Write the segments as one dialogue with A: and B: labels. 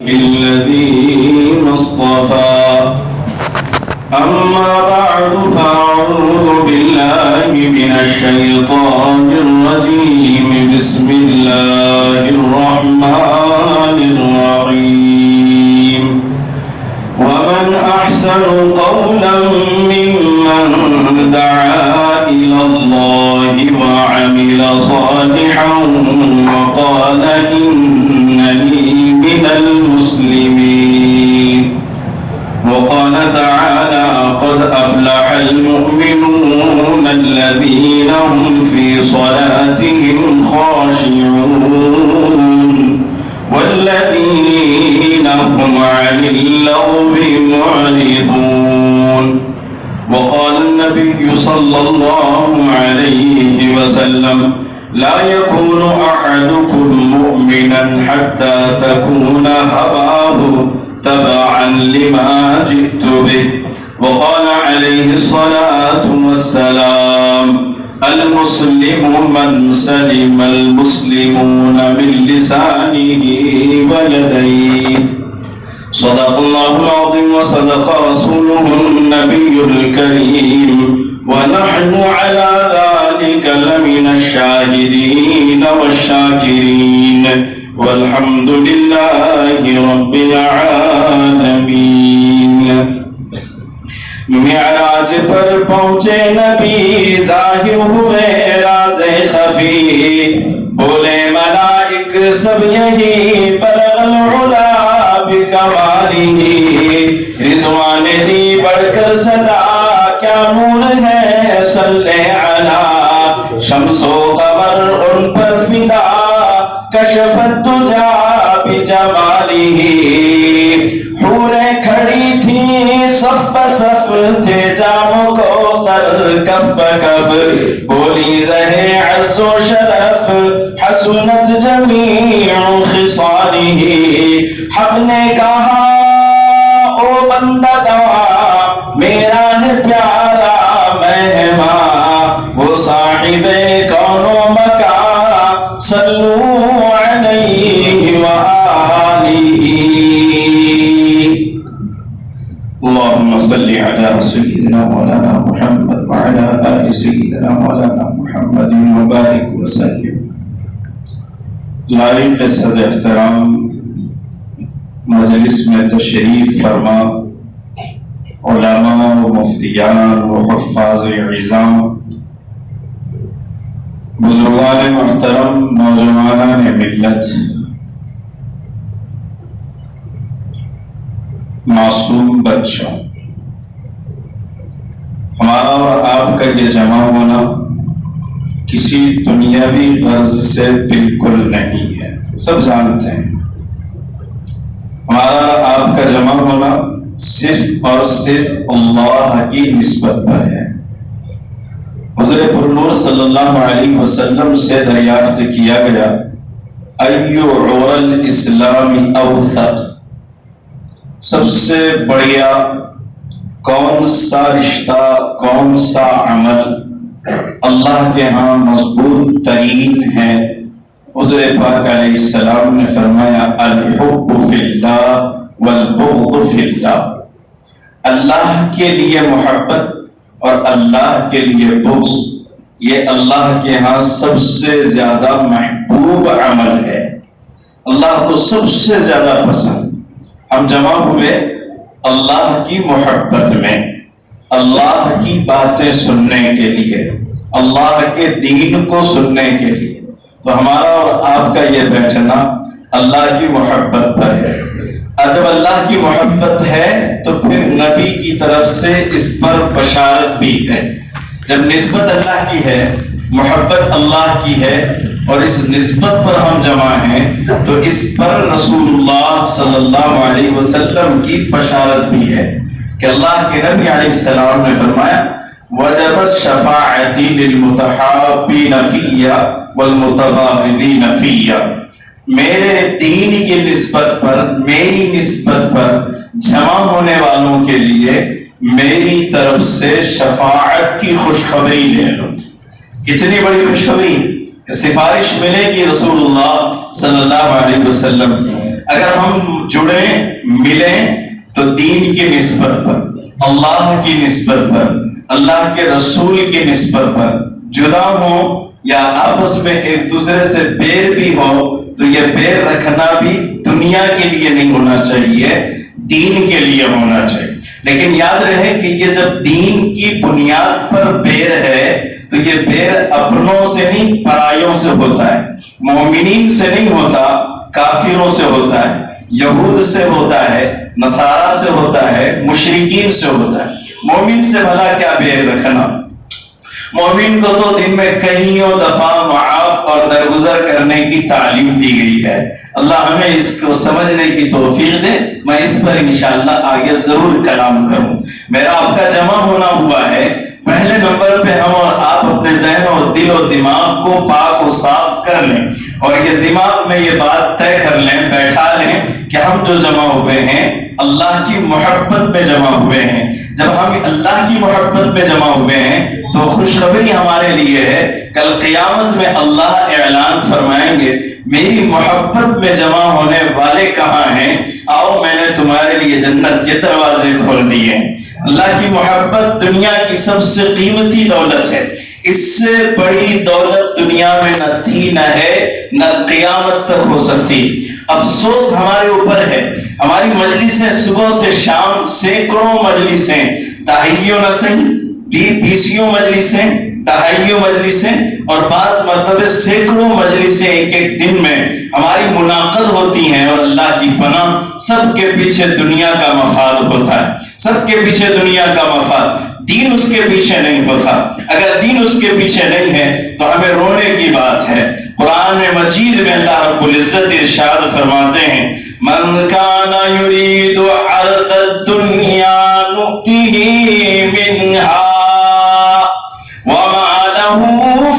A: الذين اصطفى أما بعد فأعوذ بالله من الشيطان الرجيم بسم الله الرحمن الرحيم ومن أحسن قولا ممن دعا إلى الله وعمل صالحا وقال إنني من المسلمين وقال تعالى قد أفلح المؤمنون الذين هم في صلاتهم خاشعون والذين هم عن اللغو معرضون وقال النبي صلى الله عليه وسلم لا يكون أحدكم مؤمنا حتى تكون هواه تبعا لما جئت به وقال عليه الصلاة والسلام المسلم من سلم المسلمون من لسانه ويديه صدق الله العظيم وصدق رسوله النبي الكريم ونحن على ذلك لمن الشاهدين والشاكرين والحمد لله رب العالمین۔ معراج پر پہنچے نبی ظاہر ہوئے راز خفی، بولے ملائک سب یہی بلغ العلا بکمالہ، رضوان دی بڑھ کر صدا کیا نور ہے صلی علی، شمس و قمر ان پر فدا کشفت تجا بجمالہ، حوریں کھڑی تھی صف بصف تھے جام کوثر کف بکف، بولی زہ عز و شرف حسنت جمیع خصالہ، حق نے کہا او بندگاں میرا ہے پیارا مہمان، وہ صاحب کون و مکان صلو علیہ وآلہ۔ اللهم صل على سيدنا مولانا محمد وعلى آل سيدنا مولانا محمد وبارك وسلم۔ لائق صدر احترام مجلس میں تشریف فرما علماء و مفتیان و حفاظ عظام، بزرگان محترم، نوجوانان ملت، معصوم بچوں، ہمارا اور آپ کا یہ جمع ہونا کسی دنیاوی غرض سے بالکل نہیں ہے، سب جانتے ہیں۔ ہمارا آپ کا جمع ہونا صرف اور صرف اللہ کی نسبت پر ہے۔ حضور پرنور صلی اللہ علیہ وسلم سے دریافت کیا گیا ایو عور الاسلام اوثق، سب سے بڑھیا کون سا رشتہ، کون سا عمل اللہ کے ہاں مضبوط ترین ہے؟ حضور پاک علیہ السلام نے فرمایا الحب فی اللہ والبغض فی اللہ، اللہ کے لیے محبت اور اللہ کے لیے بغض، یہ اللہ کے ہاں سب سے زیادہ محبوب عمل ہے، اللہ کو سب سے زیادہ پسند۔ ہم جمع ہوئے اللہ کی محبت میں، اللہ کی باتیں سننے کے لیے، اللہ کے دین کو سننے کے لیے، تو ہمارا اور آپ کا یہ بیٹھنا اللہ کی محبت پر ہے۔ اور جب اللہ کی محبت ہے تو پھر نبی کی طرف سے اس پر بشارت بھی ہے۔ جب نسبت اللہ کی ہے، محبت اللہ کی ہے، اور اس نسبت پر ہم جمع ہیں تو اس پر رسول اللہ صلی اللہ علیہ وسلم کی بشارت بھی ہے کہ اللہ کے نبی علیہ السلام نے فرمایا وجبت شفاعتی للمتحابین فیہ والمتباغضین فیہ، میرے دین کی نسبت پر، میری نسبت پر جمع ہونے والوں کے لیے میری طرف سے شفاعت کی خوشخبری لے لو۔ کتنی بڑی خوشخبری، سفارش ملے گی رسول اللہ صلی اللہ علیہ وسلم۔ اگر ہم جڑیں ملیں تو دین کی نسبت پر، اللہ کی نسبت پر، اللہ کے رسول کی نسبت پر جدا ہوں یا آپس میں ایک دوسرے سے بیر بھی ہو تو یہ بیر رکھنا بھی دنیا کے لیے نہیں ہونا چاہیے، دین کے لیے ہونا چاہیے۔ لیکن یاد رہے کہ یہ جب دین کی بنیاد پر بیر ہے تو یہ بیر اپنوں سے نہیں پرایوں سے ہوتا ہے، مومنین سے نہیں ہوتا، کافروں سے ہوتا ہے، یہود سے ہوتا ہے، نصارہ سے ہوتا ہے، مشرکین سے ہوتا ہے۔ مومن سے بھلا کیا بیر رکھنا؟ مومن کو تو دن میں کئیوں دفعہ معاف اور درگزر کرنے کی تعلیم دی گئی ہے۔ اللہ ہمیں اس کو سمجھنے کی توفیق دے۔ میں اس پر انشاءاللہ آگے ضرور کلام کروں۔ میرا آپ کا جمع ہونا ہوا ہے، پہلے نمبر پہ ہم اور آپ اپنے ذہن اور دل و دماغ کو پاک و صاف کر لیں، اور یہ دماغ میں یہ بات طے کر لیں، بیٹھا لیں کہ ہم جو جمع ہوئے ہیں اللہ کی محبت میں جمع ہوئے ہیں۔ جب ہم اللہ کی محبت میں جمع ہوئے ہیں تو خوشخبری ہمارے لیے ہے، کل قیامت میں اللہ اعلان فرمائیں گے میری محبت میں جمع ہونے والے کہاں ہیں؟ آؤ میں نے تمہارے لیے جنت کے دروازے کھول دیے ہیں۔ اللہ کی محبت دنیا کی سب سے قیمتی دولت ہے، اس سے بڑی دولت دنیا میں نہ تھی، نہ ہے، نہ قیامت تک ہو سکتی۔ افسوس ہمارے اوپر ہے، ہماری مجلسیں صبح سے شام سینکڑوں مجلسیں، دہائیوں نہ صحیح، بیسیوں مجلسیں، دہائیوں مجلسیں، اور بعض مرتبہ سینکڑوں مجلسیں ایک ایک دن میں ہماری منعقد ہوتی ہیں، اور اللہ کی پناہ سب کے پیچھے دنیا کا مفاد ہوتا ہے، سب کے پیچھے دنیا کا مفاد، دین اس کے پیچھے نہیں ہوتا۔ اگر دین اس کے پیچھے نہیں ہے تو ہمیں رونے کی بات ہے۔ قرآن مجید میں اللہ رب العزت ارشاد فرماتے ہیں من کان یرید عرض الدنیا نؤتہ منہا وما له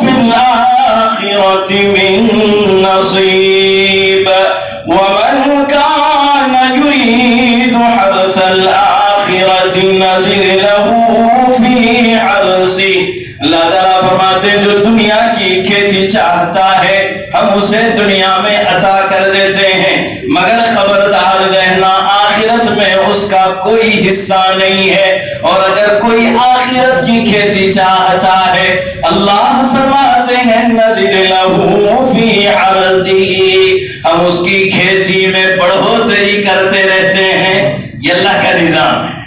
A: فی الآخرۃ من نصیب ومن کان یرید حرث الآخرۃ نزد له فی حرثہ۔ اللہ تعالیٰ فرماتے ہیں جو دنیا کی کھیتی چاہتا ہے ہم اسے دنیا میں عطا کر دیتے ہیں، مگر خبردار رہنا آخرت میں اس کا کوئی حصہ نہیں ہے۔ اور اگر کوئی آخرت کی کھیتی چاہتا ہے اللہ فرماتے ہیں نزد لہ فی عرضہ، ہم اس کی کھیتی میں بڑھوتری کرتے رہتے ہیں۔ یہ اللہ کا نظام ہے۔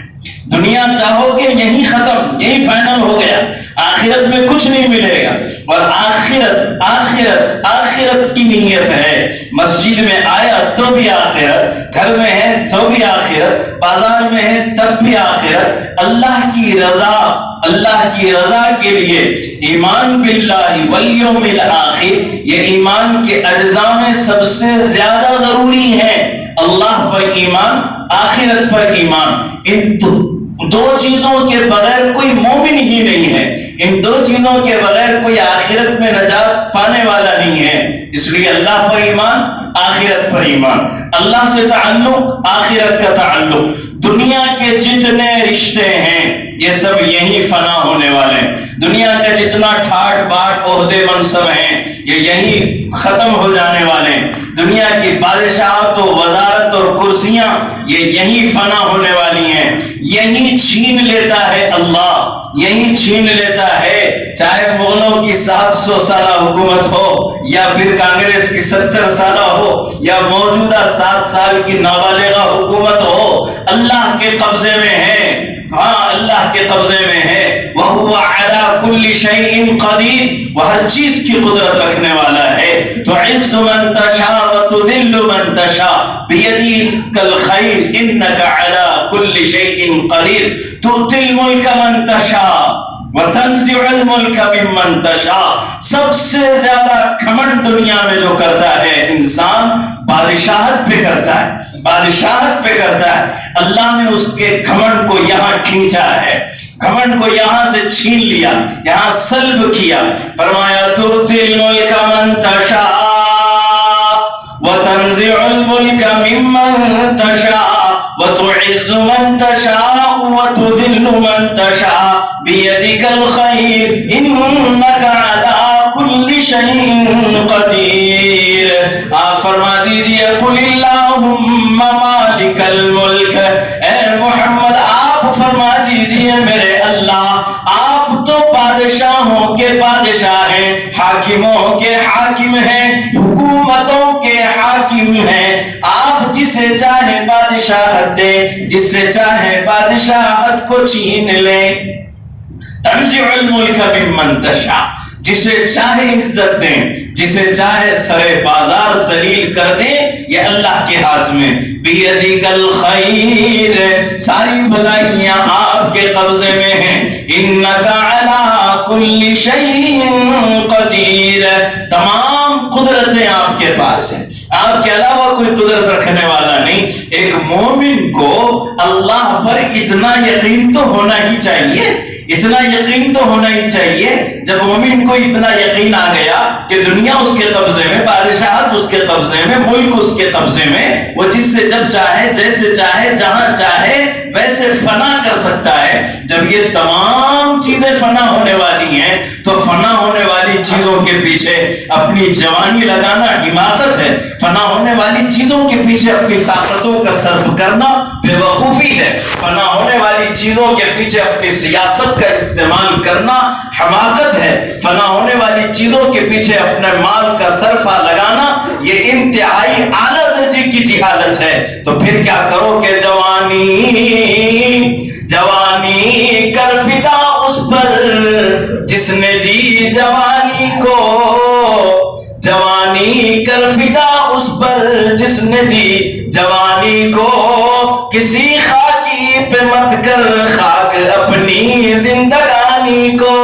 A: دنیا چاہو گے یہی ختم، یہی فائنل ہو گیا، آخرت میں کچھ نہیں ملے گا۔ اور آخرت آخرت آخرت کی نیت ہے، مسجد میں آیا تو بھی آخرت، گھر میں ہے تو بھی آخرت، بازار میں ہے تب بھی آخرت۔ اللہ کی رضا، اللہ کی رضا کے لیے ایمان باللہ والیوم الآخر یہ ایمان کے اجزاء میں سب سے زیادہ ضروری ہے۔ اللہ پر ایمان، آخرت پر ایمان، ان دو چیزوں کے بغیر کوئی مومن ہی نہیں ہے، ان دو چیزوں کے بغیر کوئی آخرت میں نجات پانے والا نہیں ہے۔ اس لیے اللہ پر ایمان، آخرت پر ایمان، اللہ سے تعلق، آخرت کا تعلق۔ دنیا کے جتنے رشتے ہیں یہ سب یہی فنا ہونے والے ہیں، دنیا کا جتنا ٹھاٹ باٹ عہدے منصب ہیں یہ یہی ختم ہو جانے والے ہیں، دنیا کی بادشاہت و وزارت اور کرسیاں یہ یہی فنا ہونے والی ہیں، یہی چھین لیتا ہے اللہ، یہی چھین لیتا ہے، چاہے مغلوں کی 700 سالہ حکومت ہو یا پھر کانگریس کی 70 سالہ ہو یا موجودہ 7 سال کی نابالغہ حکومت ہو، اللہ کے قبضے میں ہے۔ ہاں اللہ کے قبضے میں ہے۔ وَهُوَ عَلَى كُلِّ شَيْءٍ قَدِيرٌ، وہ ہر چیز کی قدرت رکھنے والا ہے۔ تُعِزُّ مَن تَشَاءُ وَتُذِلُّ مَن تَشَاءُ بِيَدِكَ الْخَيْرُ إِنَّكَ عَلَى كُلِّ شَيْءٍ قَدِيرٌ تُؤْتِي الْمُلْكَ مَن تَشَاءُ وَتَنزِعُ الْمُلْكَ مِمَّن تَشَاءُ۔ سب سے زیادہ گھمنڈ دنیا میں جو کرتا ہے انسان بادشاہت پہ کرتا ہے، بادشاہت پہ کرتا ہے۔ اللہ نے اس کے گھمنڈ کو یہاں کھینچا ہے، گھمنڈ کو یہاں سے چھین لیا، یہاں سلب کیا۔ فرمایا تُؤْتِي الْمُلْكَ مَن تَشَاءُ وَتَنزِعُ الْمُلْكَ مِمَّن تَشَاءُ وَتُعِزُّ مَن تَشَاءُ وَتُذِلُّ مَن تَشَاءُ بِيَدِكَ الْخَيْرُ إِنَّكَ عَلَى كُلِّ شَيْءٍ قَدِيرٌ۔ آپ فرما دیجئے قل اللہم مالک الملک، اے محمد آپ فرما دیجئے میرے اللہ آپ تو بادشاہوں کے بادشاہ ہیں، حاکموں کے حاکم ہیں، حکومتوں کے حاکم ہیں، آپ جسے چاہے بادشاہت دے، جس سے چاہے بادشاہت کو چھین لے، تنزع الملک ممن تشاء، جسے چاہے عزت دیں، جسے چاہے سرے بازار ذلیل کر دیں، یہ اللہ کے ہاتھ میں، بیدک الخیر، ساری بلائیاں آپ کے قبضے میں ہیں، انک علی کل شیء قدیر، تمام قدرتیں آپ کے پاس ہیں، آپ کے علاوہ کوئی قدرت رکھنے والا نہیں۔ ایک مومن کو اللہ پر اتنا یقین تو ہونا ہی چاہیے، اتنا یقین تو ہونا ہی چاہیے۔ جب مومن کو اتنا یقین آ گیا کہ دنیا اس کے قبضے میں، بادشاہت اس کے قبضے میں، ملک اس کے قبضے میں، وہ جس سے جب چاہے، جیسے چاہے، جہاں چاہے ویسے فنا کر سکتا ہے، جب یہ تمام چیزیں فنا ہونے والی ہیں تو فنا ہونے والی چیزوں کے پیچھے اپنی جوانی لگانا حماقت ہے، فنا ہونے والی چیزوں کے پیچھے اپنی طاقتوں کا صرف کرنا بے وقوفی ہے، فنا ہونے والی چیزوں کے پیچھے اپنی سیاست کا استعمال کرنا حماقت ہے، فنا ہونے والی چیزوں کے پیچھے اپنے مال کا صرفہ لگانا یہ انتہائی اعلیٰ درجے کی جہالت ہے۔ تو پھر کیا کرو کہ جوانی کر فدا اس پر جس نے دی جوانی کو، جوانی کر فدا اس پر جس نے دی جوانی کو، کسی خاکی پہ مت کر خاک اپنی زندگانی کو۔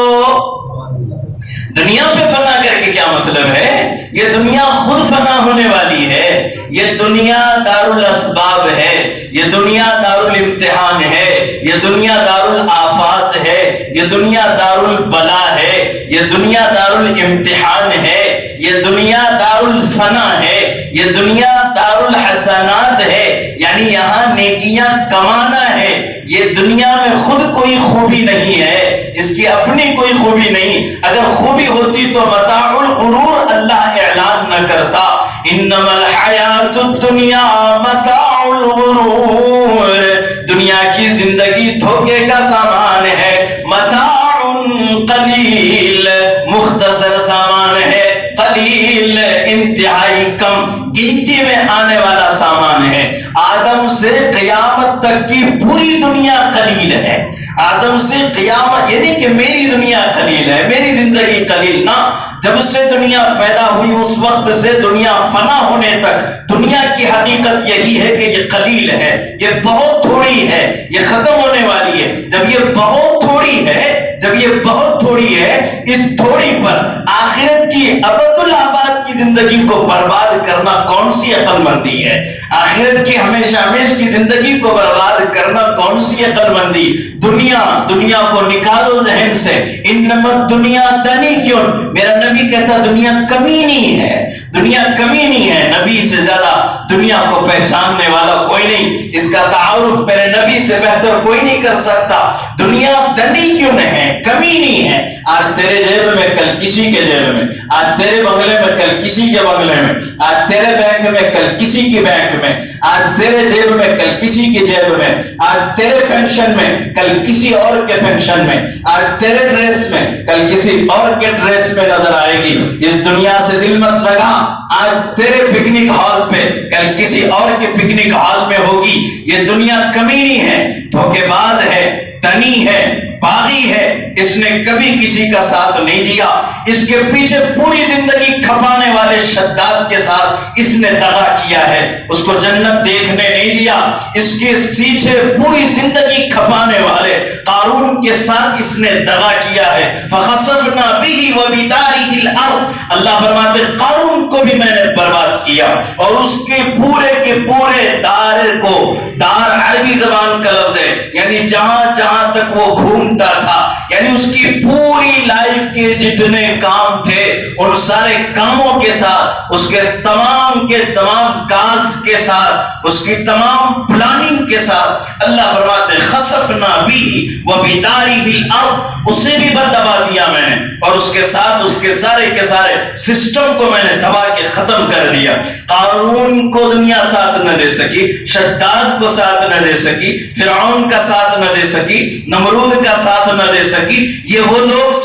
A: دنیا پہ فنا کر کے کیا مطلب ہے؟ یہ دنیا خود فنا ہونے والی ہے، یہ دنیا دارالاسباب ہے، یہ دنیا دارالامتحان ہے، یہ دنیا دارالآفات ہے، یہ دنیا دارالبلا ہے، یہ دنیا دارالامتحان ہے، یہ دنیا دارالفنا ہے، یہ دنیا دارالحسنات ہے، یعنی یہاں نیکیاں کمانا ہے۔ یہ دنیا میں خود کوئی خوبی نہیں ہے، اس کی اپنی کوئی خوبی نہیں، اگر خوبی ہوتی تو متاع الغرور اللہ اعلان نہ کرتا، انما الحیات الدنیا متاع الغرور، دنیا کی زندگی دھوکے کا سامان ہے، متاع قلیل، مختصر سامان ہے، قلیل انتہائی کم گنتی میں آنے والا سامان ہے۔ آدم سے قیامت تک کی پوری دنیا قلیل ہے، آدم سے قیامت، یعنی کہ میری دنیا قلیل ہے، میری زندگی قلیل نہ، جب سے دنیا پیدا ہوئی اس وقت سے دنیا فنا ہونے تک دنیا کی حقیقت یہی ہے کہ یہ قلیل ہے، یہ بہت تھوڑی ہے، یہ ختم ہونے والی ہے۔ جب یہ بہت تھوڑی ہے، جب یہ بہت تھوڑی ہے، اس تھوڑی پر آخرت کی ابد الآباد کی زندگی کو برباد کرنا کون سی عقل مندی ہے؟ آخرت کی ہمیشہ ہمیش کی زندگی کو برباد کرنا کون سی عقل مندی؟ دنیا کو نکالو ذہن سے، انما الدنیا دنیٌ، میرا نبی کہتا دنیا کمینی ہے، دنیا کمینی ہے، نبی سے زیادہ دنیا کو پہچاننے والا کوئی نہیں، اس کا تعارف میرے نبی سے بہتر کوئی نہیں کر سکتا۔ دنیا دنیٌ ہے، کمینی ہے، آج تیرے جیب میں کل کسی کے جیب میں، آج تیرے بنگلے میں کل کسی کے بنگلے میں، آج تیرے بینک میں کل کسی کی بینک میں، آج تیرے جیب میں کل کسی کی جیب میں، آج تیرے فنکشن میں کل کسی اور کے فنکشن میں، آج تیرے ڈریس میں کل کسی اور کے ڈریس میں نظر آئے گی۔ اس دنیا سے دل مت لگا، آج تیرے پکنک ہال پہ کل کسی اور کے پکنک ہال میں ہوگی۔ یہ دنیا کمینی ہے، دھوکے باز ہے، دنی ہے، باغی ہے، اس نے کبھی کسی کا ساتھ نہیں دیا، اس کے پیچھے پوری زندگی کھپانے والے شداد کے ساتھ اس نے دغا کیا ہے، اس کو جنت دیکھنے نہیں دیا، اس کے پیچھے پوری زندگی کھپانے والے قارون کے ساتھ اس نے دغا کیا ہے۔ فخسفنا به وبداره الارض، اللہ فرماتے قارون کو بھی میں نے برباد کیا اور اس کے پورے دار کو، دار عربی زبان کا لفظ ہے، یعنی جہاں جہاں تک وہ گھومتا تھا، یعنی اس کی پوری لائف کے جتنے کام تھے ان سارے کاموں کے ساتھ، اس کے تمام کاز کے ساتھ، اس کی تمام پلاننگ کے ساتھ اللہ فرماتے ہیں خسفنا بھی وبدارہ الارض، اسے بھی دبا دیا میں نے، اور اس کے ساتھ اس کے سارے سسٹم کو میں نے دبا کے ختم کر دیا۔ قارون کو دنیا ساتھ نہ دے سکی، شداد کو ساتھ نہ دے سکی، فرعون کا ساتھ نہ دے سکی، نمرود کا ساتھ نہ دے سکی۔ یہ وہ لوگ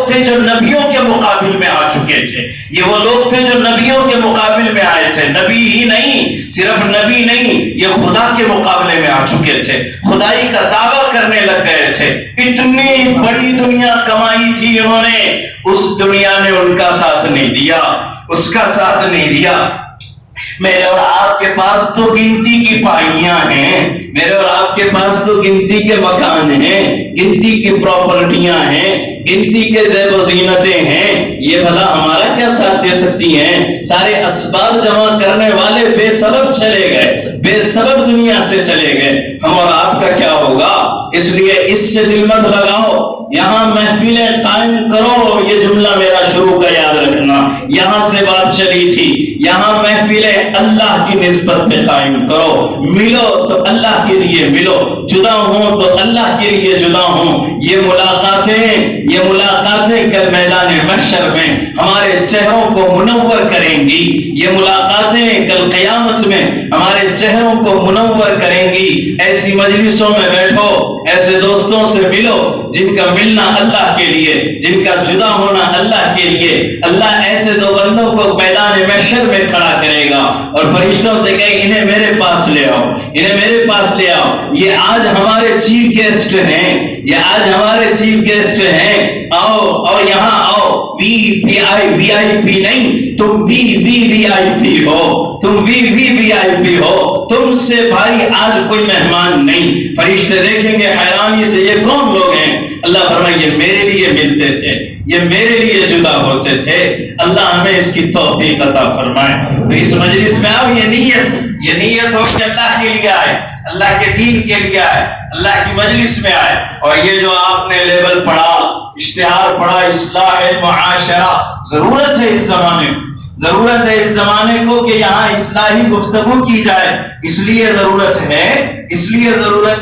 A: تھے جو نبیوں کے مقابل میں آ چکے تھے، یہ وہ لوگ تھے جو نبیوں کے مقابل میں آئے تھے، نبی ہی نہیں، صرف نبی نہیں، یہ خدا کے مقابلے میں آ چکے تھے، خدائی کا دعویٰ کرنے لگ گئے تھے، اتنی بڑی دنیا کمائی تھی انہوں نے، اس دنیا نے ان کا ساتھ نہیں دیا، اس کا ساتھ نہیں دیا۔ میرے اور آپ کے پاس تو گنتی کی پائیاں ہیں، میرے اور آپ کے پاس تو گنتی کے مکان ہیں، گنتی کی پراپرٹیاں ہیں، گنتی کے زیب و زینتیں ہیں، یہ بھلا ہمارا کیا ساتھ دے سکتی ہیں؟ سارے اسباب جمع کرنے والے بے سبب چلے گئے، بے سبب دنیا سے چلے گئے، ہم اور آپ کا کیا ہوگا؟ اس لیے اس سے دل مت لگاؤ، یہاں محفلیں قائم کرو، یہ جملہ میرا شروع کا یاد رکھنا، یہاں سے بات چلی تھی، یہاں محفلیں اللہ کی نسبت پہ قائم کرو، ملو تو اللہ کے لیے ملو، جدا ہوں تو اللہ کے لیے جدا ہوں۔ یہ ملاقاتیں کل میدان محشر میں ہمارے چہروں کو منور کریں گی، یہ ملاقاتیں کل قیامت میں ہمارے چہروں کو منور کریں گی۔ ایسی مجلسوں میں بیٹھو، ایسے دوستوں سے ملو جن کا ملنا اللہ کے لیے، جن کا جدا ہونا اللہ کے لیے۔ اللہ ایسے دو بندوں کو میدان محشر میں کھڑا کرے گا اور فرشتوں سے کہے انہیں میرے پاس لے آؤ، انہیں میرے پاس لے آؤ، یہ آج ہمارے چیف گیسٹ ہیں، یہ آج ہمارے چیف گیسٹ ہیں، آؤ اور یہاں آؤ۔ وی آئی پی نہیں، تم وی آئی پی ہو، تم وی آئی پی ہو، تم سے بھائی آج کوئی مہمان نہیں۔ فرشتے دیکھیں گے حیرانی سے یہ کون لوگ ہیں؟ اللہ فرمائے یہ میرے لیے ملتے تھے، یہ میرے لیے جدا ہوتے تھے۔ اللہ ہمیں اس کی توفیق عطا فرمائے۔ تو اس مجلس میں آؤ، یہ نیت ہو کہ اللہ کے لیے آئے، اللہ کے دین کے لیے آئے، اللہ کی مجلس میں آئے۔ اور یہ جو آپ نے لیبل پڑھا، اشتہار پڑھا، اصلاح معاشرہ، ضرورت ہے اس زمانے کو، ضرورت ہے اس زمانے کو کہ یہاں اصلاحی گفتگو کی جائے۔ اس لیے ضرورت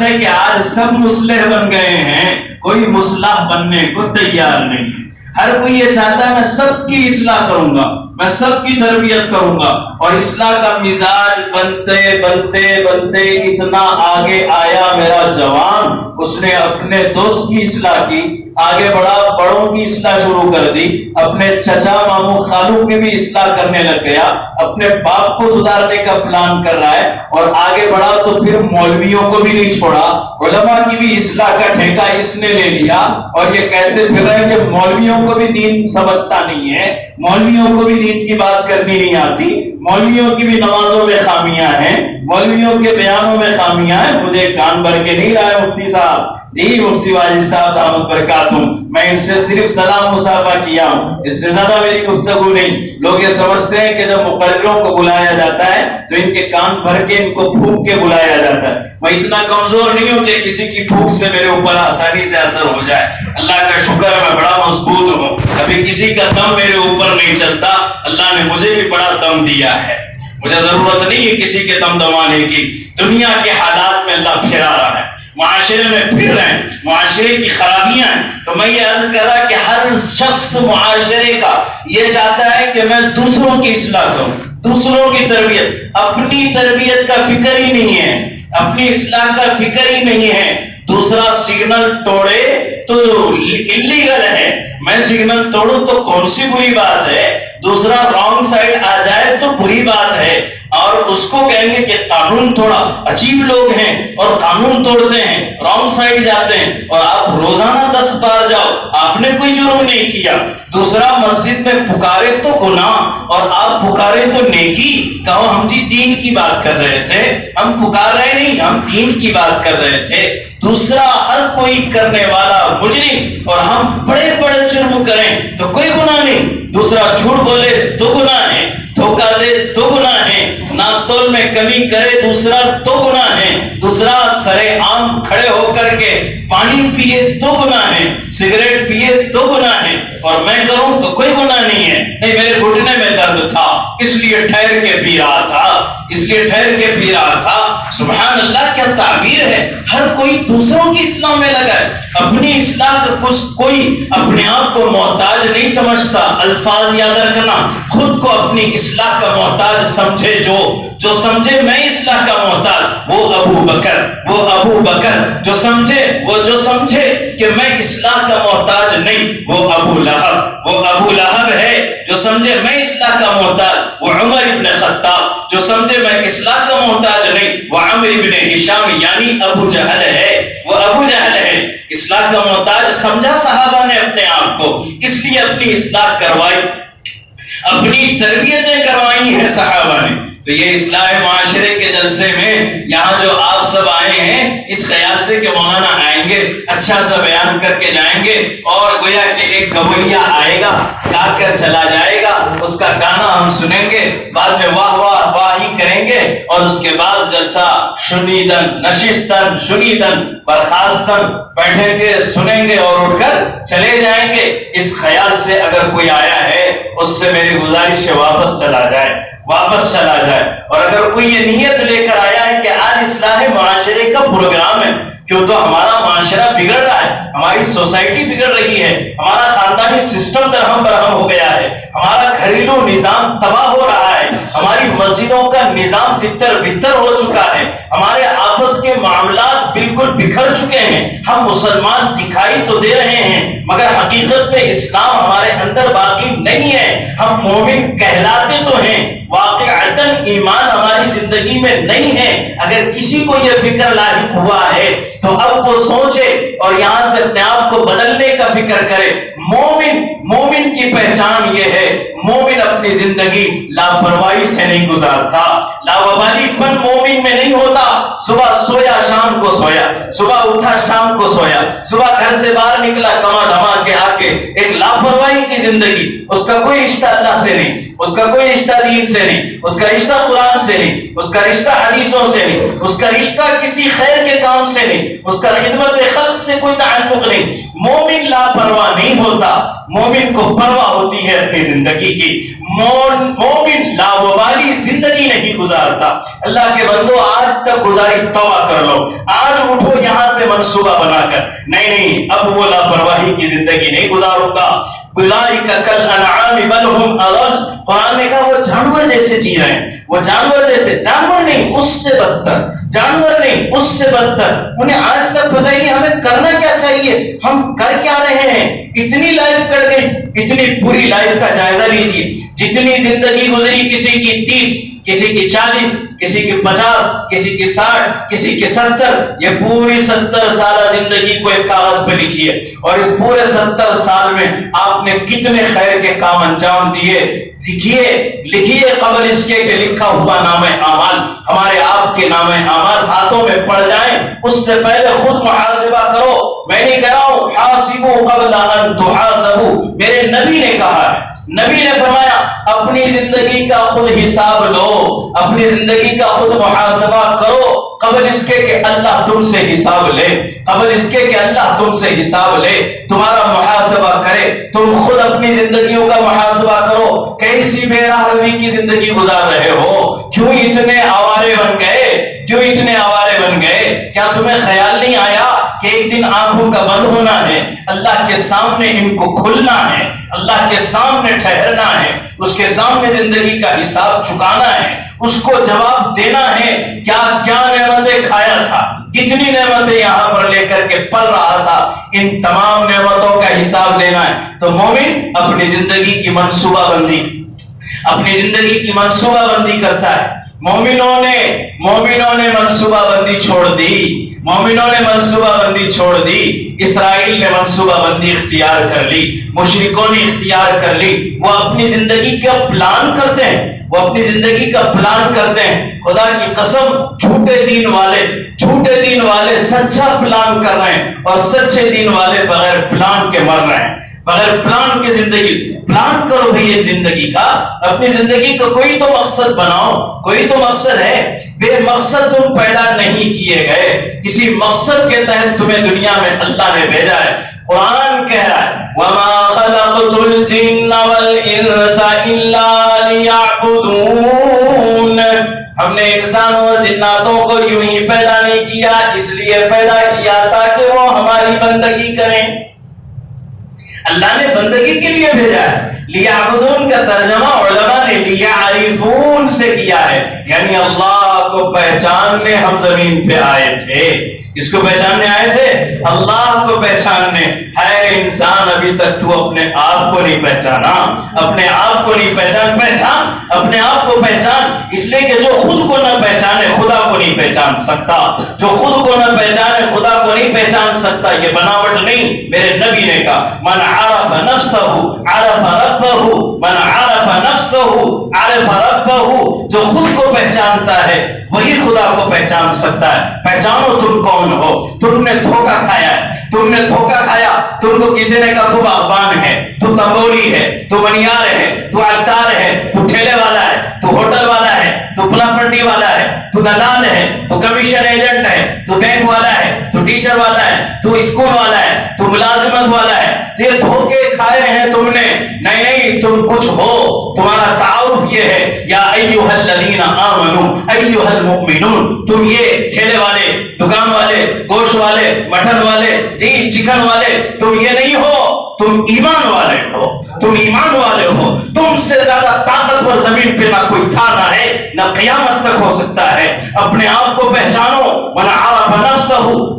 A: ہے کہ آج سب مصلح بن گئے ہیں، کوئی مصلح بننے کو تیار نہیں ہے۔ ہر کوئی یہ چاہتا ہے میں سب کی اصلاح کروں گا، میں سب کی تربیت کروں گا، اور اصلاح کا مزاج بنتے بنتے بنتے اتنا آگے آیا میرا جوان، اس نے اپنے دوست کی اصلاح کی، آگے بڑھا، بڑوں کی اصلاح شروع کر دی، اپنے چچا ماموں خالوں کی بھی اصلاح کرنے لگ گیا، اپنے باپ کو سدھارنے کا پلان کر رہا ہے، اور آگے بڑھا تو پھر مولویوں کو بھی نہیں چھوڑا، علماء کی بھی اصلاح کا ٹھیکہ اس نے لے لیا، اور یہ کہتے پھر رہے کہ مولویوں کو بھی دین سمجھتا نہیں ہے، مولویوں کو بھی دین کی بات کرنی نہیں آتی، مولویوں کی بھی نمازوں میں خامیاں ہیں، مولویوں کے بیانوں میں خامیاں ہیں۔ مجھے کان بھر کے نہیں رہا ہے مفتی صاحب، جی مفتی واجد صاحب دامت برکاتہم، میں ان سے صرف سلام مصافحہ کیا ہوں، اس سے زیادہ میری گفتگو نہیں۔ لوگ یہ سمجھتے ہیں کہ جب مقرروں کو بلایا جاتا ہے تو ان کے کان بھر کے ان کو پھونک کے بلایا جاتا ہے۔ میں اتنا کمزور نہیں ہوں کہ کسی کی پھونک سے میرے اوپر آسانی سے اثر ہو جائے، اللہ کا شکر ہے میں بڑا مضبوط ہوں، ابھی کسی کا دم میرے اوپر نہیں چلتا، اللہ نے مجھے بھی بڑا دم دیا ہے، مجھے ضرورت نہیں ہے کسی کے دم دمانے کی۔ دنیا کے حالات میں اللہ پھرا رہا ہے، معاشرے میں پھر رہے ہیں، معاشرے کی خرابیاں ہیں، تو میں یہ عرض کر رہا کہ ہر شخص معاشرے کا یہ چاہتا ہے کہ میں دوسروں کی اصلاح کروں، دوسروں کی تربیت، اپنی تربیت کا فکر ہی نہیں ہے، اپنی اصلاح کا فکر ہی نہیں ہے۔ دوسرا سگنل توڑے تو انلیگل ہے، میں سگنل توڑوں تو کون سی بری بات ہے، دوسرا رانگ سائڈ آ جائے تو بری بات ہے، اور اس کو کہیں گے کہ قانون توڑا۔ عجیب لوگ ہیں اور قانون توڑتے ہیں، رانگ سائڈ جاتے ہیں، اور آپ روزانہ 10 بار جاؤ، آپ نے کوئی جرم نہیں کیا۔ دوسرا مسجد میں پکارے تو گناہ اور آپ پکارے تو نیکی، کہو ہم جی دین کی بات کر رہے تھے، ہم پکار رہے نہیں، ہم دین کی بات کر رہے تھے۔ دوسرا ہر کوئی کرنے والا مجرم، اور ہم بڑے بڑے جرم کریں تو کوئی گناہ نہیں، دوسرا جھوٹ بولے تو گناہ ہے، دھوکہ دے تو گناہ ہے، نہ تول توکل میں کمی کرے دوسرا تو گناہ ہے، دوسرا سرے عام کھڑے ہو کر کے پانی پیے تو گناہ ہے، سگریٹ پیے تو گناہ ہے، اور میں کروں تو کوئی گناہ نہیں ہے، نہیں میرے گھٹنے میں درد تھا اس لیے ٹھہر کے پی رہا تھا، اس لیے ٹھہر کے پی رہا تھا۔ سبحان اللہ، کیا تعبیر ہے! ہر کوئی دوسروں کی اصلاح میں لگا ہے، اپنی اصلاح کا کوئی اپنے آپ کو محتاج نہیں سمجھتا۔ الفاظ یاد رکھنا، خود کو اپنی اصلاح کا محتاج سمجھے، جو سمجھے میں اصلاح کا محتاج، وہ ابو بکر جو سمجھے کہ میں اصلاح کا محتاج نہیں، وہ ابو لہب ہے۔ جو سمجھے میں اصلاح کا محتاج، وہ عمر ابن خطاب۔ جو سمجھے میں اصلاح کا محتاج نہیں، وہ عمر ابن ہشام یعنی ابو جہل ہے۔ اصلاح کا محتاج سمجھا صحابہ نے اپنے آپ کو، اس لیے اپنی اصلاح کروائی، اپنی تربیتیں کروائی ہیں صحابہ نے۔ تو یہ اصلاح معاشرے کے جلسے میں یہاں جو آپ سب آئے ہیں، اس خیال سے کہ مولانا آئیں گے، اچھا سا بیان کر کے جائیں گے، اور گویا کہ ایک گویا آئے گا، گا کر چلا جائے گا، اس کا گانا ہم سنیں گے، بعد میں واہ واہ واہ ہی کریں گے، اور اس کے بعد جلسہ شنیدن برخاستن بیٹھیں گے، سنیں گے اور اٹھ کر چلے جائیں گے۔ اس خیال سے اگر کوئی آیا ہے، اس سے میری گزارش ہے واپس چلا جائے، اور اگر کوئی یہ نیت لے کر آیا ہے کہ آج اصلاح معاشرے کا پروگرام ہے، کیوں تو ہمارا معاشرہ بگڑ رہا ہے، ہماری سوسائٹی بگڑ رہی ہے، ہمارا خاندانی سسٹم درہم برہم ہو گیا ہے، ہمارا گھریلو نظام تباہ ہو رہا ہے، ہماری مسجدوں کا نظام تتر بتر ہو چکا ہے، ہمارے آپس کے معاملات بالکل بکھر چکے ہیں، ہم مسلمان دکھائی تو دے رہے ہیں مگر حقیقت میں اسلام ہمارے اندر باقی نہیں ہے، ہم مومن کہلاتے تو ہیں، واقعتاً ایمان ہماری زندگی میں نہیں ہے۔ اگر کسی کو یہ فکر لاحق ہوا ہے تو اب وہ سوچے اور یہاں سے اپنے آپ کو بدلنے کا فکر کرے۔ مومن کی پہچان یہ ہے، مومن اپنی زندگی لاپرواہی سے نہیں گزارتا، لاوبالی پن مومن میں نہیں ہوتا۔ صبح سویا شام کو سویا، صبح اٹھا شام کو سویا، صبح گھر سے باہر نکلا کما دھما کے آ کے ایک لاپرواہی کی زندگی، اس کا کوئی رشتہ اللہ سے نہیں، اس کا کوئی رشتہ دین سے نہیں، اس کا رشتہ قرآن سے نہیں، اس کا رشتہ حدیثوں سے نہیں، اس کا رشتہ کسی خیر کے کام سے نہیں، اس کا خدمت خلق سے کوئی تعلق نہیں۔ مومن لاپرواہ نہیں ہوتا، مومن کو پرواہ ہوتی ہے اپنی زندگی کی، مومن لاوبالی زندگی نہیں گزارتا۔ اللہ کے بندو، آج تک گزاری توبہ کر لو، آج اٹھو یہاں سے منصوبہ بنا کر، نہیں اب وہ لاپرواہی کی زندگی نہیں گزاروں گا۔ اولئک کالانعام بل هم اضل، قرآن نے کہا وہ جانور جیسے جی رہے ہیں، وہ جانور جیسے، جانور نہیں اس سے بدتر، انہیں آج تک پتہ ہی نہیں ہمیں کرنا کیا چاہیے، ہم کر کیا رہے ہیں۔ اتنی لائف کٹ گئی، اتنی پوری لائف کا جائزہ لیجیے، جتنی زندگی گزری، کسی کی 30، کسی کی 40، کسی کی 50، کسی کی 60، کسی کی 70، یہ پوری 70 سالہ زندگی کو ایک کاغذ پہ لکھیے، اور اس پورے 70 سال میں آپ نے کتنے خیر کے کام انجام دیے، لکھیے قبل اس کے کہ لکھا ہوا نام اعمال ہمارے آپ کے نام اعمال ہاتھوں میں پڑ جائیں، اس سے پہلے خود محاسبہ کرو۔ میں نہیں کہہ رہا ہوں حاسبوا قبل ان تحاسبوا، میرے نبی نے کہا ہے، نبی نے فرمایا اپنی زندگی کا خود حساب لو، اپنی زندگی کا خود محاسبہ کرو، قبل اس کے کہ اللہ تم سے حساب لے، قبل اس کے کہ اللہ تم سے حساب لے، تمہارا محاسبہ کرے۔ تم خود اپنی زندگیوں کا محاسبہ کرو، کیسی بے راہ روی کی زندگی گزار رہے ہو، کیوں اتنے آوارے بن گئے، کیا تمہیں خیال نہیں آیا کہ ایک دن آنکھوں کا بند ہونا ہے، اللہ کے سامنے ان کو کھلنا ہے، اللہ کے سامنے ٹھہرنا ہے، اس کے سامنے زندگی کا حساب چکانا ہے، اس کو جواب دینا ہے کیا کیا نعمتیں کھایا تھا، کتنی نعمتیں یہاں پر لے کر کے پل رہا تھا، ان تمام نعمتوں کا حساب دینا ہے۔ تو مومن اپنی زندگی کی منصوبہ بندی کرتا ہے۔ مومنوں نے منصوبہ بندی چھوڑ دی، اسرائیل نے منصوبہ بندی اختیار کر لی، مشرکوں نے اختیار کر لی، وہ اپنی زندگی کا پلان کرتے ہیں، خدا کی قسم جھوٹے دین والے سچا پلان کر رہے ہیں، اور سچے دین والے بغیر پلان کے مر رہے ہیں۔ بغیر پلان کے زندگی پلان کرو بھئی زندگی کا، اپنی زندگی کا کوئی تو مقصد بناؤ، کوئی تو مقصد ہے۔ بے مقصد تم پیدا نہیں کیے گئے، کسی مقصد کے تحت تمہیں دنیا میں اللہ نے بھیجا ہے۔ قرآن کہہ رہا ہے وَمَا خَلَقْتُ الْجِنَّ وَالْإِنسَ إِلَّا لِيَعْبُدُونَ، ہم نے انسان اور جناتوں کو یوں ہی پیدا نہیں کیا، اس لیے پیدا کیا تاکہ وہ ہماری بندگی کریں۔ اللہ نے بندگی کے لیے بھیجا ہے۔ لیعبدون کا ترجمہ علماء نے لیعرفون سے کیا ہے، یعنی اللہ کو پہچاننے ہم زمین پہ آئے تھے۔ اس کو پہچاننے آئے تھے، اللہ کو پہچاننے۔ ہے انسان ابھی تک تو اپنے آپ کو نہیں پہچانا، اپنے آپ کو نہیں پہچان اپنے آپ کو پہچان، اس لیے کہ جو خود کو نہ پہچانے خدا کو نہیں پہچان سکتا، جو خود کو نہ پہچانے خدا کو نہیں پہچان سکتا۔ یہ بناوٹ نہیں، میرے نبی نے کہا من عرف نفسہ عرف ربہ، من عرف نفسہ عرف ربہ، جو خود کو پہچانتا ہے وہی خدا کو پہچان سکتا ہے۔ پہچانو تم کون ہو۔ تم نے دھوکہ کھایا ہے، تم نے دھوکہ کھایا، تم کو کسی نے کہا تو باغبان ہے، تو تنبوری ہے، تو منیار ہے، تو عطار ہے، تو ٹھیلے والا ہے، تو ہوٹل والا ہے، تو پلاپنڈی والا ہے، تو دلال ہے، تو کمیشن ایجنٹ ہے، تو بینک والا ہے، تو ٹیچر والا ہے، تو اسکول والا ہے، تو ملازمت والا ہے۔ تو یہ دھوکے کھائے ہیں تم نے۔ نہیں، تم کچھ ہو، تمہارا تعارف یہ ہے یا ایھا الذین آمنوا ایھا المؤمنون، تم یہ ٹھیلے والے، دکان والے، گوشت والے، مٹن والے، جی چکن والے، تم یہ نہیں ہو، تم ایمان والے ہو، تم ایمان والے ہو۔ تم سے زیادہ طاقتور زمین پہ نہ کوئی تھا، نہ ہے، نہ قیامت تک ہو سکتا ہے۔ اپنے آپ کو پہچانو۔ من عرف نفسہ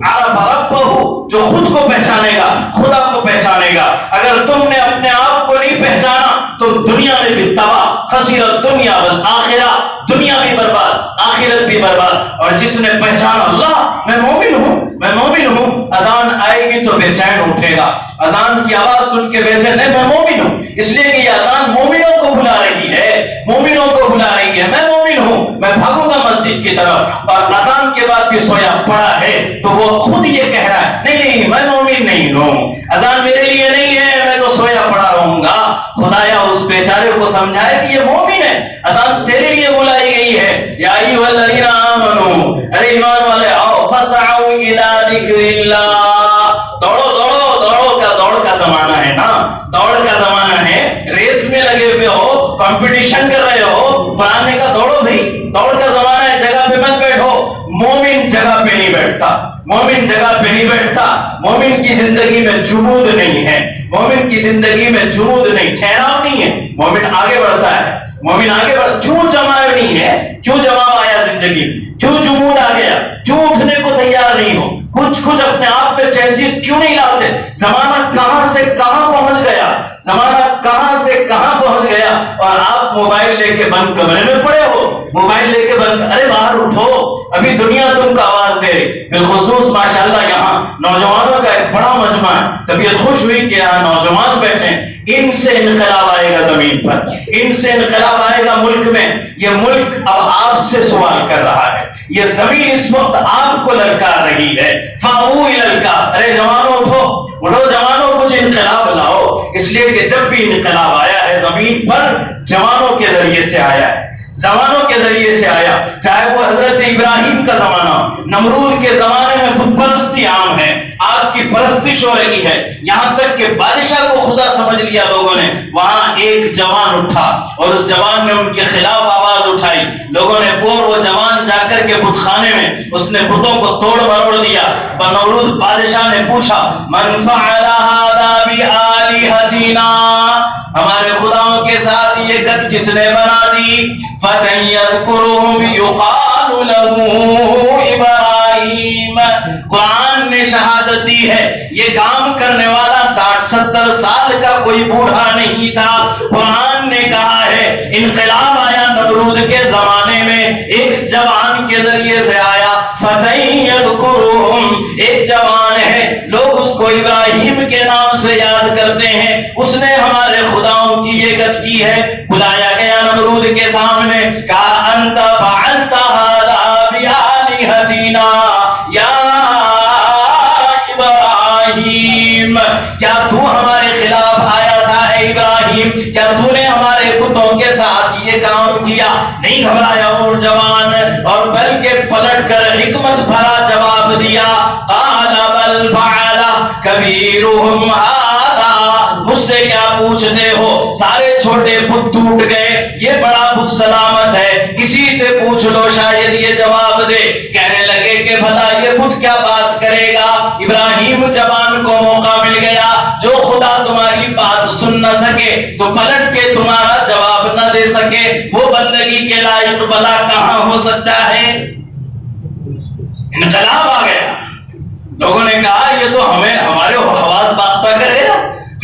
A: عرف ربہ، جو خود کو پہچانے گا خدا کو پہچانے گا۔ اگر تم نے اپنے آپ کو نہیں پہچانا تو دنیا میں بھی تباہ، خسر الدنیا والآخرہ، دنیا بھی برباد، آخرت بھی برباد۔ اور جس نے پہچانا اللہ میں مومن ہوں، میں مومن ہوں، اذان آئے گی تو بے چین اٹھے گا، اذان کی آواز سن کے بے چین، میں مومن ہوں، اس لیے کہ یہ اذان مومنوں کو بلا رہی ہے، مومنوں کو بلا رہی ہے۔ میں مومن ہوں، میں بھاگوں گا مسجد کی طرف۔ اور اذان کے بعد بھی سویا پڑا ہے تو وہ خود یہ کہہ رہا ہے نہیں میں مومن نہیں ہوں، اذان میرے لیے نہیں ہے، میں تو سویا پڑا رہوں گا۔ خدایا اس بیچارے کو سمجھائے کہ یہ مومن ہے، اذان تیرے لیے بلائی گئی ہے۔ یا ایھا الذین آمنوا، ارے ایمان والے آؤ، فسعوا الی ذکر اللہ، دوڑو دوڑو دوڑو کا دوڑ کا زمانہ ہے نا، دوڑ کا زمانہ ہے، ریس میں لگے ہوئے ہو، کمپٹیشن کر رہے ہو، قرآن نے کہا دوڑو بھائی، دوڑ کا زمانہ ہے، جگہ پہ مت بیٹھو۔ مومن جگہ پہ نہیں بیٹھتا، مومن جگہ پہ نہیں بیٹھتا، مومن کی زندگی میں جمود نہیں ہے، مومن کی زندگی میں جمود نہیں، ٹھہراؤ نہیں ہے، مومن آگے بڑھتا ہے، مومن آگے بڑھ۔ کیوں جماع نہیں ہے؟ کیوں جماع آیا زندگی میں؟ کیوں جمود آ گیا؟ کیوں اٹھنے کو تیار نہیں ہو؟ کچھ اپنے آپ میں چینجز کیوں نہیں لاتے؟ زمانہ کہاں سے کہاں پہنچ گیا، زمانہ کہاں سے کہاں پہنچ گیا، اور آپ موبائل لے کے بند کمرے میں پڑے ہو، موبائل لے کے بند، ارے باہر اٹھو، ابھی دنیا تم کو آواز دے رہی۔ بالخصوص ماشاءاللہ یہاں نوجوانوں کا ایک بڑا مجمع ہے، طبیعت خوش ہوئی کہ یہاں نوجوان بیٹھے، ان سے انقلاب آئے گا زمین پر، ان سے انقلاب آئے گا ملک میں۔ یہ ملک اب آپ سے سوال کر رہا ہے، یہ زمین اس وقت آپ کو للکار رہی ہے۔ فَأْوُوا إِلَى الْكَهْفِ، ارے جوانوں اٹھو اٹھو جوانوں، کچھ انقلاب لاؤ، اس لیے کہ جب بھی انقلاب آیا ہے زمین پر جوانوں کے ذریعے سے آیا ہے، زمانوں کے ذریعے سے آیا۔ چاہے وہ حضرت ابراہیم کا زمانہ، نمرود کے زمانے میں بت پرستی عام ہے، آگ کی پرستش ہو رہی ہے، یہاں تک کہ بادشاہ کو خدا سمجھ لیا لوگوں نے۔ وہاں ایک جوان اٹھا اور اس جوان نے ان کے خلاف آواز اٹھائی، لوگوں نے وہ جوان جا کر کے بت خانے میں اس نے بتوں کو توڑ مروڑ دیا۔ نمرود بادشاہ نے پوچھا من فعل هذا بآلهتنا، ہمارے خداؤں کے ساتھ یہ گد کس نے بنا دی؟ فَتَن يَذْكُرُهُمْ يُقَالُ لَهُ إِبْرَاهِيمَ، قرآن نے شہادت دی ہے یہ کام کرنے والا 60-70 سال کا کوئی بوڑھا نہیں تھا۔ قرآن نے کہا ہے انقلاب آیا نمرود کے زمانے میں، ایک جوان کے ذریعے سے آیا۔ فَتَن يَذْكُرُهُمْ، ایک جوان ہے، لوگ اس کو ابراہیم کے نام سے یاد کرتے ہیں، اس نے ہمارے خداؤں کی یہ گد کی ہے۔ بلایا گیا نمرود کے سامنے، کہا انت فعلت هذا بآلهتنا یا ابراہیم، کیا تو ہمارے خلاف کیا، نہیں گھبرایا وہ جوان، اور بلکہ پلٹ کر حکمت بھرا جواب دیا، قال بل فعل کبیرہم ھذا، مجھ سے کیا پوچھتے ہو، سارے چھوٹے بت ٹوٹ گئے، یہ بڑا بت سلامت ہے، کسی سے پوچھ لو شاید یہ جواب دے۔ کہنے لگے کہ بھلا یہ بت کیا بات کرے گا؟ ابراہیم جوان کو موقع مل گیا، جو خدا تمہاری بات سن نہ سکے تو پلٹ کے تمہارا جواب نہ دے سکے، وہ بندگی کے لائق بھلا کہاں ہو سکتا ہے؟ انقلاب آ گیا، لوگوں نے کہا یہ تو ہمارے حواس باختہ کرے گا،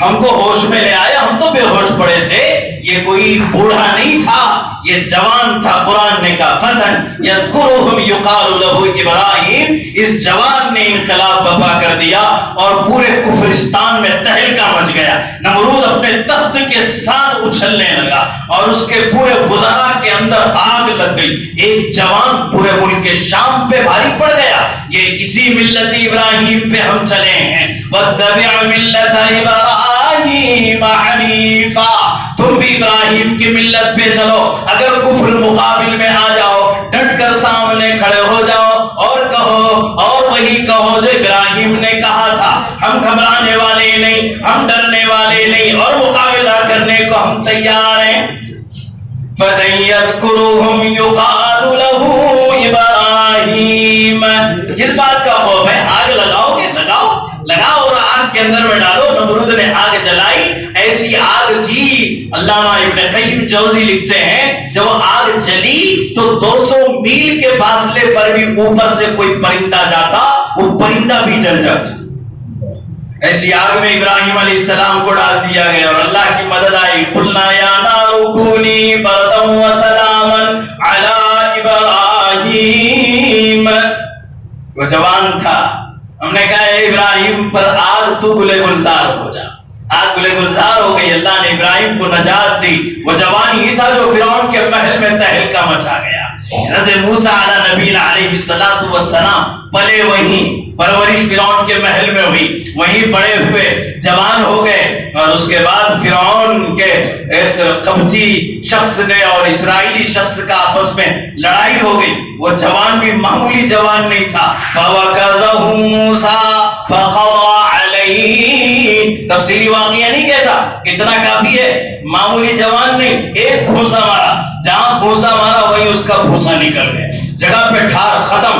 A: ہم کو ہوش میں لے آیا، ہم تو بے ہوش پڑے تھے، یہ کوئی بوڑھا نہیں تھا، یہ جوان تھا۔ قرآن نے کہا فتن یذکرہم یقال لہ ابراہیم، اس جوان نے انقلاب برپا کر دیا اور پورے کفرستان میں تہلکہ مچ گیا۔ نمرود اپنے تخت کے ساتھ اچھلنے لگا اور اس کے پورے وزراء کے اندر آگ لگ گئی، ایک جوان پورے ملک شام پہ بھاری پڑ گیا۔ یہ اسی ملت ابراہیم پہ ہم چلے ہیں، واتبع ملت ابراہیم حنیفا، تم بھی ابراہیم کی ملت پہ چلو، اگر کفر مقابل میں آ جاؤ ڈٹ کر سامنے کھڑے ہو جاؤ اور کہو، اور وہی کہو جو ابراہیم نے کہا تھا، ہم گھبرانے والے نہیں، ہم ڈرنے والے نہیں، اور مقابلہ کرنے کو ہم تیار ہیں۔ فَتَن يَذْكُرُهُمْ يُقَالُ لَهُ ابراہیم، کس بات کا خوف ہے؟ آگ لگاؤ گے؟ لگاؤ اور آگ کے اندر میں ڈالو۔ نمرود نے آگ جلائی، ایسی آگ تھی، علامہ ابن قیم جوزی لکھتے ہیں جب وہ آگ جلی تو 200 میل کے فاصلے پر بھی اوپر سے کوئی پرندہ جاتا، وہ پرندہ بھی جل جاتا۔ ایسی آگ میں ابراہیم علیہ السلام کو ڈال دیا گیا اور اللہ کی مدد آئی۔ قلنا یا نار کونی بردا وسلاما علی ابراہیم، وہ جوان تھا، ہم نے کہا اے ابراہیم پر آگ تو گلے گلزار ہو جا، آگ گلے گلزار ہو گئی، اللہ نے ابراہیم کو نجات دی۔ وہ جوان ہی تھا جو فرعون کے محل میں تہلکہ مچا گیا۔ حضرت موسیٰ علیہ نبی علیہ السلام پلے وہیں، پرورش فرعون کے محل میں ہوئی، وہیں بڑے ہوئے، جوان ہو گئے، اور اس کے بعد فرعون کے ایک قبطی شخص نے اور اسرائیلی شخص کا آپس میں لڑائی ہو گئی، وہ جوان بھی معمولی جوان نہیں تھا۔ فَوَكَزَهُ مُوسَىٰ فَقَضَىٰ عَلَيْهِ، تفصیلی واقعہ نہیں کہتا، اتنا کافی ہے، معمولی جوان نہیں، ایک گھوسا مارا، جہاں گھوسا مارا وہی اس کا گھوسا نکل گیا، جگہ پہ ٹھار ختم،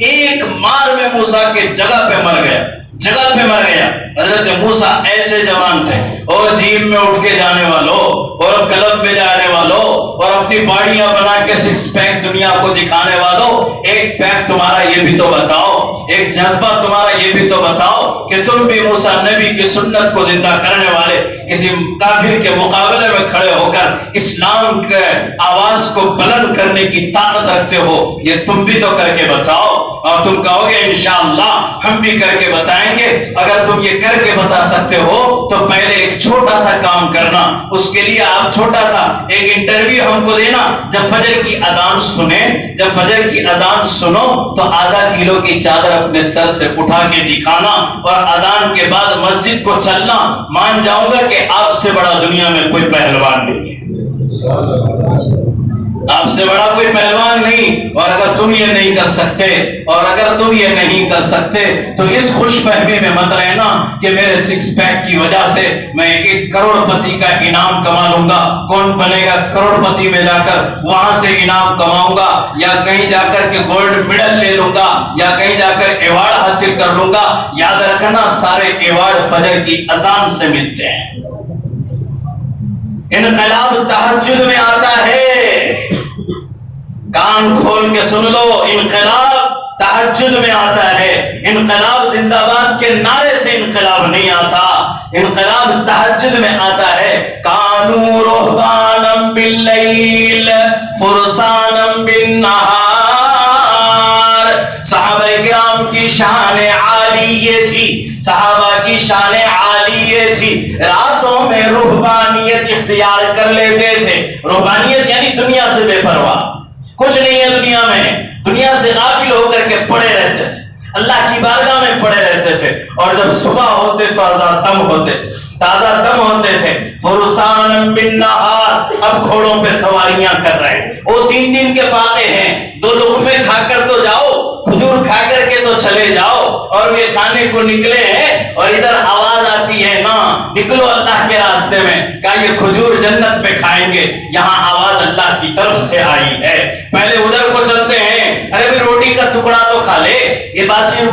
A: ایک مار میں موسیٰ کے جگہ پہ مر گیا، جگہ پہ مر گیا۔ حضرت موسیٰ ایسے جوان تھے، اور جیم میں اٹھ کے جانے والوں، اور کلب میں جانے والوں، اور اپنی باڑیاں بنا کے سکس پیک دنیا کو دکھانے والوں، ایک پیک تمہارا یہ بھی تو بتاؤ، ایک جذبہ تمہارا یہ بھی تو بتاؤ کہ تم بھی موسیٰ نبی کی سنت کو زندہ کرنے والے کسی کافر کے مقابلے میں کھڑے ہو کر اسلام کے آواز کو بلند کرنے کی طاقت رکھتے ہو، یہ تم بھی تو کر کے بتاؤ۔ اور تم کہو گے انشاءاللہ ہم بھی کر کے بتائیں گے۔ اگر تم یہ کر کے بتا سکتے ہو تو پہلے ایک چھوٹا سا کام کرنا، اس کے لیے آپ چھوٹا سا ایک انٹرویو ہم کو دینا۔ جب فجر کی اذان سنیں، جب فجر کی اذان سنو تو آدھا کلو کی چادر اپنے سر سے اٹھا کے دکھانا اور اذان کے بعد مسجد کو چلنا، مان جاؤں گا کہ آپ سے بڑا دنیا میں کوئی پہلوان نہیں ہے، آپ سے بڑا کوئی پہلوان نہیں۔ اور اگر تم یہ نہیں کر سکتے، اور اگر تم یہ نہیں کر سکتے تو اس خوش فہمی میں مت رہنا کہ میرے سکس پیک کی وجہ سے میں 1 کروڑ پتی کا انعام کما لوں گا۔ کون بنے گا کروڑ پتی میں جا کر وہاں سے انعام کماؤں گا، یا کہیں جا کر کے گولڈ میڈل لے لوں گا، یا کہیں جا کر ایوارڈ حاصل کر لوں گا۔ یاد رکھنا سارے ایوارڈ فجر کی اذان سے ملتے ہیں۔ انقلاب تہجد میں آتا ہے، کان کھول کے سن لو، انقلاب تہجد میں آتا ہے۔ انقلاب زندہ باد کے نعرے سے انقلاب نہیں آتا، انقلاب تہجد میں آتا ہے۔ کانوا رہبانا باللیل فرسانا بالنہار، صحابہ کرام کی شان عالی یہ تھی، صحابہ کی شان عالی یہ تھی، راتوں میں رہبانیت اختیار کر لیتے تھے۔ رہبانیت یعنی دنیا سے بے پرواہ، کچھ نہیں ہے دنیا میں، دنیا سے غافل ہو کر کے پڑے رہتے تھے، اللہ کی بارگاہ میں پڑے رہتے تھے، اور جب صبح ہوتے تو تازہ دم ہوتے تھے، تازہ دم ہوتے تھے۔
B: فرسان بالنہار، اب گھوڑوں پہ سواریاں کر رہے ہیں، وہ 3 دن کے فاقے ہیں، 2 لقمے کھا کر تو جاؤ، کھجور کھا کر کے تو چلے جاؤ، اور یہ کھانے کو نکلے ہیں اور ادھر آواز آتی ہے نا نکلو اللہ کے راستے میں، کہا یہ کھجور جنت میں کھائیں گے، یہاں آواز اللہ کی طرف سے آئی ہے، پہلے ادھر کو چلتے ہیں، ارے بھی روٹی کا ٹکڑا تو کھا لے، یہ باسی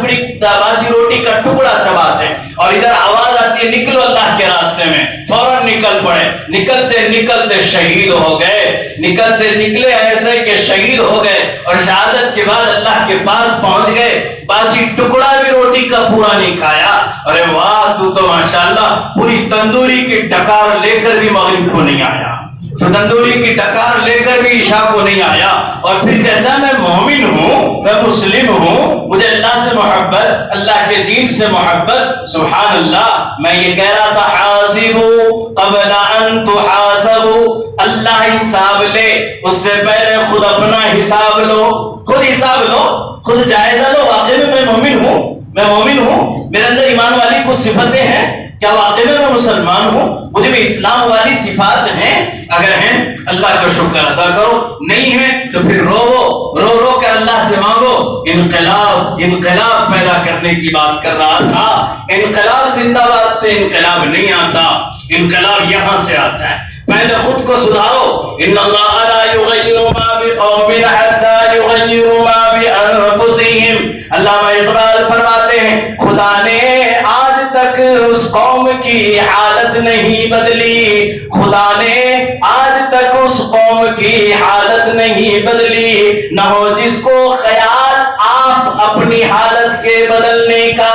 B: روٹی کا ٹکڑا چباتے ہیں، اور ادھر آواز آتی ہے نکلو اللہ کے راستے میں، فوراً نکل پڑے، نکلتے نکلتے شہید ہو گئے، نکلے ایسے کہ شہید ہو گئے، اور شہادت کے بعد اللہ کے پاس پہنچ گئے، باسی ٹکڑا بھی روٹی کا پورا نہیں کھایا، ارے واہ تو ماشاءاللہ پوری تندوری کی ڈکار لے کر بھی مغرب کو نہیں آیا، تو تندوری کی ڈکار لے کر بھی عشاء کو نہیں آیا، اور پھر کہتا ہے میں مومن ہوں، میں مسلم ہوں، مجھے اللہ سے محبت، اللہ کے دین سے محبت، سبحان اللہ، میں یہ کہہ رہا تھا حاسبوا قبل ان تحاسبوا، اللہ حساب لے اس سے پہلے خود اپنا حساب لو، خود حساب لو، خود جائزہ لو، واقعی میں مومن ہوں، میں مومن ہوں، میرے اندر ایمان والی کچھ صفتیں ہیں، کیا واقعی میں مسلمان ہوں، مجھے بھی اسلام والی صفات ہیں، اگر ہیں اللہ کا شکر ادا کرو، نہیں ہے تو پھر رو کر اللہ سے مانگو، انقلاب پیدا کرنے کی بات کر رہا تھا، انقلاب زندہ باد سے انقلاب نہیں آتا، انقلاب یہاں سے آتا ہے، پہلے خود کو سدھارو، ان اللہ لا یغیر ما بقوم حتی یغیروا ما بانفسہم، علامہ اقبال فرماتے ہیں خدا نے آج تک اس قوم کی حالت نہیں بدلی، خدا نے آج تک اس قوم کی حالت نہیں بدلی، نہ ہو جس کو خیال آپ اپنی حالت کے بدلنے کا۔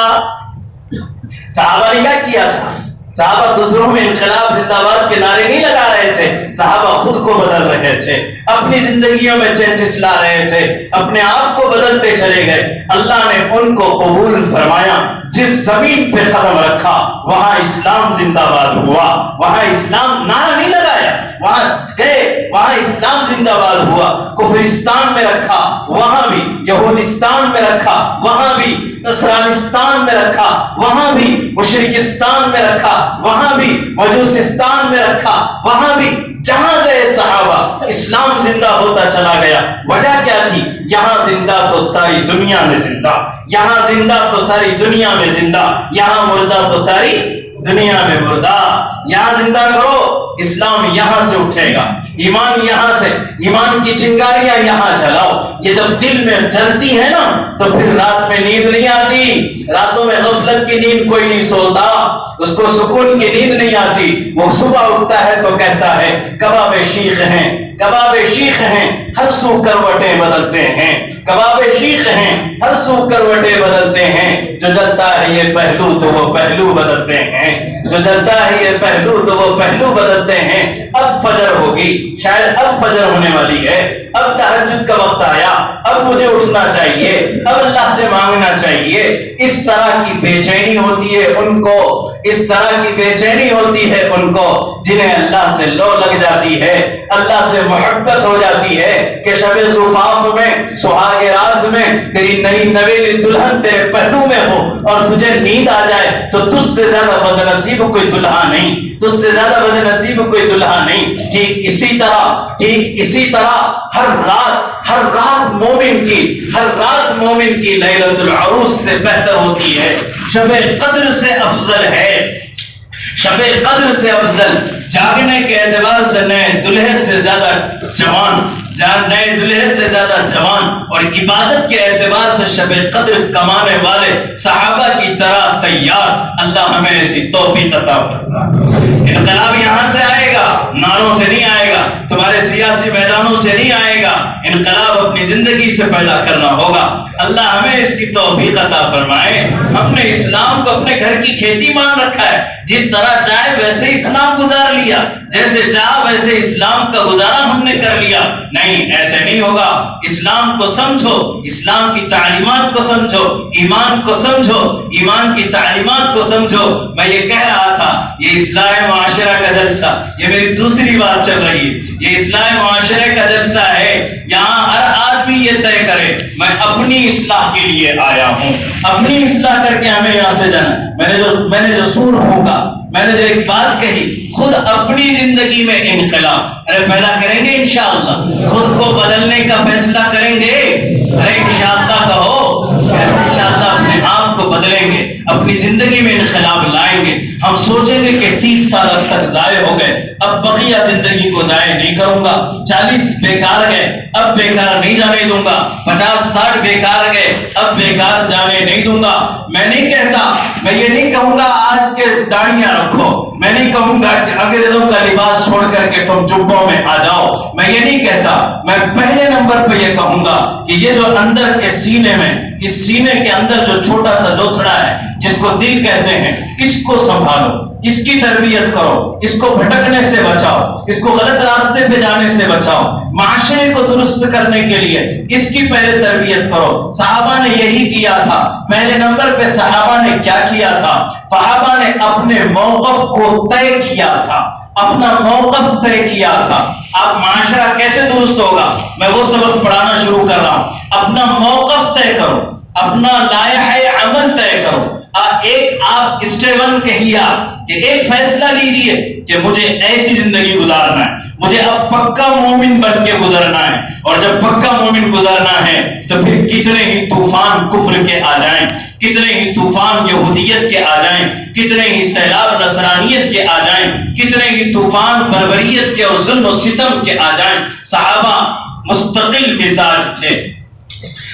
B: صحابہ نے کیا کیا تھا؟ صحابہ دوسروں میں انقلاب زندہ باد کے نعرے نہیں لگا رہے تھے، صحابہ خود کو بدل رہے تھے، اپنی زندگیوں میں چینجز لا رہے تھے، اپنے آپ کو بدلتے چلے گئے، اللہ نے ان کو قبول فرمایا، جس زمین پہ قدم رکھا وہاں اسلام زندہ باد ہوا، وہاں اسلام نعرہ نہیں لگایا، وہاں گئے وہاں اسلام زندہ باد ہوا، کفرستان میں رکھا وہاں بھی، یہودستان میں رکھا وہاں بھی، نصرانستان میں رکھا وہاں بھی، مشرکستان میں رکھا وہاں بھی، مجوسستان میں رکھا وہاں بھی، جہاں گئے صحابہ اسلام زندہ ہوتا چلا گیا۔ وجہ کیا تھی؟ یہاں زندہ تو ساری دنیا میں زندہ، یہاں زندہ تو ساری دنیا میں زندہ، یہاں مردہ تو ساری دنیا میں مردہ، یہاں زندہ کرو، اسلام یہاں سے اٹھے گا، ایمان یہاں سے، ایمان کی چنگاریاں یہاں جلاؤ، یہ جب دل میں جلتی ہے نا تو پھر رات میں نیند نہیں آتی، راتوں میں غفلت کی نیند کوئی نہیں سوتا، اس کو سکون کی نیند نہیں آتی، وہ صبح اٹھتا ہے تو کہتا ہے کباب شیخ ہیں، کباب شیخ ہیں، ہر سو کروٹیں بدلتے ہیں، کباب شیخ ہیں، ہر سو کروٹیں بدلتے ہیں، جو جلتا ہے یہ پہلو تو وہ پہلو بدلتے ہیں، جو جلتا ہے یہ پہلو تو وہ پہلو بدلتے ہیں۔ اب فجر ہوگی، شاید اب فجر ہونے والی ہے، اب تہجد کا وقت آیا، اب مجھے اٹھنا چاہیے، اب اللہ سے مانگنا چاہیے، اس طرح کی بے چینی ہوتی ہے ان کو، اس طرح کی بے چینی ہوتی ہے ان کو جنہیں اللہ سے لو لگ جاتی ہے، اللہ سے محبت ہو جاتی ہے کہ شب زفاف میں، سہاگ رات میں تیری نئی نویلی دلہن تیرے پہلو میں ہو اور تجھے نیند آ جائے تو تجھ سے زیادہ بد نصیب کوئی دلہا نہیں، تجھ سے زیادہ بد نصیب کوئی دلہا نہیں۔ ٹھیک اسی طرح ہر رات مومن کی لیلۃ العروس سے بہتر ہوتی ہے، شب قدر سے افضل ہے، شب قدر سے افضل، جاگنے کے اعتبار سے نئے دلہے سے زیادہ جوان، اور عبادت کے اعتبار سے شب قدر کمانے والے صحابہ کی طرح تیار، اللہ ہمیں ایسی توفیق عطا فرمائے۔ انقلاب یہاں سے آئے گا، نعروں سے نہیں آئے گا، تمہارے سیاسی میدانوں سے نہیں آئے گا، انقلاب اپنی زندگی سے پیدا کرنا ہوگا، اللہ ہمیں اس کی توفیق عطا فرمائے۔ ہم نے اسلام کو اپنے گھر کی کھیتی مان رکھا ہے، جس طرح چاہے ویسے اسلام گزار لیا، جیسے چاہ ویسے اسلام کا گزارا ہم نے کر لیا، نہیں ایسے نہیں ہوگا، اسلام کو سمجھو، اسلام کی تعلیمات کو سمجھو، ایمان کو سمجھو، ایمان کی تعلیمات کو سمجھو۔ میں یہ کہہ رہا تھا یہ اصلاح معاشرہ کا جلسہ، یہ میری دوسری بات چل رہی ہے، یہ اصلاح معاشرے کا جلسہ ہے، یہاں ہر آدمی یہ طے کرے میں اپنی اصلاح کے لیے آیا ہوں، اپنی اصلاح کر کے ہمیں یہاں سے جانا، میں نے جو سور پھونکا میں نے جو ایک بات کہی، خود اپنی زندگی میں انقلاب ارے پیدا کریں گے انشاءاللہ، خود کو بدلنے کا فیصلہ کریں گے، ارے انشاءاللہ کہو، انشاءاللہ اپنے آپ کو بدلیں گے، اپنی زندگی میں انقلاب لائیں گے۔ ہم سوچیں گے کہ 30 سال اب تک ضائع ہو گئے، اب بقیہ زندگی کو ضائع نہیں کروں گا، 40 بیکار گئے اب بیکار نہیں جانے دوں گا، 50-60 بیکار گئے اب بیکار جانے نہیں دوں گا۔ میں نہیں کہتا، میں یہ نہیں کہوں گا آج کے داڑیاں رکھو، میں نہیں کہوں گا کہ انگریزوں کا لباس چھوڑ کر کے تم جبوں میں آ جاؤ، میں یہ نہیں کہتا۔ میں پہلے نمبر پہ یہ کہوں گا کہ یہ جو اندر کے سینے میں، اس سینے کے اندر جو چھوٹا سا لوتھڑا ہے جس کو دل کہتے ہیں، اس کو سنبھالو، اس کی تربیت کرو، اس کو بھٹکنے سے بچاؤ، اس کو غلط راستے پہ جانے سے بچاؤ، معاشرے کو درست کرنے کے لیے اس کی پہلے تربیت کرو۔ صحابہ نے یہی کیا تھا۔ پہلے نمبر پہ صحابہ نے کیا کیا تھا؟ صحابہ نے اپنے موقف کو طے کیا تھا، اپنا موقف طے کیا تھا۔ اب معاشرہ کیسے درست ہوگا؟ میں وہ سبق پڑھانا شروع کر رہا ہوں۔ اپنا موقف طے کرو، اپنا لائحہ عمل طے کرو۔ ایک آپ اسٹیون کہیا کہ ایک فیصلہ لیجئے کہ مجھے ایسی زندگی گزارنا ہے، مجھے اب پکا مومن بن کے گزرنا ہے، اور جب پکا مومن گزرنا ہے تو پھر کتنے ہی طوفان کفر کے آ جائیں، کتنے ہی طوفان یہودیت کے آ جائیں، کتنے ہی سیلاب نصرانیت کے آ جائیں، کتنے ہی طوفان بربریت کے اور ظلم و ستم کے آ جائیں، صحابہ مستقل مزاج تھے،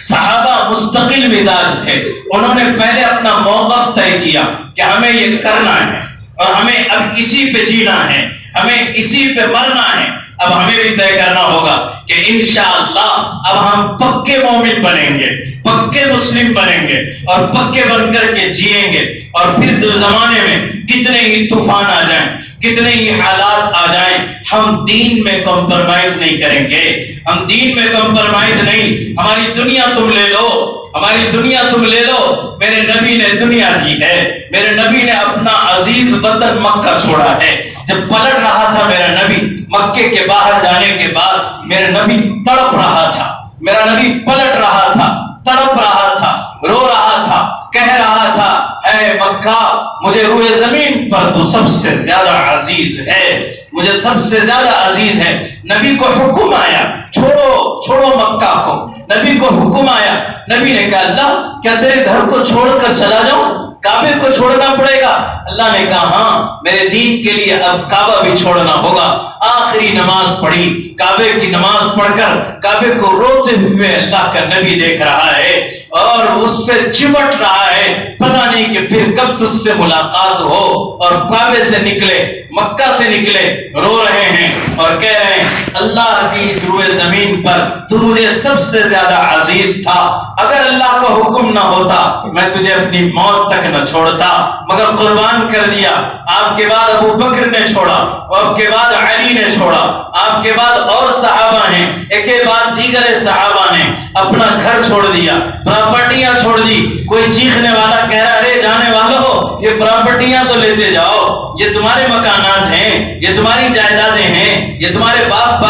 B: صحابہ مستقل مزاج تھے۔ انہوں نے پہلے اپنا موقف طے کیا کہ ہمیں یہ کرنا ہے اور ہمیں اب اسی پہ جینا ہے، ہمیں اسی پہ مرنا ہے۔ اب ہمیں بھی طے کرنا ہوگا کہ انشاءاللہ اب ہم پکے مومن بنیں گے، پکے مسلم بنیں گے اور پکے بن کر کے جیئیں گے، اور پھر زمانے میں کتنے ہی طوفان آ جائیں، کتنے ہی حالات آ جائیں، ہم دین میں کمپرمائز نہیں کریں گے، ہم دین میں کمپرمائز نہیں۔ ہماری دنیا تم لے لو، ہماری دنیا تم لے لو، میرے نبی نے دنیا دی ہے، میرے نبی نے اپنا عزیز وطن مکہ چھوڑا ہے۔ جب پلٹ رہا تھا میرا نبی مکے کے باہر جانے کے بعد، میرا نبی تڑپ رہا تھا، میرا نبی پلٹ رہا تھا، تڑپ رہا تھا، رو رہا تھا، کہہ رہا تھا اے مکہ مجھے روئے زمین پر تو سب سے زیادہ عزیز ہے، مجھے سب سے زیادہ عزیز ہے۔ نبی کو حکم آیا چھوڑو مکہ کو، نبی کو حکم آیا، نبی نے کہا اللہ کیا تیرے گھر کو چھوڑ کر چلا جاؤں، کعبے کو چھوڑنا پڑے گا؟ اللہ نے کہا ہاں میرے دین کے لیے اب کعبہ بھی چھوڑنا ہوگا۔ آخری نماز پڑھی، کعبے کی نماز پڑھ کر کعبے کو روتے ہوئے اللہ کا نبی دیکھ رہا ہے اور اس سے چمٹ رہا ہے، پتہ نہیں کہ پھر کب تجھ سے ملاقات ہو، اور کعبے سے نکلے، مکہ سے نکلے، رو رہے ہیں اور کہہ رہے ہیں اللہ کی اس روئے زمین پر تو مجھے سب سے زیادہ عزیز تھا، اگر اللہ کا حکم نہ ہوتا میں تجھے اپنی موت تک نہ چھوڑتا، مگر قربان کر دیا۔ آپ کے بعد ابو بکر نے چھوڑا، آپ کے بعد علی نے چھوڑا، آپ کے بعد اور صحابہ نے، ایک کے بعد دیگر صحابہ نے اپنا گھر چھوڑ دیا، پراپرٹیاں چھوڑ دی۔ کوئی چیخنے والا کہہ رہا ارے جانے والو یہ پراپرٹیاں تو لیتے جاؤ، یہ تمہارے مکانات ہیں، یہ تمہاری جائیدادیں ہیں، یہ تمہارے باپ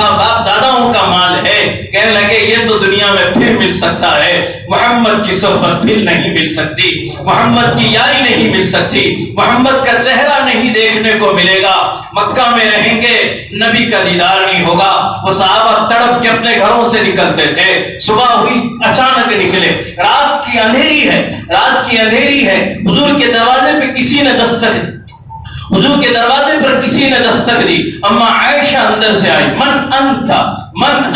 B: داداؤں کا مال ہے۔ کہنے لگے یہ تو دنیا میں پھر مل سکتا ہے، محمد کی صحبت پھر نہیں مل سکتی، محمد کی یاری نہیں مل سکتی، محمد کا چہرہ نہیں دیکھنے کو ملے گا، مکہ میں رہیں گے نبی کا دیدار نہیں ہوگا۔ وہ صحابہ تڑپ کے اپنے گھروں سے نکلتے تھے، صبح ہوئی اچانک نکلے، رات کی اندھیری ہے، رات کی اندھیری ہے، حضور کے دروازے پہ کسی نے دستک دی، حضور کے دروازے پر کسی نے دستک دی۔ اما عائشہ اندر سے آئی، من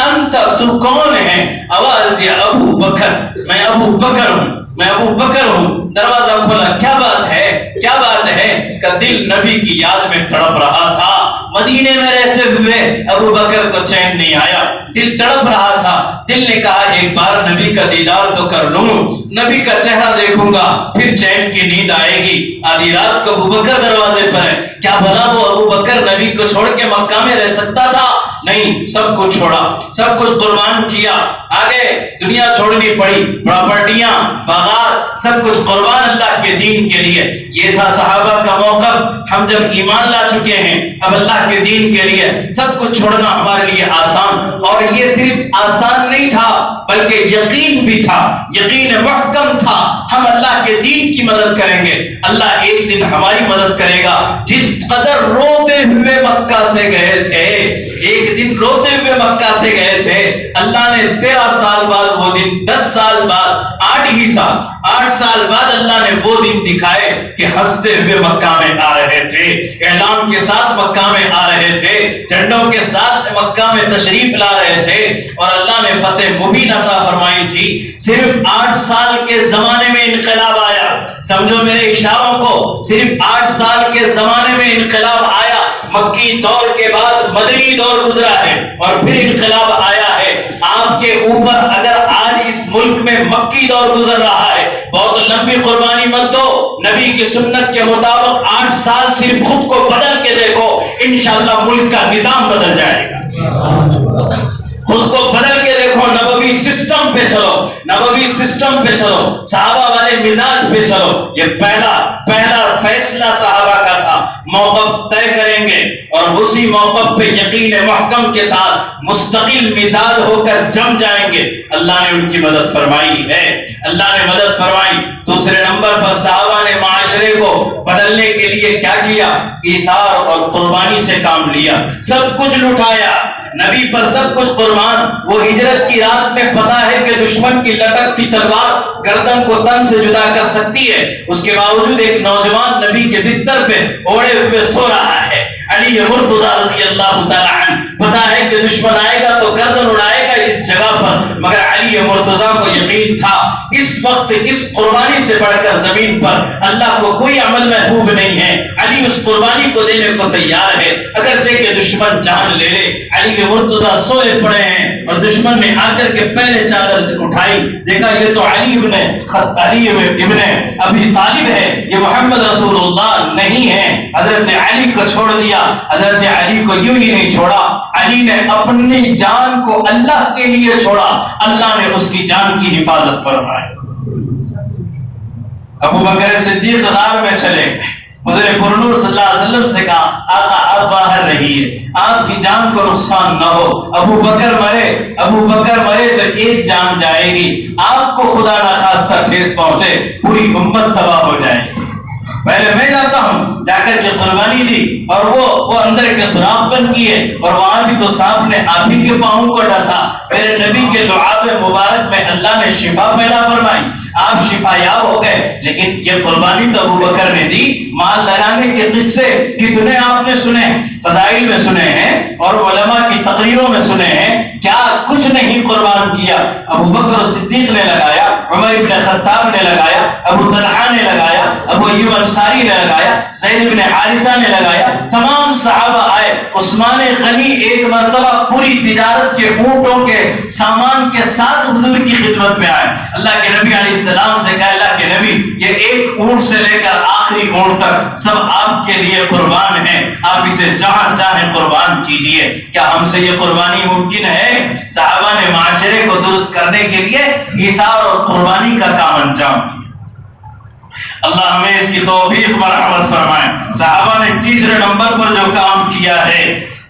B: انت تو کون ہے؟ آواز دیا ابو بکر، میں ابو بکر ہوں، میں ابو بکر ہوں۔ دروازہ کھولا، کیا بات ہے، کیا بات ہے؟ کہ دل نبی کی یاد میں تڑپ رہا تھا، مدینے میں رہتے ہوئے ابو بکر کو چین نہیں آیا، دل تڑپ رہا تھا۔ دل نے کہا ایک بار نبی کا دیدار تو کر لوں، نبی کا چہرہ دیکھوں گا پھر چین کی نیند آئے گی۔ آدھی رات کو ابو بکر دروازے پر ہے، کیا بھلا وہ ابو بکر نبی کو چھوڑ کے مکہ میں رہ سکتا تھا؟ نہیں، سب کچھ چھوڑا، سب کچھ قربان کیا، آگے دنیا چھوڑنی پڑی، پراپرٹیاں، باغات، سب کچھ قربان اللہ کے دین کے لیے. یہ تھا صحابہ کا موقف. ہم جب ایمان لا چکے ہیں اب اللہ کے دین کے لیے سب کچھ چھوڑنا ہمارے لیے آسان. اور یہ صرف آسان نہیں تھا بلکہ یقین بھی تھا, یقین محکم تھا. ہم اللہ کے دین کی مدد کریں گے, اللہ ایک دن ہماری مدد کرے گا. جس قدر روتے ہوئے مکہ سے گئے تھے, ایک دن روتے ہوئے مکہ سے گئے تھے, اللہ نے 13 سال بعد وہ دن, 10 سال بعد, 8 سال بعد اللہ نے وہ دن دکھائے کہ ہنستے ہوئے مکہ میں آ رہے تھے, اعلان کے ساتھ مکہ میں آ رہے تھے, جھنڈوں کے ساتھ مکہ میں تشریف لا رہے تھے, اور اللہ نے فتح مبین عطا فرمائی تھی. صرف 8 سال کے زمانے میں انقلاب آیا. سمجھو میرے اشاروں کو, صرف 8 سال کے زمانے میں انقلاب آیا. مکی دور کے بعد مدنی دور گزرا ہے اور پھر انقلاب آیا ہے. آپ کے اوپر اگر آج اس ملک میں مکی دور گزر رہا ہے, بہت لمبی قربانی مت دو, نبی کی سنت کے مطابق 8 سال صرف خود کو بدل کے دیکھو, انشاءاللہ ملک کا نظام بدل جائے گا. خود کو بدل کے دیکھو, نبوی سسٹم پہ چلو, نبوی سسٹم پہ چلو, صحابہ والے مزاج پہ چلو. یہ پہلا فیصلہ صحابہ کا تھا. موقف طے کریں گے اور اسی موقف پہ یقین محکم کے ساتھ مستقل مزاج ہو کر جم جائیں گے. اللہ نے ان کی مدد فرمائی ہے, اللہ نے مدد فرمائی. دوسرے نمبر پر صحابہ نے معاشرے کو بدلنے کے لیے کیا کیا؟ ایثار اور قربانی سے کام لیا. سب کچھ لٹایا, نبی پر سب کچھ قربان. وہ ہجرت کی رات میں پتا ہے کہ دشمن کی لٹکتی تلوار گردن کو تن سے جدا کر سکتی ہے, اس کے باوجود ایک نوجوان نبی کے بستر پہ اوڑے ہوئے سو رہا ہے. علی مرتضی رضی اللہ تعالی عنہ پتا ہے کہ دشمن آئے گا تو گردن اڑائے گا اس جگہ پر, مگر علی مرتضی کو یقین تھا اس وقت اس قربانی سے بڑھ کر زمین پر اللہ کو کوئی عمل محبوب نہیں ہے. علی اس قربانی کو دینے کو تیار ہے اگرچہ کہ دشمن جان لے لے. علی مرتضی سوئے پڑے ہیں اور دشمن نے آ کر کے پہلے چادر اٹھائی, دیکھا یہ تو علی ابن ابی طالب ہے, یہ محمد رسول اللہ نہیں ہے. حضرت علی کو چھوڑ دیا. حضرت علی کو یوں ہی نہیں چھوڑا, علی نے اپنی جان کو اللہ کے لیے چھوڑا, اللہ نے اس کی جان کی حفاظت فرمائی. ابو بکر صدیق غار میں چلے گئے, حضور پرنور صلی اللہ علیہ وسلم سے کہا آقا آپ باہر رہیے, آپ کی جان کو نقصان نہ ہو. ابو بکر مرے تو ایک جان جائے گی, آپ کو خدا نخواستہ ٹھیس پہنچے پوری امت تباہ ہو جائے گی. پہلے میں جاتا ہوں, جا کر کے قربانی دی اور وہ اندر کے سوراخ بند کیے اور وہاں بھی تو سانپ نے آپ ہی کے پاؤں کو ڈسا. میرے نبی کے لعاب مبارک میں اللہ نے شفا پیدا فرمائی, آپ شفا یاب ہو گئے. لیکن یہ قربانی تو ابو بکر نے دی. مال لگانے کے قصے کتنے آپ نے سنے, فضائل میں سنے ہیں اور علماء کی تقریروں میں سنے ہیں, کیا کچھ نہیں قربان کیا. ابو بکر صدیق نے لگایا, عمر ابن خطاب نے لگایا, ابو طلحہ نے لگایا, ابو ایوب انصاری نے لگایا, زید ابن حارثہ نے لگایا, تمام صحابہ آئے. عثمان غنی ایک مرتبہ پوری تجارت کے اونٹوں کے سامان کے ساتھ حضور کی خدمت میں آئے. اللہ کے نبی علیہ السلام سے کہا اللہ کے نبی یہ ایک اونٹ سے لے کر آخری اونٹ تک سب آپ کے لیے قربان ہیں, آپ اسے جہاں چاہیں قربان کیجئے. کیا ہم سے یہ قربانی ممکن ہے؟ صحابہ نے معاشرے کو درست کرنے کے لیے ایثار اور قربانی کا کام انجام دیا. اللہ ہمیں اس کی توفیق مرحمت فرمائے. صحابہ نے تیسرے نمبر پر جو کام کیا ہے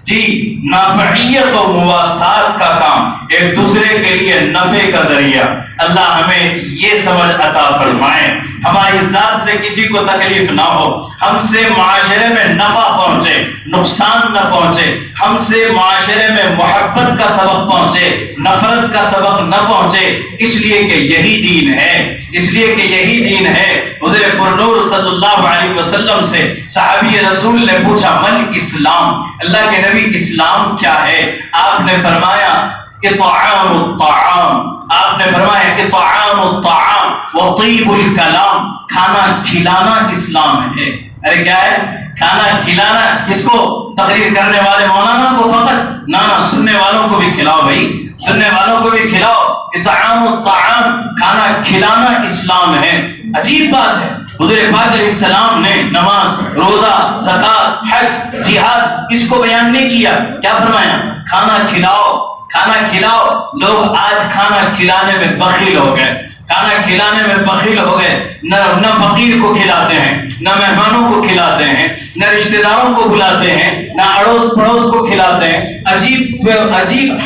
B: جی نافعیت و مواسات کا کام, ایک دوسرے کے لیے نفع کا ذریعہ. اللہ ہمیں یہ سمجھ عطا فرمائے, ہماری ذات سے کسی کو تکلیف نہ ہو, ہم سے معاشرے میں نفع پہنچے, نقصان نہ پہنچے, ہم سے معاشرے میں محبت کا سبق پہنچے, نفرت کا سبق نہ پہنچے, اس لیے کہ یہی دین ہے, اس لیے کہ یہی دین ہے. حضور پرنور صلی اللہ علیہ وسلم سے صحابی رسول نے پوچھا من اسلام, اللہ کے نبی اسلام کیا ہے؟ آپ نے فرمایا اطعام الطعام, آپ نے فرمایا اطعام الطعام وطیب الکلام, کھانا کھلانا اسلام ہے. ارے کیا ہے کھانا کھلانا؟ کس کو؟ تقریر کرنے والے مولانا کو فقط؟ نہ سننے والوں کو بھی کھلاؤ بھائی, سننے والوں کو بھی کھلاؤ. اطعام الطعام, کھانا کھلانا اسلام ہے. عجیب بات ہے, حضور پاک علیہ السلام نے نماز, روزہ, زکات, حج, جہاد اس کو بیان نہیں کیا. کیا فرمایا؟ کھانا کھلاؤ, کھانا کھلاؤ. لوگ آج کھانا کھلانے میں بخیل ہو گئے. کھانا کھلانے میں بخیل ہو گئے، نہ فقیر کو کھلاتے ہیں، نہ مہمانوں کو کھلاتے ہیں، نہ رشتہ داروں کو بلاتے ہیں، نہ اڑوس پڑوس کو کھلاتے ہیں۔ عجیب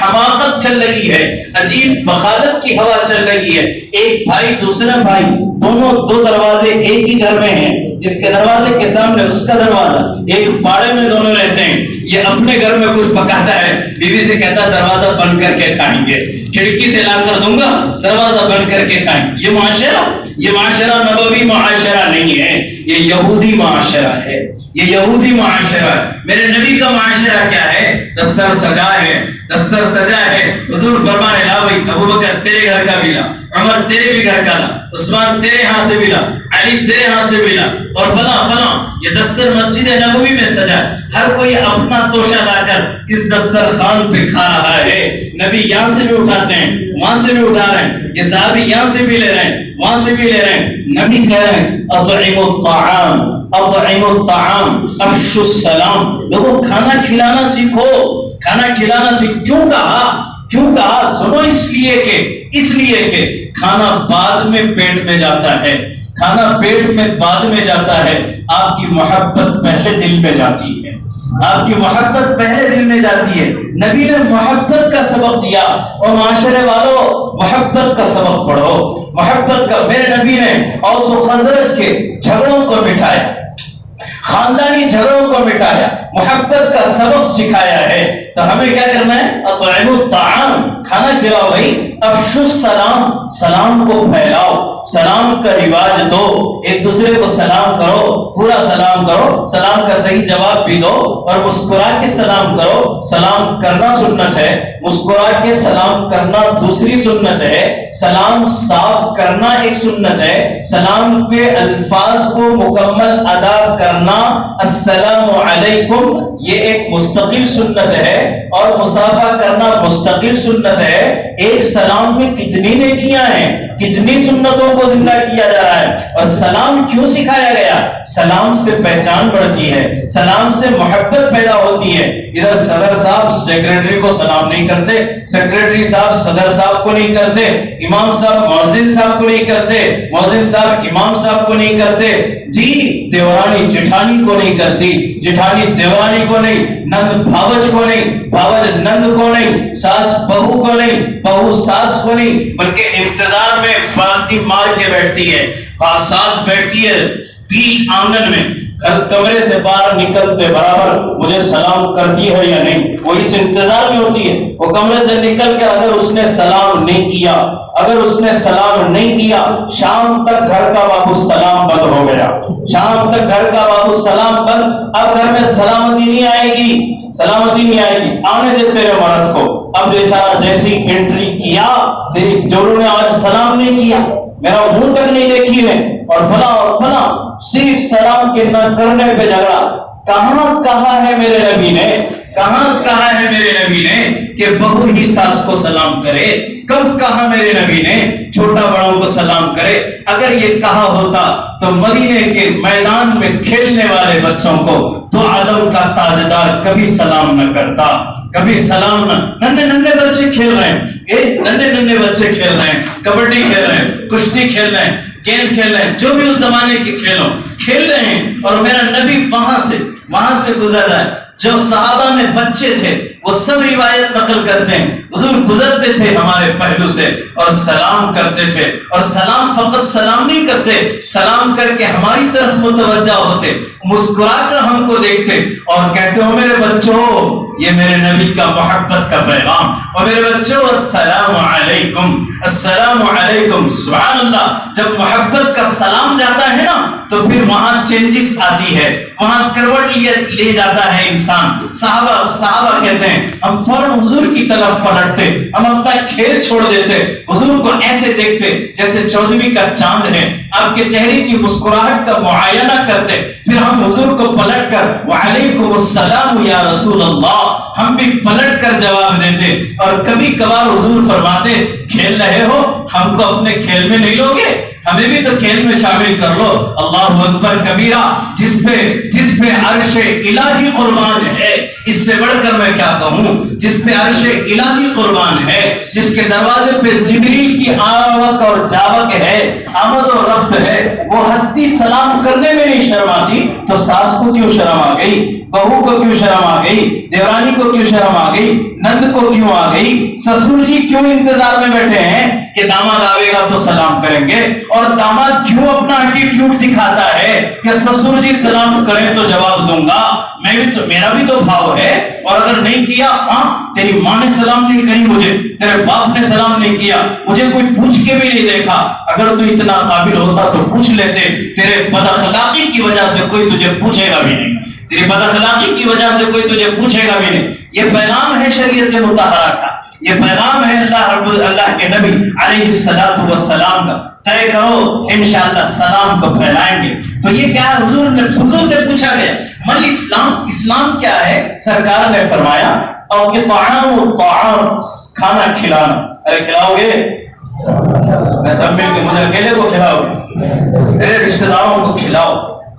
B: حماقت چل رہی ہے، عجیب بخالت کی ہوا چل رہی ہے۔ ایک بھائی دوسرا بھائی، دونوں دو دروازے ایک ہی گھر میں ہیں، جس کے دروازے کے سامنے اس کا دروازہ، ایک پاڑے میں دونوں رہتے ہیں۔ یہ اپنے گھر میں کچھ پکاتا ہے، بیوی سے کہتا ہے دروازہ بند کر کے کھائیں گے، کھڑکی سے لا کر دوں گا، دروازہ بند کر کے کھائیں گے۔ یہ معاشرہ نبوی معاشرہ نہیں ہے، یہ یہودی معاشرہ ہے، یہ یہودی معاشرہ ہے۔ میرے نبی کا معاشرہ کیا ہے؟ دستر سجا ہے، دستر سجا ہے، حضور فرمانے لا بھائی، ابو بکر تیرے گھر کا بھی لا، عمر تیرے بھی گھر کا لا، عثمان تیرے ہاں سے بھی لا، علی تیرے ہاں سے بھی لا، اور فلاں فلاں۔ یہ دستر مسجد نبوی میں سجا، ہر کوئی اپنا توشہ لا کر اس دسترخوان پہ کھا رہا ہے۔ نبی یہاں سے بھی اٹھاتے ہیں، وہاں سے بھی اٹھا رہے ہیں، یہ صحابی یہاں سے بھی لے رہے ہیں، وہاں سے بھی لے رہے ہیں۔ نبی کہہ رہے ہیں اطعموا الطعام، اطعموا الطعام، افشوا السلام، لوگوں کھانا کھلانا سیکھو، کھانا کھلانا سیکھو۔ کیوں کہا؟ کیوں کہا؟ سنو، اس لیے کہ کھانا بعد میں پیٹ میں جاتا ہے، کھانا پیٹ میں بعد میں جاتا ہے، آپ کی محبت پہلے دل میں جاتی ہے، آپ کی محبت پہلے دل میں جاتی ہے۔ نبی نے محبت کا سبق دیا، اور معاشرے والوں محبت کا سبق پڑھو، محبت کا۔ میرے نبی نے اوس و خزرج کے جھگڑوں کو مٹایا، خاندانی جھگڑوں کو مٹایا، محبت کا سبق سکھایا ہے۔ تو ہمیں کیا کرنا ہے؟ اطعموا الطعام، کھانا کھلاؤ بھائی، افشوا السلام، سلام کو پھیلاؤ، سلام کا رواج دو، ایک دوسرے کو سلام کرو، پورا سلام کرو، سلام کا صحیح جواب بھی دو، اور مسکرا کے سلام کرو۔ سلام کرنا سنت ہے، مسکرا کے سلام کرنا دوسری سنت ہے، سلام صاف کرنا ایک سنت ہے، سلام کے الفاظ کو مکمل ادا کرنا، السلام علیکم، یہ ایک مستقل سنت ہے، اور مصافحہ کرنا مستقل سنت ہے۔ ایک سلام میں کتنی نیکیاں ہیں، کتنی سنتوں کو زندہ کیا جا رہا ہے۔ اور سلام کیوں سکھایا گیا؟ سلام سے پہچان بڑھتی ہے، سلام سے محبت پیدا ہوتی ہے۔ ادھر صدر صاحب سیکریٹری کو سلام نہیں کرتے، سیکریٹری صاحب صدر صاحب کو نہیں کرتے، امام صاحب مؤذن صاحب کو نہیں کرتے، مؤذن صاحب امام صاحب کو نہیں کرتے، جی دیورانی جٹھانی کو نہیں کرتی، جٹھانی دیورانی کو نہیں، نند بھاوج کو نہیں، بھاوج نند کو نہیں، ساس بہو کو نہیں، بہو ساس کو نہیں، بلکہ انتظار میں بالٹی مار کے بیٹھتی ہے، ساس بیٹھتی ہے بیچ آنگن میں، کمرے سے باہر نکلتے برابر مجھے سلام کرتی ہے یا نہیں، وہ اس انتظار میں ہوتی ہے۔ وہ کمرے سے نکل کر اگر اس نے سلام نہیں کیا، اگر اس نے سلام نہیں کیا، شام تک گھر کا باب السلام بند ہو گیا، شام تک گھر کا باب السلام بند، اب گھر میں سلامتی نہیں آئے گی، سلامتی نہیں آئے گی۔ آنے دے تیرے مرد کو، اب بیچارہ جیسی انٹری کیا، تیری جوڑوں نے آج سلام نہیں کیا، میرا منہ تک نہیں دیکھی ہے، اور فلاں، صرف سلام کے نہ کرنے پہ جھگڑا۔ کہاں کہا ہے میرے نبی نے، کہاں کہا ہے میرے نبی نے کہ بہو ہی ساس کو سلام کرے؟ کب کہا میرے نبی نے چھوٹا بڑوں کو سلام کرے؟ اگر یہ کہا ہوتا تو مدینے کے میدان میں کھیلنے والے بچوں کو تو عالم کا تاجدار کبھی سلام نہ کرتا، کبھی سلام نہ۔ ننھے بچے کھیل رہے ہیں، ننھے بچے کھیل رہے ہیں، کبڈی کھیل رہے ہیں، کشتی کھیل رہے ہیں، گیند کھیل رہے ہیں، جو بھی اس زمانے کے کھیلوں کھیل رہے ہیں، اور میرا نبی وہاں سے گزر رہا ہے۔ جو صحابہ میں بچے تھے وہ سب روایت نقل کرتے ہیں، حضور گزرتے تھے ہمارے پہلو سے اور سلام کرتے تھے، اور سلام فقط سلام نہیں کرتے، سلام کر کے ہماری طرف متوجہ ہوتے، مسکرا کر ہم کو دیکھتے اور کہتے ہو میرے بچوں یہ میرے نبی کا محبت کا پیغام، اور میرے بچوں السلام علیکم، السلام علیکم۔ سبحان اللہ، جب محبت کا سلام جاتا ہے نا تو پھر وہاں چینجز آتی ہے، وہاں کروٹ لے جاتا ہے انسان۔ صحابہ کہتے ہیں ہم فوراً حضور کی طرف پلٹتے، ہم اپنا کھیل چھوڑ دیتے، حضور کو ایسے دیکھتے جیسے 14ویں کا چاند ہے، آپ کے چہرے کی مسکراہٹ کا معائنہ کرتے، پھر ہم حضور کو پلٹ کر وعلیکم السلام یا رسول اللہ، ہم بھی پلٹ کر جواب دیتے۔ اور کبھی کبھار حضور فرماتے کھیل رہے ہو، ہم کو اپنے کھیل میں نہیں لوگے، ہمیں بھی تو کھیل میں شامل کر لو۔ اللہ اکبر کبیرہ، جس جس پہ عرش الہی قربان ہے، اس سے بڑھ کر میں کیا کہوں، جس پہ عرش الہی قربان ہے، جس کے دروازے پہ جبریل کی آوک اور جاوک ہے، آمد و رفت ہے، وہ ہستی سلام کرنے میں نہیں شرماتی، تو ساس کو کیوں شرم آ گئی، بہو کو کیوں شرم آ گئی، دیورانی کو کیوں شرم آ گئی، نند کو کیوں آ گئی، سسر جی کیوں انتظار میں بیٹھے ہیں کہ داماد آئے گا تو سلام کریں گے، اور داماد کیوں اپنا ایٹیٹیوڈ دکھاتا ہے کہ سسر جی سلام کریں تو جواب دوں گا، میں بھی تو، میرا بھی تو بھاؤ ہے، اور اگر نہیں کیا، ہاں تیری ماں نے سلام نہیں کری مجھے، تیرے باپ نے سلام نہیں کیا، مجھے کوئی پوچھ کے بھی نہیں دیکھا، اگر تو اتنا قابل ہوتا تو پوچھ لیتے، تیرے بد اخلاقی کی وجہ سے کوئی تجھے پوچھے گا بھی نہیں، تیری بد اخلاقی کی وجہ سے کوئی تجھے پوچھے گا بھی نہیں۔ یہ پیغام ہے شریعت مطہرہ کا، یہ پیغام ہے اللہ کے نبی علیہ الصلوۃ والسلام کا، طے کرو انشاءاللہ سلام کو پھیلائیں گے۔ تو یہ کیا ہے، حضور سے پوچھا گیا مل اسلام، اسلام کیا ہے؟ سرکار نے فرمایا اور یہ طعام کھانا کھلانا، ارے کھلاؤ گے؟ میں سب مل کے، مجھے اکیلے کو کھلاؤ گے؟ تیرے رشتہ داروں کو کھلاؤ۔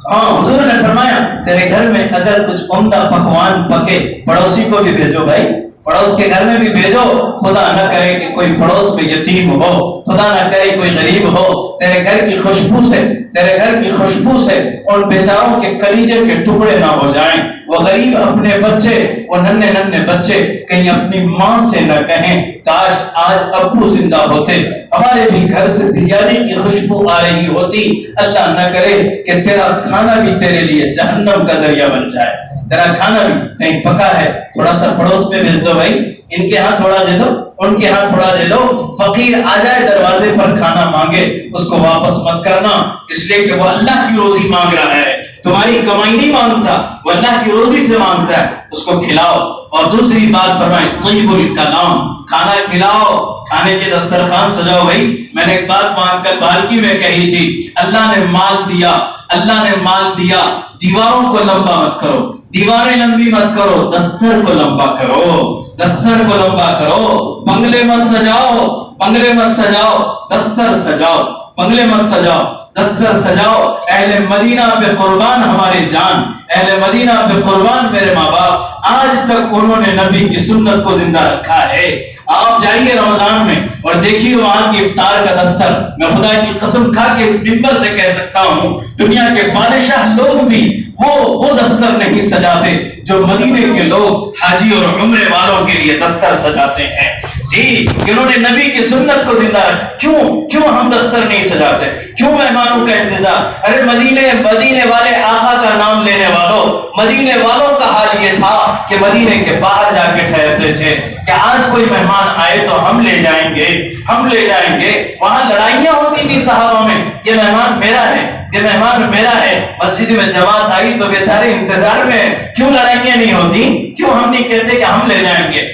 B: ہاں حضور نے فرمایا تیرے گھر میں اگر کچھ عمدہ پکوان پکے پڑوسی کو بھی بھیجو بھائی، پڑوس کے گھر میں بھی بھیجو، خدا نہ کرے کہ کوئی پڑوس میں یتیم ہو، خدا نہ کرے کوئی غریب ہو، تیرے گھر کی خوشبو سے، تیرے گھر کی خوشبو سے ان بیچاروں کے کلیجے کے ٹکڑے نہ ہو جائیں، وہ غریب اپنے بچے، وہ ننھے ننھے بچے کہیں اپنی ماں سے نہ کہیں کاش آج ابو زندہ ہوتے، ہمارے بھی گھر سے بریانی کی خوشبو آ رہی ہوتی، اللہ نہ کرے کہ تیرا کھانا بھی تیرے لیے جہنم کا ذریعہ بن جائے، تیرا کھانا بھی کہیں پکا ہے تھوڑا سا پڑوس میں بھیج دو بھائی، ان کے ہاں تھوڑا دے دو، ان کے ہاں تھوڑا دے دو، فقیر آ جائے دروازے پر کھانا مانگے اس کو واپس مت کرنا، اس لیے کہ وہ اللہ کی روزی مانگ رہا ہے، تمہاری کمائی نہیں مانگتا، وہ اللہ کی روزی سے مانگتا ہے، اس کو کھلاؤ۔ اور دوسری بات فرمائے طیب الکلام، کھانا کھلاؤ، کھانے کے دسترخوان سجاؤ بھائی۔ میں نے ایک بات وہاں کل بالکی میں کہی تھی، اللہ نے مال دیا، اللہ نے مال دیا، دیواروں کو لمبا مت کرو، دیواریں لمبی مت کرو، دستر کو لمبا کرو، دستر کو لمبا کرو، بنگلے مت سجاؤ، بنگلے مت سجاؤ، دستر سجاؤ، بنگلے مت سجاؤ، دستر سجاؤ۔ اہل مدینہ پہ قربان ہمارے جان، اہل مدینہ پہ قربان میرے ماں باپ، آج تک انہوں نے نبی کی سنت کو زندہ رکھا ہے۔ آپ جائیے رمضان میں اور دیکھیے وہاں کی افطار کا دستر، میں خدا کی قسم کھا کے اس منبر سے کہہ سکتا ہوں دنیا کے بادشاہ لوگ بھی وہ دستر نہیں سجاتے جو مدینے کے لوگ حاجی اور عمرے والوں کے لیے دستر سجاتے ہیں۔ جی انہوں نے نبی کی سنت کو زندہ رکھا۔ کیوں ہم دستر نہیں سجاتے؟ کیوں مہمانوں کا انتظار؟ ارے مدینے والے آقا کا نام لینے والوں، مدینے والوں کا حال یہ تھا کہ مدینے کے باہر جا کے ٹھہرتے تھے کہ آج کوئی مہمان آئے تو ہم لے جائیں گے، ہم لے جائیں گے۔ وہاں لڑائیاں ہوتی تھی صحابہ میں، یہ مہمان میرا ہے، یہ مہمان میرا ہے۔ مسجد میں جماعت آئی تو بیچارے انتظار میں، کیوں لڑائیاں نہیں ہوتی؟ کیوں ہم نہیں کہتے کہ ہم لے جائیں گے؟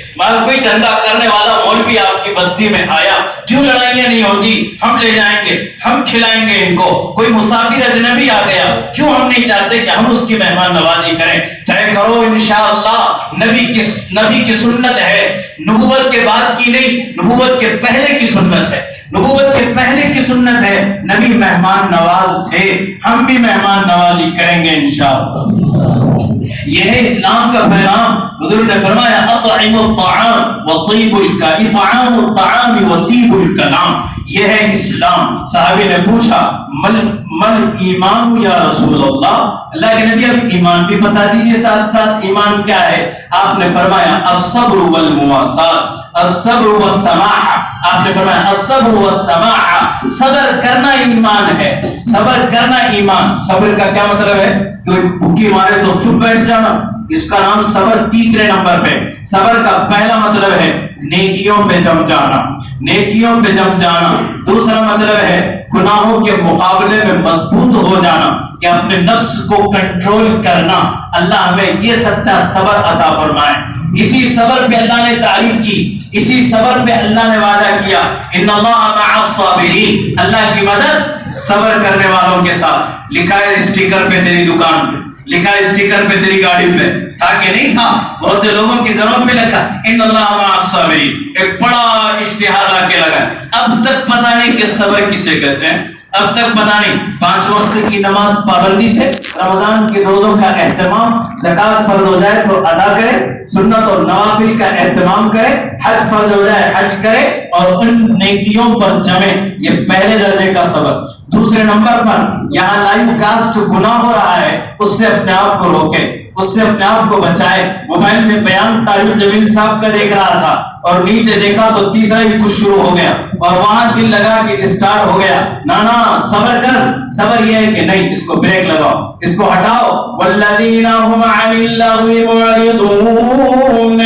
B: کوئی چندہ کرنے والا مولوی آپ کی بستی میں آیا، کیوں لڑائیاں نہیں ہوتی؟ ہم لے جائیں گے، ہم کھلائیں گے ان کو۔ کوئی مسافر اجنبی آ گیا، کیوں ہم نہیں چاہتے کہ ہم اس کی مہمان نوازی کریں؟ طے کرو انشاءاللہ، نبی کی سنت ہے، نبوت کے بعد کی نہیں، نبوت کے پہلے کی سنت ہے، نبوت کے پہلے کی سنت ہے۔ نبی مہمان نواز تھے، ہم بھی مہمان نوازی کریں گے انشاءاللہ۔ یہ ہے اسلام کا پیغام۔ حضور نے فرمایا اطعموا الطعام وطيب الكلام، اطعام الطعام وطيب الكلام، یہ ہے اسلام۔ صحابی نے پوچھا مل ایمان یا رسول اللہ، اللہ کے نبی اب ایمان بھی بتا دیجئے، ساتھ ساتھ ایمان کیا ہے؟ آپ نے فرمایا الصبر والمواساة، الصبر والسماحہ، آپ نے فرمایا الصبر والسماحہ، صبر کرنا ایمان ہے، صبر کرنا ایمان۔ صبر کا کیا مطلب ہے؟ کوئی بھوکی مارے تو چپ بیٹھ جانا، اس کا نام صبر۔ تیسرے نمبر پہ صبر کا پہلا مطلب ہے نیکیوں پہ جم جانا، نیکیوں پہ جم جانا۔ دوسرا مطلب ہے گناہوں کے مقابلے میں مضبوط ہو جانا، کہ اپنے نفس کو کنٹرول کرنا۔ اللہ ہمیں یہ سچا صبر عطا فرمائے۔ اسی صبر پہ اللہ نے تعریف کی، اسی صبر پہ اللہ نے وعدہ کیا ان اللہ مع الصابرین، اللہ کی مدد صبر کرنے والوں کے ساتھ۔ لکھا ہے اسٹیکر پہ تیری دکان پہ، لکھا ہے اسٹیکر پہ تیری گاڑی پہ، تھا کہ نہیں تھا؟ بہت سے لوگوں کے گھروں پہ لکھا ان اللہ مع الصابرین، ایک بڑا اشتہار لا کے لگا۔ اب تک پتہ نہیں کہ صبر کسے کہتے ہیں، اب تک پتہ نہیں 5 وقت کی نماز پابندی سے، رمضان کے روزوں کا اہتمام، زکوٰۃ فرض ہو جائے تو ادا کرے، سنت اور نوافل کا اہتمام کرے، حج فرض ہو جائے حج کرے اور ان نیکیوں پر جمے، یہ پہلے درجے کا سبق۔ دوسرے نمبر پر یہاں لائیو کاسٹ گناہ ہو رہا ہے، اس سے اپنے آپ کو روکے، اس سے اپنے آپ کو بچائے۔ موبائل میں بیان طارق جمیل صاحب کا دیکھ رہا تھا اور نیچے دیکھا تو تیسرا ہی کچھ شروع ہو گیا اور وہاں دل لگا کہ اسٹارٹ ہو گیا۔ نانا صبر کر، صبر یہ ہے کہ نہیں، اس کو بریک لگاؤ، اس کو ہٹاؤ۔ والذین هم عن اللغو معرضون،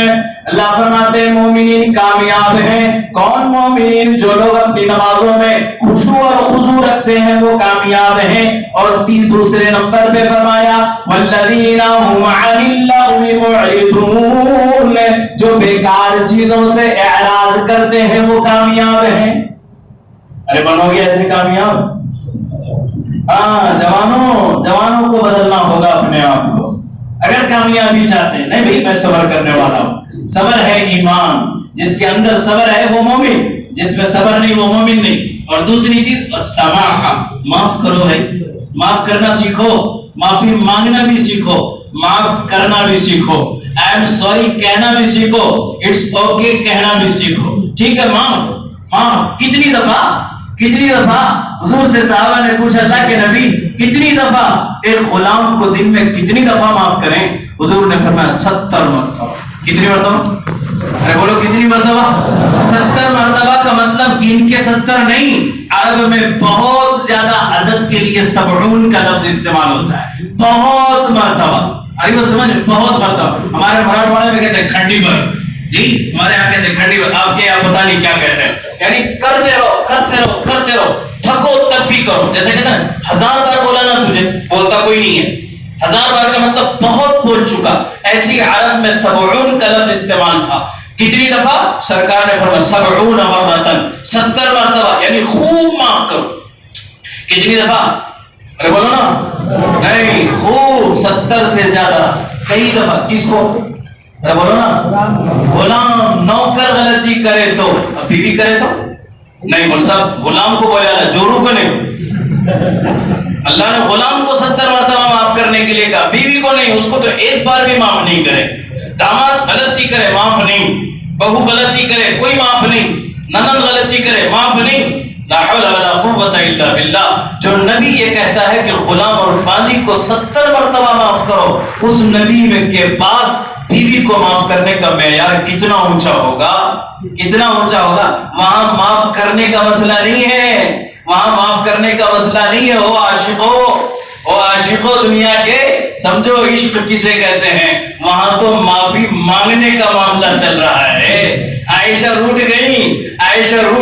B: اللہ فرماتے ہیں مومنین کامیاب ہیں۔ کون مومنین؟ جو لوگ اپنی نمازوں میں خشوع اور خضوع رکھتے ہیں وہ کامیاب ہیں۔ اور دوسرے نمبر پہ فرمایا والذین هم عن اللغو معرضون، جو بیکار چیزوں سے اعراض کرتے ہیں وہ کامیاب ہیں۔ ارے بنو گے ایسے کامیاب؟ جوانوں کو بدلنا ہوگا اپنے آپ کو اگر کامیابی چاہتے ہیں۔ نہیں بھائی میں صبر کرنے والا ہوں، صبر ہے ایمان، جس کے اندر صبر ہے وہ مومن، جس میں صبر نہیں وہ مومن نہیں۔ اور دوسری چیز السماحہ، معاف کرو بھائی، معاف کرنا سیکھو، معافی مانگنا بھی سیکھو، معاف کرنا بھی سیکھو، آئی ایم سوری کہنا بھی سیکھو، اٹس اوکے کہنا بھی سیکھو، ٹھیک ہے؟ معاف کتنی دفعہ حضور سے صحابہ نے پوچھا اللہ کے نبی کتنی دفعہ ایک غلام کو دن میں کتنی دفعہ معاف کریں؟ حضور نے فرمایا 70 مرتبہ۔ کتنی مرتبہ؟ ارے بولو کتنی مرتبہ؟ 70 مرتبہ کا مطلب ان کے 70 نہیں، عرب میں بہت زیادہ عدد کے لیے 70 کا لفظ استعمال ہوتا ہے، بہت مرتبہ۔ ارے وہ سمجھ، بہت مرتبہ۔ ہمارے مراٹھواڑے میں کہتے ہیں کھنڈی بھر، جی ہمارے یہاں کہتے ہیں کھنڈی بھر، آپ کے یہاں پتہ نہیں کیا کہتے ہیں، یعنی کرتے رہو، تھکو تب بھی کرو۔ جیسے کہتے ہیں 1000 بار بولا نا تجھے، بولتا کوئی نہیں ہے۔ 1000 بار کا مطلب بہت بول چکا۔ ایسی عرب میں 70 کا لفظ استعمال تھا۔ کتنی دفعہ؟ سرکار نے فرمایا 70 مرتن، 70 مرتبہ، یعنی خوب معاف کرو۔ کتنی دفعہ؟ ارے بولو نا، نہیں خوب، 70 سے زیادہ، کئی دفعہ۔ کس کو؟ ارے بولو نا، غلام نوکر غلطی کرے تو، اب بیوی کرے تو نہیں، بول صاحب غلام کو بولا جورو کو نہیں۔ اللہ نے غلام کو 70 مرتبہ معاف کرنے کے لیے کہا، بیوی کو نہیں، اس کو تو ایک بار بھی معاف نہیں کرے۔ داماد غلطی کرے معاف نہیں، بہو غلطی کرے کوئی معاف نہیں، نند غلطی کرے معاف نہیں۔ لا حول ولا قوت الا باللہ۔ جو نبی یہ کہتا ہے کہ غلام اور باندی کو 70 مرتبہ معاف کرو، اس نبی میں کے پاس بیوی کو معاف کرنے کا معیار کتنا اونچا ہوگا، کتنا اونچا ہوگا۔ وہاں معاف کرنے کا مسئلہ نہیں ہے، وہاں معاف کرنے کا مسئلہ نہیں ہے۔ او عاشقو دنیا کے، سمجھو عشق کسے کہتے ہیں، وہاں تو معافی مانگنے کا معاملہ چل رہا ہے۔ عائشہ روٹ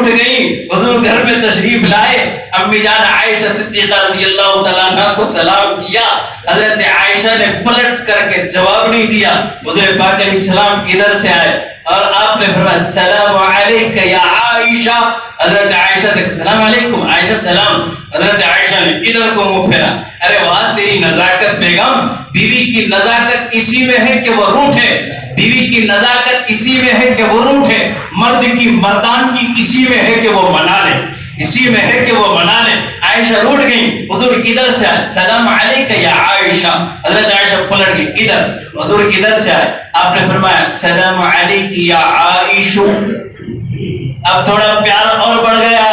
B: گئی، حضور گھر میں تشریف لائے، امی جان عائشہ صدیقہ رضی اللہ تعالیٰ عنہ کو سلام کیا، حضرت عائشہ نے پلٹ کر کے جواب نہیں دیا۔ حضور پاک علیہ السلام ادھر سے آئے اور آپ نے فرمایا السلام علیکہ یا عائشہ۔ حضرت عائشہ سے السلام علیکم، عائشہ سلام۔ حضرت عائشہ نے ادھر کو منہ پھیرا، ارے وہاں تیری نزاکت بیگم، بیوی کی نزاکت اسی میں ہے کہ وہ روٹھے، بیوی کی نزاکت اسی میں ہے کہ وہ روٹھے، مرد کی مردانگی اسی میں ہے کہ وہ منا لے، اسی میں ہے کہ وہ منا لے۔ عائشہ روٹ گئی، حضور ادھر سے آئے، السلام علیکہ یا عائشہ۔ حضرت عائشہ پلٹ گئی ادھر، حضور ادھر سے آئے، آپ نے فرمایا السلام علیکہ یا عائشہ۔ اب تھوڑا پیار اور بڑھ گیا،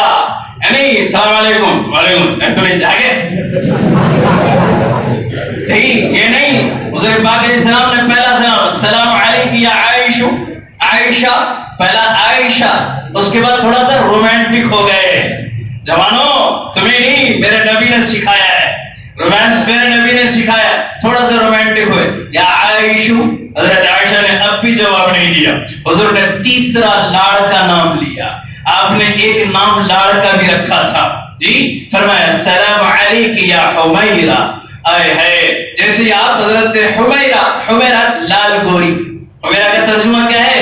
B: یعنی السلام علیکم، وعلیکم، تمہیں جاگے یہ نہیں۔ حضور پاک علیہ السلام نے پہلا سلام السلام علیکہ یا عائشہ، عائشہ پہلا عائشہ، اس کے بعد تھوڑا سا رومانٹک ہو گئے۔ جوانوں تمہیں نہیں، میرے نبی نے سکھایا ہے، رومانس میرے نبی نے سکھایا، تھوڑا سا رومانٹک ہوئے، یا عائشہ۔ حضرت عائشہ نے اب بھی جواب نہیں دیا، حضور نے تیسرا لاڑ کا نام لیا، آپ نے ایک نام لاڑ کا بھی رکھا تھا، جی فرمایا السلام علیکہ یا حمیرہ۔ آئے ہے جیسے آپ حضرت حمیرہ لال گوری، حمیرہ کا ترجمہ کیا ہے؟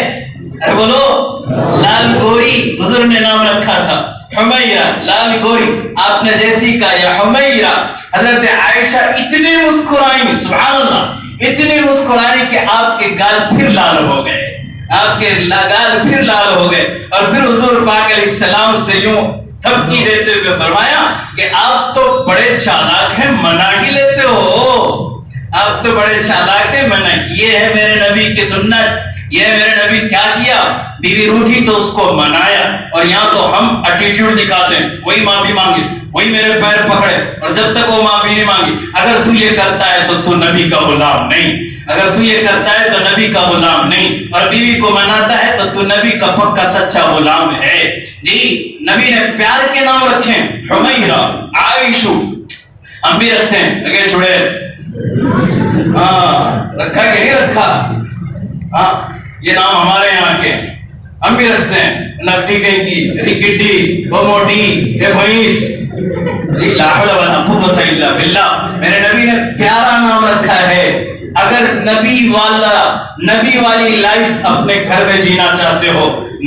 B: ارے بولو، لال گوری، حضور نے نام رکھا تھا حمیرہ، لال گوری، آپ نے جیسی کہا یا حمیرہ۔ حضرت عائشہ اتنی مسکرائی، سبحان اللہ، اتنی مسکرائی کہ آپ کے گال پھر لال ہو گئے، آپ کے گال پھر لال ہو گئے، اور پھر حضور پاک علیہ السلام سے یوں تھپکی دیتے ہوئے فرمایا کہ آپ تو بڑے چالاک ہیں، منا ہی لیتے ہو، آپ تو بڑے چالاک ہیں، منا۔ یہ ہے میرے نبی کی سنت، یہ میرے نبی کیا کیا، بیوی روٹھی تو اس کو منایا، اور یہاں تو ہم ایٹیٹیوڈ دکھاتے ہیں، وہی معافی مانگے، وہی میرے پیر پکڑے، اور جب تک وہ معافی نہیں مانگی، اگر تو یہ کرتا ہے تو تو نبی کا غلام نہیں، اگر تو یہ کرتا ہے تو نبی کا غلام نہیں، اور بیوی کو مناتا ہے تو تو نبی کا پکا سچا غلام ہے۔ جی نبی نے پیار کے نام رکھے، حمیرہ، عائشہ، ہم بھی رکھتے ہیں، لگے چھڑے، ہاں رکھا کہ نہیں رکھا، ہاں یہ نام ہمارے یہاں کے ہم بھی رکھتے ہیں، نکٹی گئی کی، ری گڈی، وہ موٹی، یہ بھینس، لا حول ولا قوت الا باللہ۔ میرے نبی نے پیارا نام رکھا ہے۔ اگر نبی والی لائف اپنے گھر میں جینا چاہتے ہو،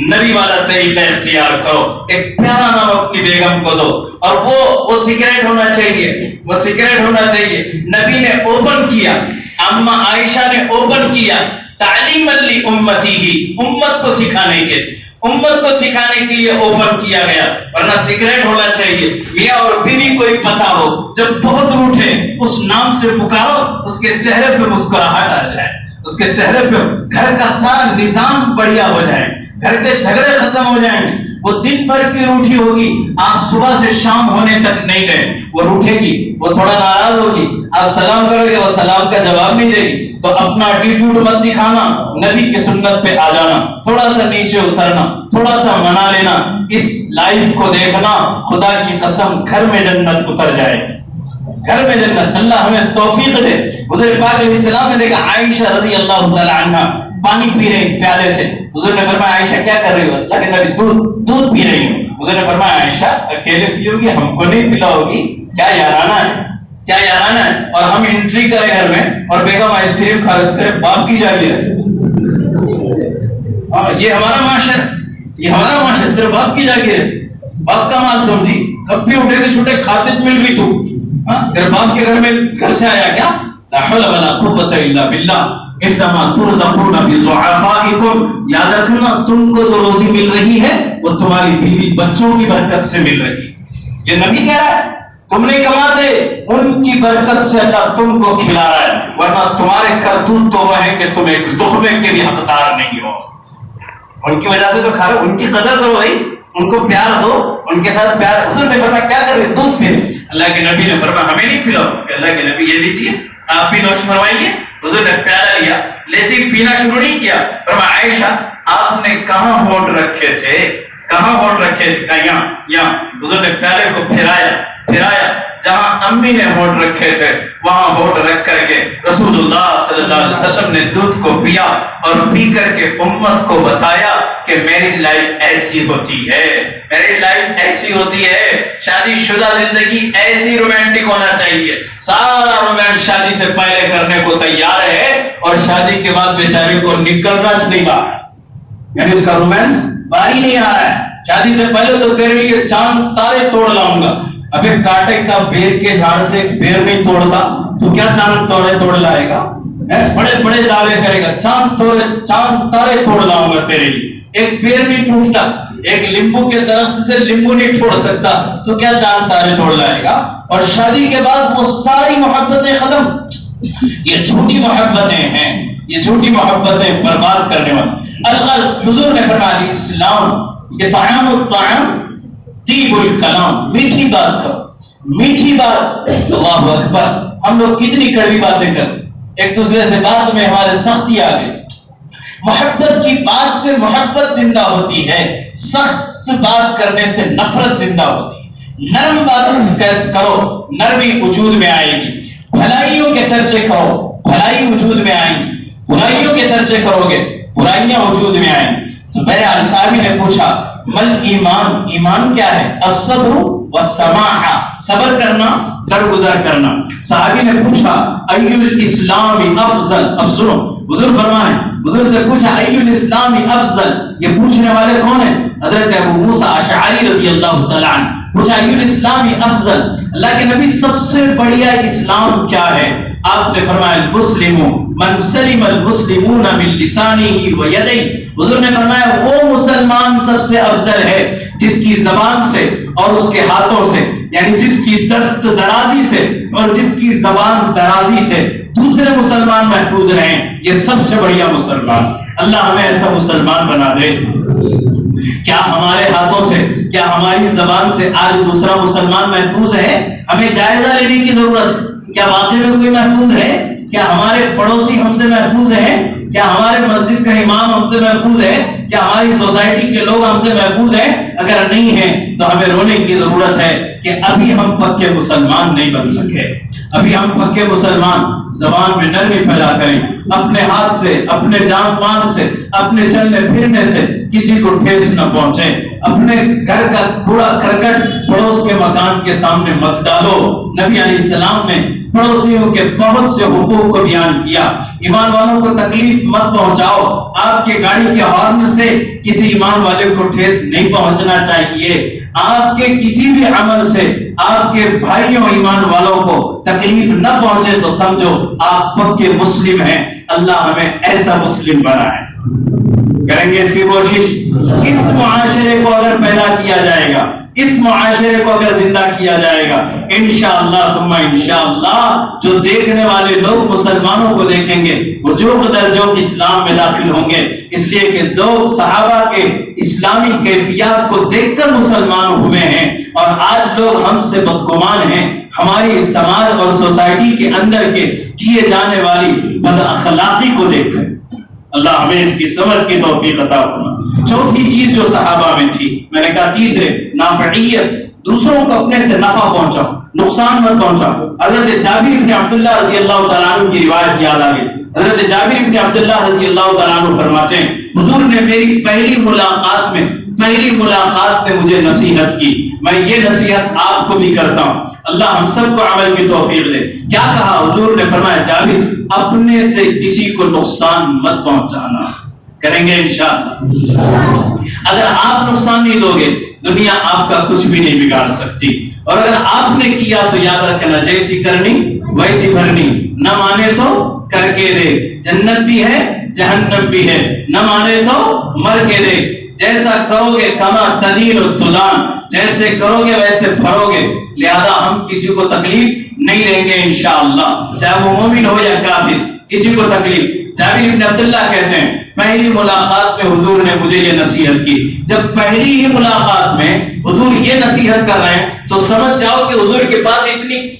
B: نبی والا طریقہ اختیار کرو، ایک پیارا نام اپنی بیگم کو دو، اور وہ سیکریٹ ہونا چاہیے، وہ سیکریٹ ہونا چاہیے۔ نبی نے اوپن کیا، اما عائشہ نے اوپن کیا، تعلیم لی امتی ہی، امت کو سکھانے کے لیے اوپن کیا گیا، ورنہ سیکریٹ ہونا چاہیے۔ میاں اور بیوی کو ہی پتا ہو، جب بہت روٹھے اس نام سے پکارو، اس کے چہرے پہ مسکراہٹ آ جائے، اس کے چہرے پہ گھر کا سارا نظام بڑھیا ہو جائے، گھر کے جھگڑے ختم ہو جائیں گے۔ وہ دن بھر کی روٹھی ہوگی، آپ صبح سے شام ہونے تک نہیں گئے، وہ روٹھے گی، وہ تھوڑا ناراض ہوگی، آپ سلام کرو گے، وہ سلام کا جواب نہیں دے گی، تو اپنا ایٹیٹیوڈ مت دکھانا، نبی کی سنت پہ آ جانا، تھوڑا سا نیچے اترنا، تھوڑا سا منا لینا، اس لائف کو دیکھنا، خدا کی قسم گھر میں جنت اتر جائے، گھر میں جنت۔ اللہ ہمیں توفیق دے۔ حضور پاک علیہ السلام نے دیکھا عائشہ رضی اللہ تعالی عنہا پانی پی رہی پیالے سے، حضور نے فرمایا عائشہ کیا کر رہی ہو؟ اللہ کے نبی دودھ پی رہی ہوں۔ حضور نے فرمایا عائشہ اکیلے پیو گی، ہم کو نہیں پلاؤ گی؟ کیا یارانہ ہے، کیا یارانہ ہے۔ اور ہم انٹری کرے گھر میں اور بیگم آئس کریم کھا رہے، تیرے باپ کی جاگیر ہے، یہ ہمارا معاشر، یہ ہمارا معاشر، تیرے باپ کی جاگیر ہے، باپ کا مال سمجھی، کب بھی اٹھے کے چھوٹے کھاتے مل بھی تو، تیرے باپ کے گھر میں گھر سے آیا کیا؟ لا حول ولا قوت الا باللہ۔ انما ترزقون بضعفائکم، یاد رکھنا تم کو جو روزی مل رہی ہے وہ تمہاری بیوی بچوں کی برکت سے مل رہی ہے۔ یہ نبی کہہ رہا ہے تم نہیں کماتے، ان کی برکت سے اللہ تم کو کھلا رہا ہے، ورنہ تمہارے کرتوت تو وہ ہے کہ تم ایک لقمے کے بھی حقدار نہیں ہو۔ ان کی وجہ سے تو کھا رہے ہو، ان کی قدر کرو بھائی، ان کو پیار دو، ان کے ساتھ پیار۔ حضور نے فرمایا کیا کر رہے؟ دودھ پی۔ اللہ کے نبی نے فرمایا ہمیں نہیں پلاؤ، کہ اللہ کے نبی یہ دیجیے آپ بھی نوش فرمائیے۔ حضور نے پیالہ لیا، لیتے ہی پینا شروع نہیں کیا، فرمایا عائشہ آپ نے کہاں ہونٹ رکھے تھے، کہاں ہونٹ رکھے تھے؟ یہاں۔ حضور نے پیالے کو پھرایا، جہاں امی نے ہونٹ رکھے تھے وہاں ہونٹ رکھ کر کے رسول اللہ صلی اللہ علیہ وسلم نے دودھ کو پیا، اور پی کر کے امت کو بتایا کہ میرج لائف ایسی ہوتی ہے، میرج لائف ایسی ہوتی ہے، شادی شدہ زندگی ایسی رومانٹک ہونا چاہیے۔ سارا رومانس شادی سے پہلے کرنے کو تیار ہے، اور شادی کے بعد بیچارے کو نکلنا نہیں باہر، یعنی اس کا رومانس باہر ہی نہیں آ رہا ہے۔ شادی سے پہلے تو تیرے لیے چاند تارے توڑ لاؤں گا، ابھی کاٹے کا بیر کے جھاڑ سے بیر نہیں توڑتا تو کیا چاند توڑ لائے گا؟ بڑے بڑے دعوے کرے گا، چاند تارے توڑ لاؤں گا تیرے لیے، ایک بیر نہیں ٹوٹتا، ایک لیمبو کے درخت سے لیمبو نہیں توڑ سکتا تو کیا چاند تارے توڑ لائے گا؟ اور شادی کے بعد وہ ساری محبتیں ختم، یہ جھوٹی محبتیں ہیں، یہ جھوٹی محبتیں برباد کرنے والی۔ اللہ حضور نے فرمایا اسلام یہ طعام الطعام طیب الکلام، میٹھی بات کرو، میٹھی بات۔ اللہ اکبر، ہم لوگ کتنی کڑوی باتیں کرتے، ایک دوسرے سے بات میں ہمارے سختی آ گئی۔ محبت کی بات سے محبت زندہ ہوتی ہے، سخت بات کرنے سے نفرت زندہ ہوتی ہے۔ نرم بات کرو، نرمی وجود میں آئے گی۔ بھلائیوں کے چرچے کرو، بھلائی وجود میں آئیں گی۔ برائیوں کے چرچے کرو گے، برائیاں وجود میں آئیں گی۔ تو میرے صحابی نے پوچھا مل ایمان، ایمان کیا ہے؟ الصبر والسماحہ، صبر کرنا، درگزر کرنا۔ صحابی نے پوچھا ای الاسلام افضل، اب سنو حضور فرمائیں، حضور سے پوچھا ای الاسلام افضل، یہ پوچھنے والے کون ہیں؟ حضرت ابو موسیٰ اشعری رضی اللہ تعالیٰ عنہ۔
A: پوچھا الاسلام افضل، اللہ کے نبی سب سے بڑھیا اسلام کیا ہے؟ آپ نے فرمایا المسلم من سلم المسلمون من لسانه و یدیہ، حضور نے فرمایا وہ مسلمان سب سے افضل ہے جس کی زبان سے اور اس کے ہاتھوں سے، یعنی جس کی دست درازی سے اور جس کی زبان درازی سے دوسرے مسلمان محفوظ رہیں، یہ سب سے بڑھیا مسلمان۔ اللہ ہمیں ایسا مسلمان بنا دے۔ کیا ہمارے ہاتھوں سے، کیا ہماری زبان سے آج دوسرا مسلمان محفوظ ہے؟ ہمیں جائزہ لینے کی ضرورت ہے۔ کیا واقعی میں کوئی محفوظ ہے؟ کیا ہمارے پڑوسی ہم سے محفوظ ہیں؟ کیا ہمارے مسجد کا امام ہم سے محفوظ ہے؟ کیا ہماری سوسائٹی کے لوگ ہم سے محفوظ ہیں؟ اگر نہیں ہیں تو ہمیں رونے کی ضرورت ہے کہ ابھی ہم پکے مسلمان نہیں بن سکے۔ ابھی ہم پکے مسلمان زبان میں نرمی پھیلا کریں، اپنے ہاتھ سے، اپنے جان مان سے، اپنے چلنے پھرنے سے کسی کو ٹھیس نہ پہنچے، اپنے گھر کا کوڑا کرکٹ پڑوس کے مکان کے سامنے مت ڈالو۔ نبی علیہ السلام نے پڑوسیوں کے بہت سے حقوق کو بیان کیا۔ ایمان والوں کو تکلیف مت پہنچاؤ، آپ کے گاڑی کے ہارن سے کسی ایمان والے کو ٹھیس نہیں پہنچنا چاہیے۔ آپ کے کسی بھی عمل سے آپ کے بھائیوں ایمان والوں کو تکلیف نہ پہنچے تو سمجھو آپ پکے مسلم ہیں۔ اللہ ہمیں ایسا مسلم بنائے۔ کریں گے اس کی کوشش؟ اس معاشرے کو اگر پیدا کیا جائے گا، اس معاشرے کو اگر زندہ کیا جائے گا، انشاءاللہ ثم انشاءاللہ جو دیکھنے والے لوگ مسلمانوں کو دیکھیں گے وہ جو درجوں اسلام میں داخل ہوں گے، اس لیے کہ لوگ صحابہ کے اسلامی کیفیات کو دیکھ کر مسلمان ہوئے ہیں، اور آج لوگ ہم سے بدگمان ہیں ہماری سماج اور سوسائٹی کے اندر کے کیے جانے والی بد اخلاقی کو دیکھ کر۔ اللہ ہمیں اس کی سمجھ کی توفیق عطا فرمائے۔ چوتھی چیز جو صحابہ میں تھی، میں نے کہا تیسرے نافعیت، دوسروں کو اپنے سے نفع پہنچاؤ، نقصان مت پہنچاؤ۔ حضرت جابر بن عبداللہ رضی اللہ تعالیٰ عنہ کی روایت یاد آ گئی۔ حضرت جابر بن عبداللہ رضی اللہ تعالیٰ عنہ فرماتے ہیں حضور نے میری پہلی ملاقات میں مجھے نصیحت کی، میں یہ نصیحت آپ کو بھی کرتا ہوں، اللہ ہم سب کو عمل کی توفیق دے۔ کیا کہا حضور نے؟ فرمایا جابر اپنے سے کسی کو نقصان مت پہنچانا۔ کریں گے انشاءاللہ؟ اگر آپ نقصان نہیں دو گے دنیا آپ کا کچھ بھی نہیں بگاڑ سکتی، اور اگر آپ نے کیا تو یاد رکھنا جیسی کرنی ویسی بھرنی، نہ مانے تو کر کے دے، جنت بھی ہے جہنم بھی ہے، نہ مانے تو مر کے دے، جیسا کرو گے کما تدین الدلان، جیسے کرو گے ویسے بھرو گے، لہذا ہم کسی کو تکلیف نہیں دیں گے انشاءاللہ، چاہے وہ مومن ہو یا کافر، کسی کو تکلیف۔ جابر بن عبداللہ کہتے ہیں پہلی ملاقات میں حضور نے مجھے یہ نصیحت کی۔ جب پہلی ہی ملاقات میں حضور یہ نصیحت کر رہے ہیں تو سمجھ جاؤ کہ حضور کے پاس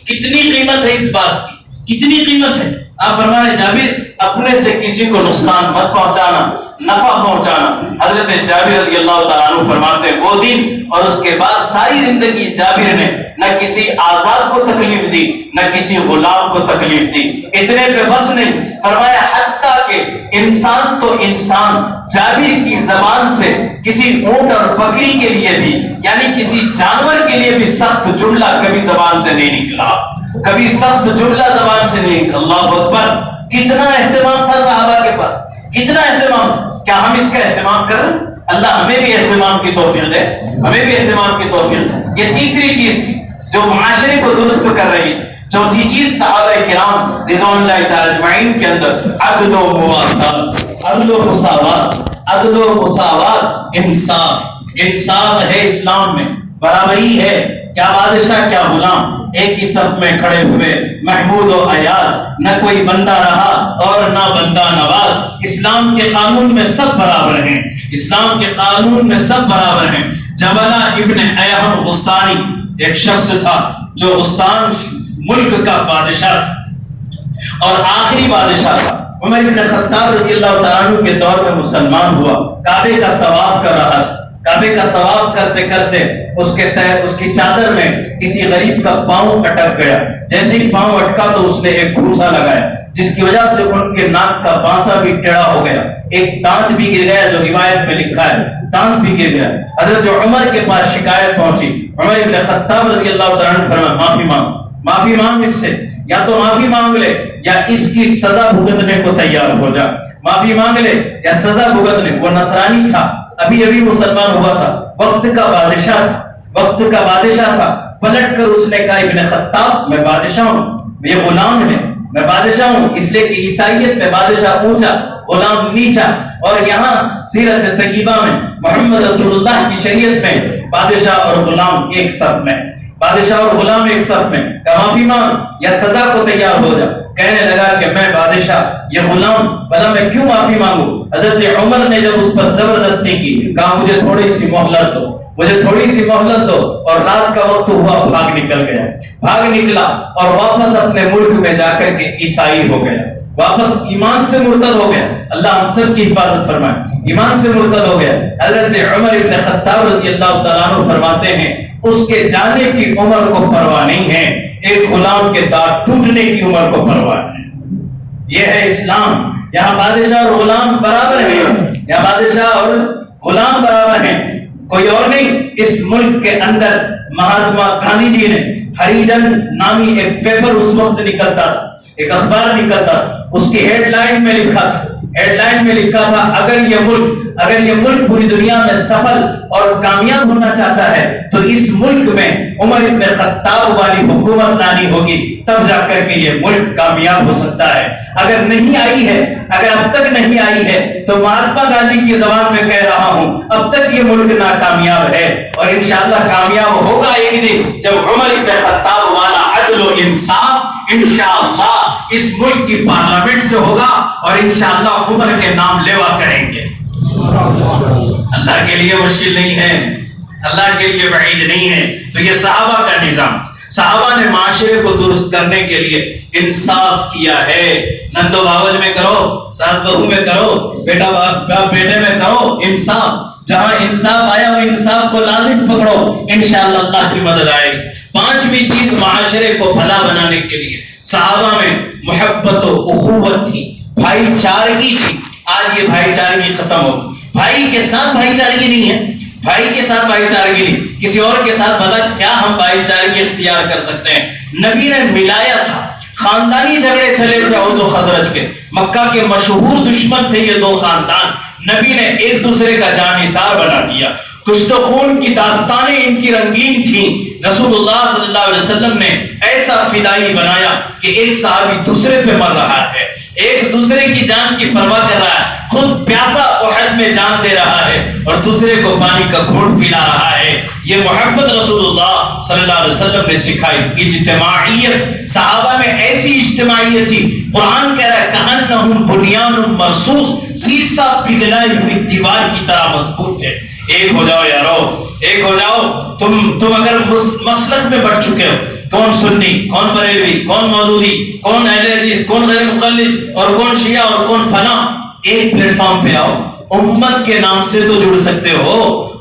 A: کتنی قیمت ہے، اس بات کی کتنی قیمت ہے۔ آپ فرما رہے جابر اپنے سے کسی کو نقصان مت پہنچانا، نفع پہنچانا۔ حضرت جابر رضی اللہ تعالیٰ عنہ فرماتے ہیں وہ دن اور اس کے بعد ساری زندگی جابر نے نہ کسی آزاد کو تکلیف دی نہ کسی غلام کو تکلیف دی۔ اتنے پہ بس نہیں، فرمایا حتیٰ کہ انسان تو انسان جابر کی زبان سے کسی اونٹ اور بکری کے لیے بھی، یعنی کسی جانور کے لیے بھی سخت جملہ کبھی زبان سے نہیں نکلا، کبھی سخت جملہ زبان سے نہیں نکلا۔ اللہ اکبر! کتنا اہتمام تھا صحابہ کے پاس، کتنا اہتمام تھا۔ کیا ہم اس کا اہتمام کر رہے ہیں؟ اللہ ہمیں بھی اہتمام کی توفیق دے، ہمیں بھی اہتمام کی توفیق دے۔ یہ تیسری چیز تھی جو معاشرے کو درست کر رہی تھی۔ چوتھی چیز صحابہ کرام رضوان اللہ تعالی اجمعین کے اندر عدل و مواسات، عدل و مساوات، عدل و مساوات، انصاف ہے اسلام میں، برابری ہے۔ کیا بادشاہ کیا غلام، ایک ہی صف میں کھڑے ہوئے، محمود و ایاز، نہ کوئی بندہ رہا اور نہ بندہ نواز۔ اسلام کے قانون میں سب برابر ہیں، اسلام کے قانون میں سب برابر ہیں۔ جبلہ ابن ایہم غسانی ایک شخص تھا جو غسان ملک کا بادشاہ اور آخری بادشاہ تھا۔ عمر بن خطاب رضی اللہ تعالیٰ عنہ کے دور میں مسلمان ہوا، کعبے کا طواف کر رہا تھا۔ کعبے کا طواف کرتے کرتے اس کی چادر میں کسی غریب کا پاؤں اٹک گیا۔ جیسے ہی پاؤں اٹکا تو اس نے ایک گھوسا لگایا جس کی وجہ سے ان کے ناک کا بانسا بھی ٹیڑھا ہو گیا، ایک دانت بھی گر گیا، جو روایت میں لکھا ہے دانت بھی گر گیا۔ حضرت عمر کے پاس شکایت پہنچی، عمر بن خطاب رضی اللہ تعالیٰ عنہ فرمایا معافی مانگ اس سے، یا تو معافی مانگ لے یا اس کی سزا بھگتنے کو تیار ہو جا۔ معافی مانگ لے یا سزا بھگتنے۔ وہ نصرانی تھا، ابھی مسلمان ہوا تھا، وقت کا بادشاہ تھا،
B: وقت کا بادشاہ تھا. پلٹ کر اس نے کہا ابن خطاب میں بادشاہ ہوں, یہ غلام ہے, میں بادشاہ ہوں. اس لیے کہ عیسائیت میں بادشاہ اونچا, غلام نیچا. اور یہاں سیرت طیبہ میں محمد رسول اللہ کی شریعت میں بادشاہ اور غلام ایک صف میں, بادشاہ اور غلام ایک صف میں. کہ معافی مانگ یا سزا کو تیار ہو جا. کہنے لگا کہ میں بادشاہ, یہ غلام, بھلا میں کیوں معافی مانگوں؟ حضرت عمر نے جب اس پر زبردستی کی, کہا مجھے تھوڑی سی مہلت دو, مجھے تھوڑی سی مہلت دو. اور رات کا وقت ہوا, بھاگ نکل گیا, بھاگ نکلا اور واپس اپنے ملک میں جا کر کے عیسائی ہو گیا, واپس ایمان سے مرتد ہو گیا. اللہ ہم سب کی حفاظت فرمائے. ایمان سے مرتد ہو گیا. حضرت عمر ابن خطاب رضی اللہ تعالیٰ عنہ فرماتے ہیں اس کے جانے کی عمر کو پرواہ نہیں ہے, ایک غلام کے دانت ٹوٹنے کی عمر کو پرواہ ہے. یہ ہے اسلام. یہاں بادشاہ اور غلام برابر ہیں, یہاں بادشاہ اور غلام برابر ہیں, کوئی اور نہیں. اس ملک کے اندر مہاتما گاندھی جی نے ہریجن نامی ایک پیپر اس وقت نکلتا تھا, ایک اخبار نکلتا, اس کی ہیڈ لائن میں لکھا تھا, ہیڈ لائن میں لکھا تھا اگر یہ ملک پوری دنیا میں سفل اور کامیاب ہونا چاہتا ہے تو اس ملک میں عمر ابن خطاب والی حکومت لانی ہوگی, تب جا کر کے یہ ملک کامیاب ہو سکتا ہے. اگر نہیں آئی ہے, اگر اب تک نہیں آئی ہے تو مہاتما گاندھی کی زبان میں کہہ رہا ہوں اب تک یہ ملک ناکامیاب ہے. اور انشاءاللہ کامیاب ہوگا ایک دن جب عمر ابن خطاب والا عدل و انصاف انشاءاللہ اس ملک کی پارلیمنٹ سے ہوگا اور انشاءاللہ عمر کے نام لیوا کریں گے. اللہ کے لیے مشکل نہیں ہے, اللہ کے لیے بعید نہیں ہے. تو یہ صحابہ کا نظام, صحابہ نے معاشرے کو درست کرنے کے لیے انصاف کیا ہے. نندو باوج میں کرو, ساس بہو میں کرو, بیٹا باپ بیٹے میں کرو انصاف. جہاں انصاف آیا وہ انصاف کو لازم پکڑو, انشاءاللہ اللہ کی مدد آئے گی. پانچویں چیز معاشرے کو بھلا بنانے کے لیے صحابہ میں محبت و اخوت تھی, بھائی چارگی تھی. آج یہ بھائی چارگی ختم ہو, بھائی کے ساتھ بھائی چارگی نہیں ہے, بھائی کے ساتھ بھائی چارگی نہیں, کسی اور کے ساتھ بھلا کیا ہم بھائی چارگی اختیار کر سکتے ہیں. نبی نے ملایا تھا, خاندانی جھگڑے چلے تھے اوس و خزرج کے, مکہ کے مشہور دشمن تھے یہ دو خاندان, نبی نے ایک دوسرے کا جانثار بنا دیا. کشت و خون کی داستانیں ان کی رنگین تھیں. رسول اللہ صلی اللہ علیہ وسلم نے ایسا فدائی بنایا کہ ایک صحابی دوسرے پہ مر رہا ہے, ایک دوسرے کی جان کی پرواہ کر رہا ہے, خود پیاسا احد میں جان دے رہا ہے اور دوسرے کو پانی کا گھونٹ پلا رہا ہے. یہ محبت رسول اللہ صلی اللہ علیہ وسلم نے سکھائی. اجتماعیت, صحابہ میں ایسی اجتماعیت تھی, قرآن کہہ رہا ہے کأنہم بنیان مرصوص, سیسا پگھلائی ہوئی دیوار کی طرح مضبوط تھے. ایک ہو جاؤ یارو, ایک ہو جاؤ. تم اگر مسلک میں بڑھ چکے ہو, کون سنی, کون بریلوی, کون مودودی, کون اہل حدیث, کون غیر مقلد, اور کون شیعہ اور کون فلاں, ایک پلیٹ فارم پہ آؤ. امت کے نام سے تو جڑ سکتے ہو,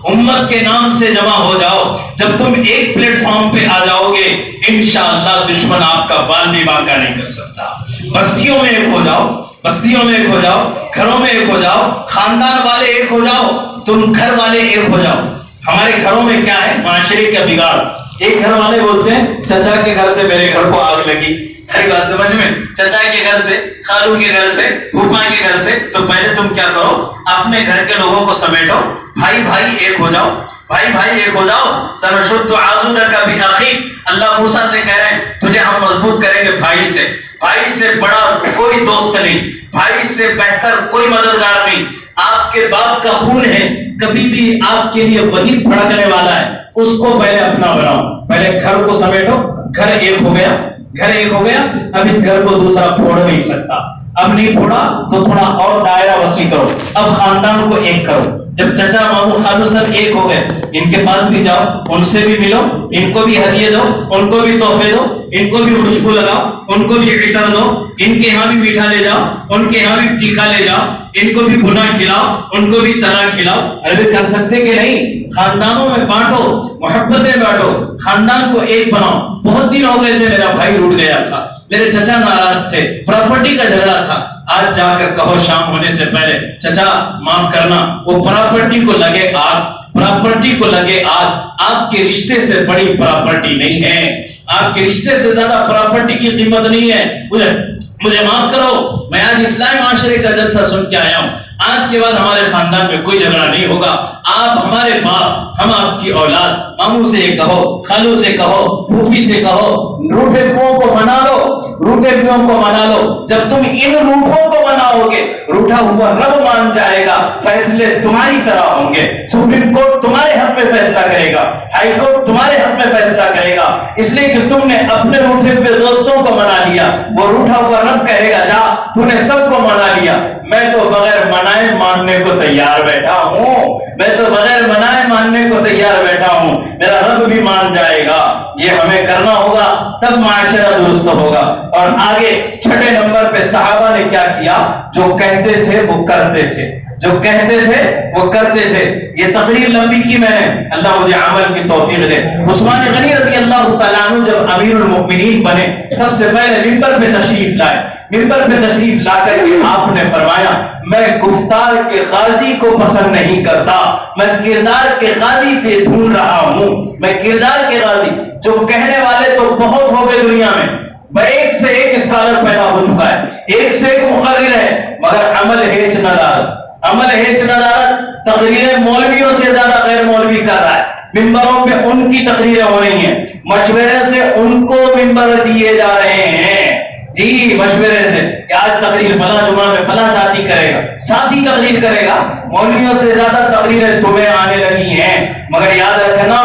B: امت کے نام سے جمع ہو جاؤ. جب تم ایک پلیٹ فارم پہ آ جاؤ گے انشاءاللہ دشمن آپ کا بال بھی باقا نہیں کر سکتا. بستیوں میں ایک ہو جاؤ, بستیوں میں ایک ہو جاؤ, گھروں میں ایک ہو جاؤ, خاندان والے ایک ہو جاؤ, تم گھر والے ایک ہو جاؤ. ہمارے گھروں میں کیا ہے, معاشرے کا بگاڑ. ایک گھر والے بولتے ہیں چچا کے گھر سے میرے گھر کو آگ لگی. ہر بات سمجھ میں, چچا کے گھر سے, خالو کے گھر سے, پھوپھا کے گھر سے. تو پہلے تم کیا کرو, اپنے گھر کے لوگوں کو سمیٹو, بھائی بھائی ایک ہو جاؤ, بھائی بھائی ایک ہو جاؤ. سنشد عضدک بأخیک, اللہ موسیٰ سے کہہ رہے ہیں تجھے ہم مضبوط کریں گے بھائی سے. بھائی سے بڑا کوئی دوست نہیں, بھائی سے بہتر کوئی مددگار نہیں. آپ کے باپ کا خون ہے, کبھی بھی آپ کے لیے وہی بھڑکنے والا ہے, اس کو پہلے اپنا بناؤ. پہلے گھر کو سمیٹو, گھر ایک ہو گیا, گھر ایک ہو گیا. اب اس گھر کو دوسرا پھوڑ نہیں سکتا, اب نہیں پھوڑا تو تھوڑا اور دائرہ وسیع کرو. اب خاندان کو ایک کرو. جب چچا مامو خالو سب ایک ہو گئے, ان کے پاس بھی جاؤ, ان سے بھی ملو, ان کو بھی ہدیے دو, ان کو بھی تحفے دو, ان کو بھی خوشبو لگاؤ, ان کو بھی عطر دو, ان کے یہاں بھی میٹھا لے جاؤ, ان کے یہاں بھی تیکھا لے جاؤ, ان کو بھی بھنا کھلاؤ, ان کو بھی تلا کھلاؤ. ارے کر سکتے کہ نہیں؟ خاندانوں میں بانٹو, محبتیں بانٹو, خاندان کو ایک بناؤ. بہت دن ہو گئے تھے میرا بھائی روٹ گیا تھا, میرے چچا ناراض تھے, پراپرٹی کا جھگڑا تھا. آج جا کر کہو شام ہونے سے پہلے چچا معاف کرنا, وہ پراپرٹی کو لگے آگ, پراپرٹی کو لگے آگ. آپ کے رشتے سے بڑی پراپرٹی نہیں ہے, آپ کے رشتے سے زیادہ پراپرٹی کی قیمت نہیں ہے. مجھے معاف کرو, میں آج اسلامی معاشرے کا جلسہ سن کے آیا ہوں. آج کے بعد ہمارے خاندان میں کوئی جھگڑا نہیں ہوگا، آپ ہمارے باپ، ہم آپ کی اولاد، ماموں سے یہ کہو، خالوں سے کہو، پھوپھی سے کہو، روٹھے پیوں کو منا لو، روٹھے پیوں کو منا لو۔ جب تم ان روٹھوں کو مناؤ گے، روٹھا ہوا رب مان جائے گا، فیصلے تمہاری طرح ہوں گے، سپریم کورٹ تمہارے حق میں فیصلہ کرے گا، ہائی کورٹ تمہارے حق میں فیصلہ کرے گا، اس لیے کہ تم نے اپنے روٹھے پہ دوستوں کو منا لیا، وہ روٹھا ہوا رب کہے گا جا تو نے سب کو منا لیا۔ میں تو بغیر منائے ماننے کو تیار بیٹھا ہوں، میں تو بغیر منائے ماننے کو تیار بیٹھا ہوں، میرا رب بھی مان جائے گا۔ یہ ہمیں کرنا ہوگا، تب معاشرہ درست ہوگا۔ اور آگے چھٹے نمبر پہ صحابہ نے کیا کیا؟ جو کہتے تھے وہ کرتے تھے، جو کہتے تھے وہ کرتے تھے۔ یہ تقریر لمبی کی میں نے، اللہ مجھے عمل کی توفیق دے۔ عثمان غنی رضی اللہ تعالیٰ عنہ جب امیر المؤمنین بنے، سب سے پہلے منبر پہ تشریف لائے، منبر پہ تشریف لا کر کے آپ نے فرمایا میں گفتار کے غازی کو پسند نہیں کرتا، میں کردار کے غازی کے ڈھونڈ رہا ہوں، میں کردار کے غازی۔ جو کہنے والے تو بہت ہو گئے دنیا میں، ایک سے ایک اسکالر پیدا ہو چکا ہے، ایک سے ایک مقرر ہے، مگر عمل ہیچ ندارت، عمل ہیچ ندارت۔ تقریریں مولویوں سے زیادہ غیر مولوی کر رہا ہے، ممبروں پہ ان کی تقریریں ہو رہی ہیں، مشورے سے ان کو ممبر دیے جا رہے ہیں، جی مشورے سے کہ آج تقریر فلاں جمعہ میں فلاں ساتھی کرے گا، ساتھی تقریر کرے گا، مولویوں سے زیادہ تقریریں تمہیں آنے لگی ہیں۔ مگر یاد رکھنا،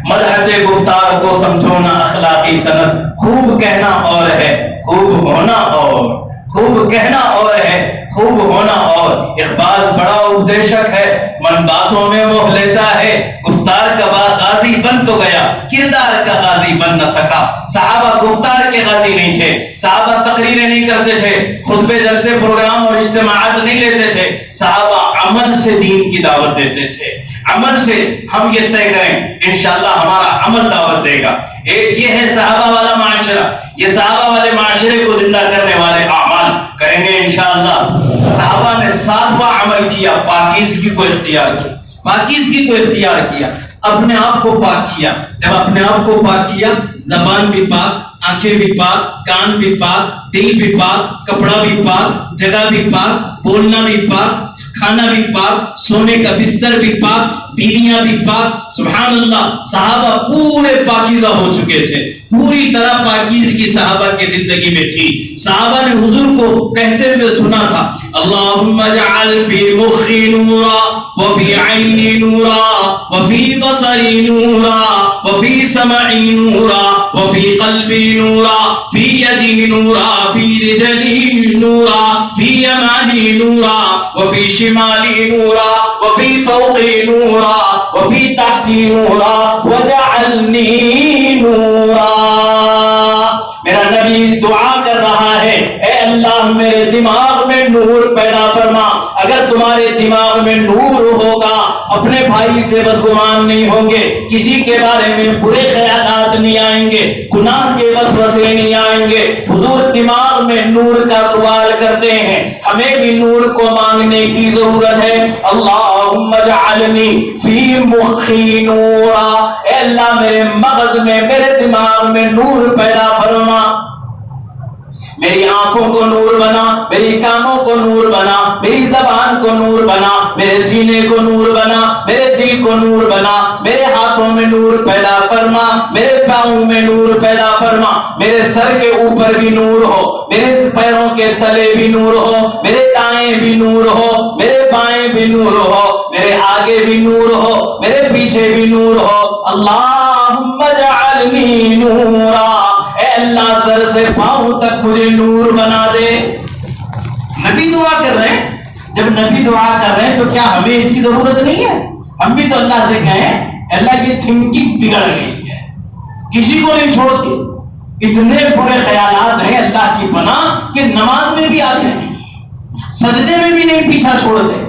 B: مدحت گفتار کو سمجھو نا اخلاقی سند، خوب کہنا اور ہے خوب ہونا اور، خوب کہنا اور ہے خوب ہونا اور۔ اقبال بڑا اپدیشک ہے، من باتوں میں وہ لیتا ہے، گفتار کا غازی بن تو گیا، کردار کا غازی بن نہ سکا۔ صحابہ گفتار کے غازی نہیں تھے، صحابہ تقریریں نہیں کرتے تھے، خطبے جلسے پروگرام اور اجتماعات نہیں لیتے تھے، صحابہ عمل سے دین کی دعوت دیتے تھے۔ عمل سے ہم یہ طے کریں انشاءاللہ ہمارا عمل دعوت دے گا۔ یہ ہے صحابہ والا معاشرہ، یہ صحابہ والے معاشرے کو زندہ کرنے والے اعمال کریں گے انشاءاللہ۔ صحابہ نے ساتواں عمل کیا، پاکیزگی کو اختیار کیا، پاکیزگی کو اختیار کیا، اپنے آپ کو پاک کیا۔ جب اپنے آپ کو پاک کیا، زبان بھی پاک، آنکھیں بھی پاک، کان بھی پاک، دل بھی پاک، کپڑا بھی پاک، جگہ بھی پاک، بولنا بھی پاک، کھانا بھی پاک، سونے کا بستر بھی پاک، بیویاں بھی پاک۔ سبحان اللہ، صحابہ پورے پاکیزہ ہو چکے تھے، پوری طرح پاکیزگی صحابہ کی زندگی میں تھی۔ صحابہ نے حضور کو کہتے ہوئے سنا تھا، اللہم اجعل فی مخی نورا وفی عینی نورا وفی بصری نورا وفی سمعی نورا وفی قلبی نورا فی یدی نورا فی رجلی نورا فی یمانی نورا وفی شمالی نورا وفی فوقی نورا وفی تحتی نورا وجعلنی نورا۔ میرا نبی دعا کر رہا ہے، اے اللہ میرے دماغ میں نور پیدا فرما۔ اگر تمہارے دماغ میں نور ہوگا، اپنے بھائی سے بدگمان نہیں ہوں گے، کسی کے بارے میں برے خیالات نہیں آئیں گے، گناہ کے وسوسے نہیں آئیں گے۔ حضور دماغ میں نور کا سوال کرتے ہیں، ہمیں بھی نور کو مانگنے کی ضرورت ہے۔ اللہم اجعلنی فی مخی نورا، اے اللہ میرے مغز میں، میرے دماغ میں نور پیدا فرما، میری آنکھوں کو نور بنا، میری کانوں کو نور بنا، میری زبان کو نور بنا، میرے سینے کو نور بنا، میرے دل کو نور بنا، میرے ہاتھوں میں نور پیدا فرما، میرے پاؤں میں نور پیدا فرما، میرے سر کے اوپر بھی نور ہو، میرے پیروں کے تلے بھی نور ہو، میرے دائیں بھی نور ہو، میرے بائیں بھی نور ہو، میرے آگے بھی نور ہو، میرے پیچھے بھی نور ہو۔ اللہم اجعلنی نورا، اے اللہ سر سے پاؤں تک مجھے نور بنا دے۔ نبی دعا کر رہے ہیں، جب نبی دعا کر رہے ہیں تو کیا ہمیں اس کی ضرورت نہیں ہے؟ ہم بھی تو اللہ سے کہیں اللہ یہ تھنکنگ بگڑ گئی ہے، کسی کو نہیں چھوڑتی، اتنے برے خیالات ہیں اللہ کی پناہ کہ نماز میں بھی آتے ہیں، سجدے میں بھی نہیں پیچھا چھوڑتے،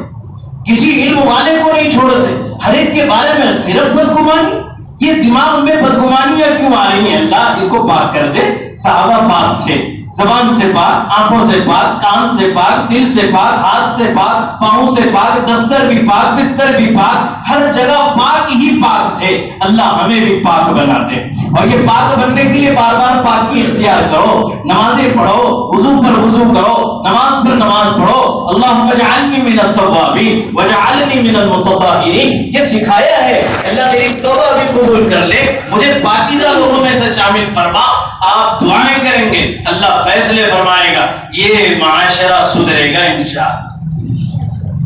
B: کسی علم والے کو نہیں چھوڑتے، ہر ایک کے بارے میں صرف بدگمانی۔ یہ دماغ میں بدگمانیاں کیوں آ رہی ہیں؟ اللہ اس کو پاک کر دے۔ صحابہ پاک تھے، زبان سے پاک، آنکھوں سے پاک، کان سے پاک، دل سے پاک، ہاتھ سے پاک، پاؤں سے پاک، دستر بھی پاک، بستر بھی پاک، ہر جگہ پاک ہی پاک تھے۔ اللہ ہمیں بھی پاک بنا دے، اور یہ پاک بننے کے لیے بار بار پاکی اختیار اختیار کرو, نمازیں پڑھو, وضو پر وضو کرو, نماز پر نماز پڑھو. اللہم اجعلنی من التوابین واجعلنی من المتطہرین, یہ سکھایا ہے. اللہ میری توبہ بھی قبول کر لے, مجھے پاکیزہ لوگوں میں سے شامل فرما. آپ دعائیں کریں گے, اللہ فیصلے فرمائے گا, یہ معاشرہ سدھرے گا انشاءاللہ.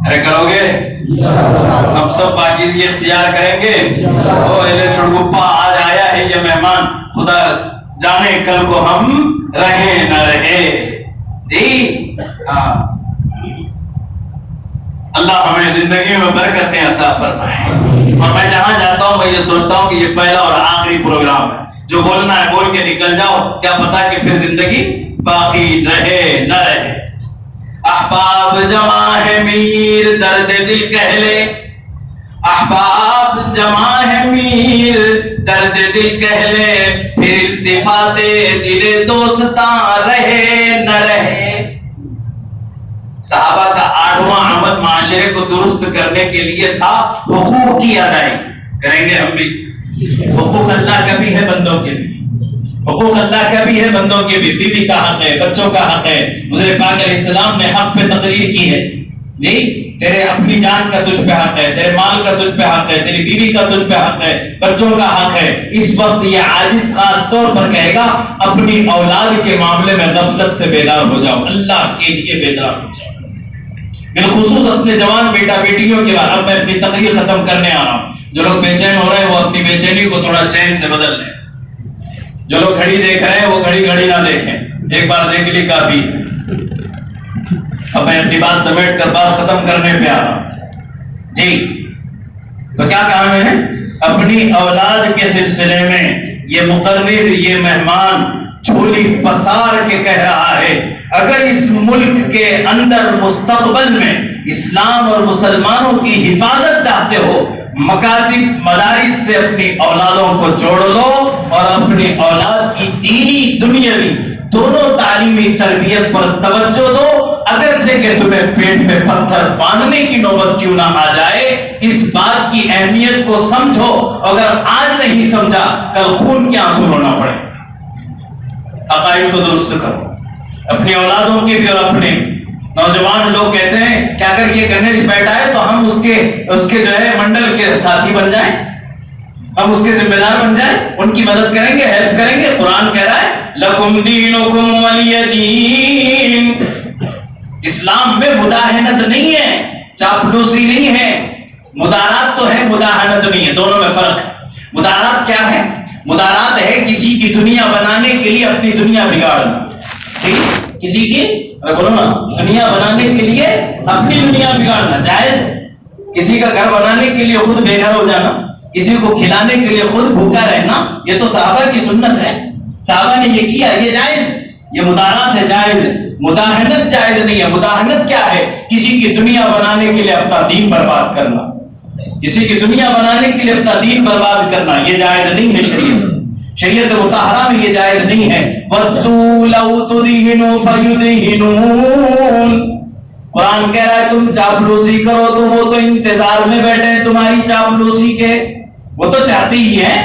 B: ارے کرو گے؟ ہم سب پاکیزگی اختیار کریں گے. او اہل چھڑگپا, آج آیا ہے یہ مہمان, خدا جانے کل کو ہم رہیں نہ رہے. جی ہاں, اللہ ہمیں زندگی میں برکتیں عطا فرمائے. اور میں جہاں جاتا ہوں میں یہ سوچتا ہوں کہ یہ پہلا اور آخری پروگرام ہے, جو بولنا ہے بول کے نکل جاؤ, کیا پتا کہ پھر زندگی باقی رہے نہ رہے. احباب جمع ہے میر درد دل کہہ لے, احباب جمع ہے میر درد دل کہہ لے, پھر التفات دل دوستاں رہے نہ رہے. صحابہ کا 8واں عمل معاشرے کو درست کرنے کے لیے تھا حقوق کی ادائیگی. کریں گے ہم بھی. حقوق اللہ کا بھی ہے, بندوں کے بھی. حقوق اللہ کا بھی ہے, بندوں کے بھی. بیوی کا حق ہے, بچوں کا حق ہے. حضور پاک علیہ السلام نے حق پہ تقریر کی ہے. جی تیرے اپنی جان کا تجھ پہ حق ہے, تیرے مال کا تجھ پہ حق ہے, تیری بیوی کا تجھ پہ حق ہے, بچوں کا حق ہے. اس وقت یہ عاجز خاص طور پر کہے گا اپنی اولاد کے معاملے میں غفلت سے بیدار ہو جاؤ, اللہ کے لیے بیدار ہو جاؤ. بالخصوص اپنے جوان بیٹا بیٹیوں کے بعد اب میں اپنی تقریر ختم کرنے آ رہا ہوں. جو لوگ بے چین ہو رہے ہیں وہ اپنی بے چینی کو تھوڑا چین سے بدل لیں. جو لوگ گھڑی دیکھ رہے ہیں وہ گھڑی نہ دیکھیں, ایک بار دیکھ لی کافی. اب میں اپنی بات سمیٹ کر بات ختم کرنے پہ آ رہا ہوں. جی تو کیا کہا میں نے, اپنی اولاد کے سلسلے میں یہ مقرر, یہ مہمان جھولی پسار کے کہہ رہا ہے, اگر اس ملک کے اندر مستقبل میں اسلام اور مسلمانوں کی حفاظت چاہتے ہو, مکاتب مدارس سے اپنی اولادوں کو جوڑ لو اور اپنی اولاد کی دینی دنیاوی دونوں تعلیمی تربیت پر توجہ دو. اگرچہ کہ تمہیں پیٹ میں پتھر باندھنے کی نوبت کیوں نہ آ جائے, اس بات کی اہمیت کو سمجھو. اگر آج نہیں سمجھا کل خون کے آنسو رونا پڑے. عقائد کو درست کرو, اپنی اولادوں کی بھی اور اپنے بھی. نوجوان لوگ کہتے ہیں کہ اگر یہ گنیش بیٹھا ہے تو ہم اس کے جو ہے منڈل کے ساتھی بن جائیں, ہم اس کے ذمہ دار بن جائیں, ان کی مدد کریں گے, ہیلپ کریں گے. قرآن کہہ رہا ہے لکم دینکم ولی دین. اسلام میں مداہنت نہیں ہے, چاپلوسی نہیں ہے. مدارات تو ہے, مداہنت نہیں ہے, دونوں میں فرق ہے. مدارات کیا ہے؟ مدارات ہے کسی کی دنیا بنانے کے لیے اپنی دنیا بگاڑنا. کسی کی بولو نا, دنیا بنانے کے لیے اپنی دنیا بگاڑنا جائز ہے. کسی کا گھر بنانے کے لیے خود بے گھر ہو جانا, کسی کو کھلانے کے لیے خود بھوکا رہنا, یہ تو صحابہ کی سنت ہے. صحابہ نے یہ کیا, یہ جائز ہے. یہ مدارات ہے, جائز ہے. مداہنت جائز نہیں ہے. مداہنت کیا ہے؟ کسی کی دنیا بنانے کے لیے اپنا دین برباد کرنا, کسی کی دنیا بنانے کے لیے اپنا دین برباد کرنا, یہ جائز نہیں ہے. شریعت مطہرہ میں یہ جائز نہیں ہے. وَدُّوا لَوْ تُدْهِنُوا فَيُدْهِنُونَ. قرآن کہہ رہا ہے تم چاپلوسی کرو تو وہ تو انتظار میں بیٹھے ہیں تمہاری چاپلوسی کے. وہ تو چاہتے ہی ہیں,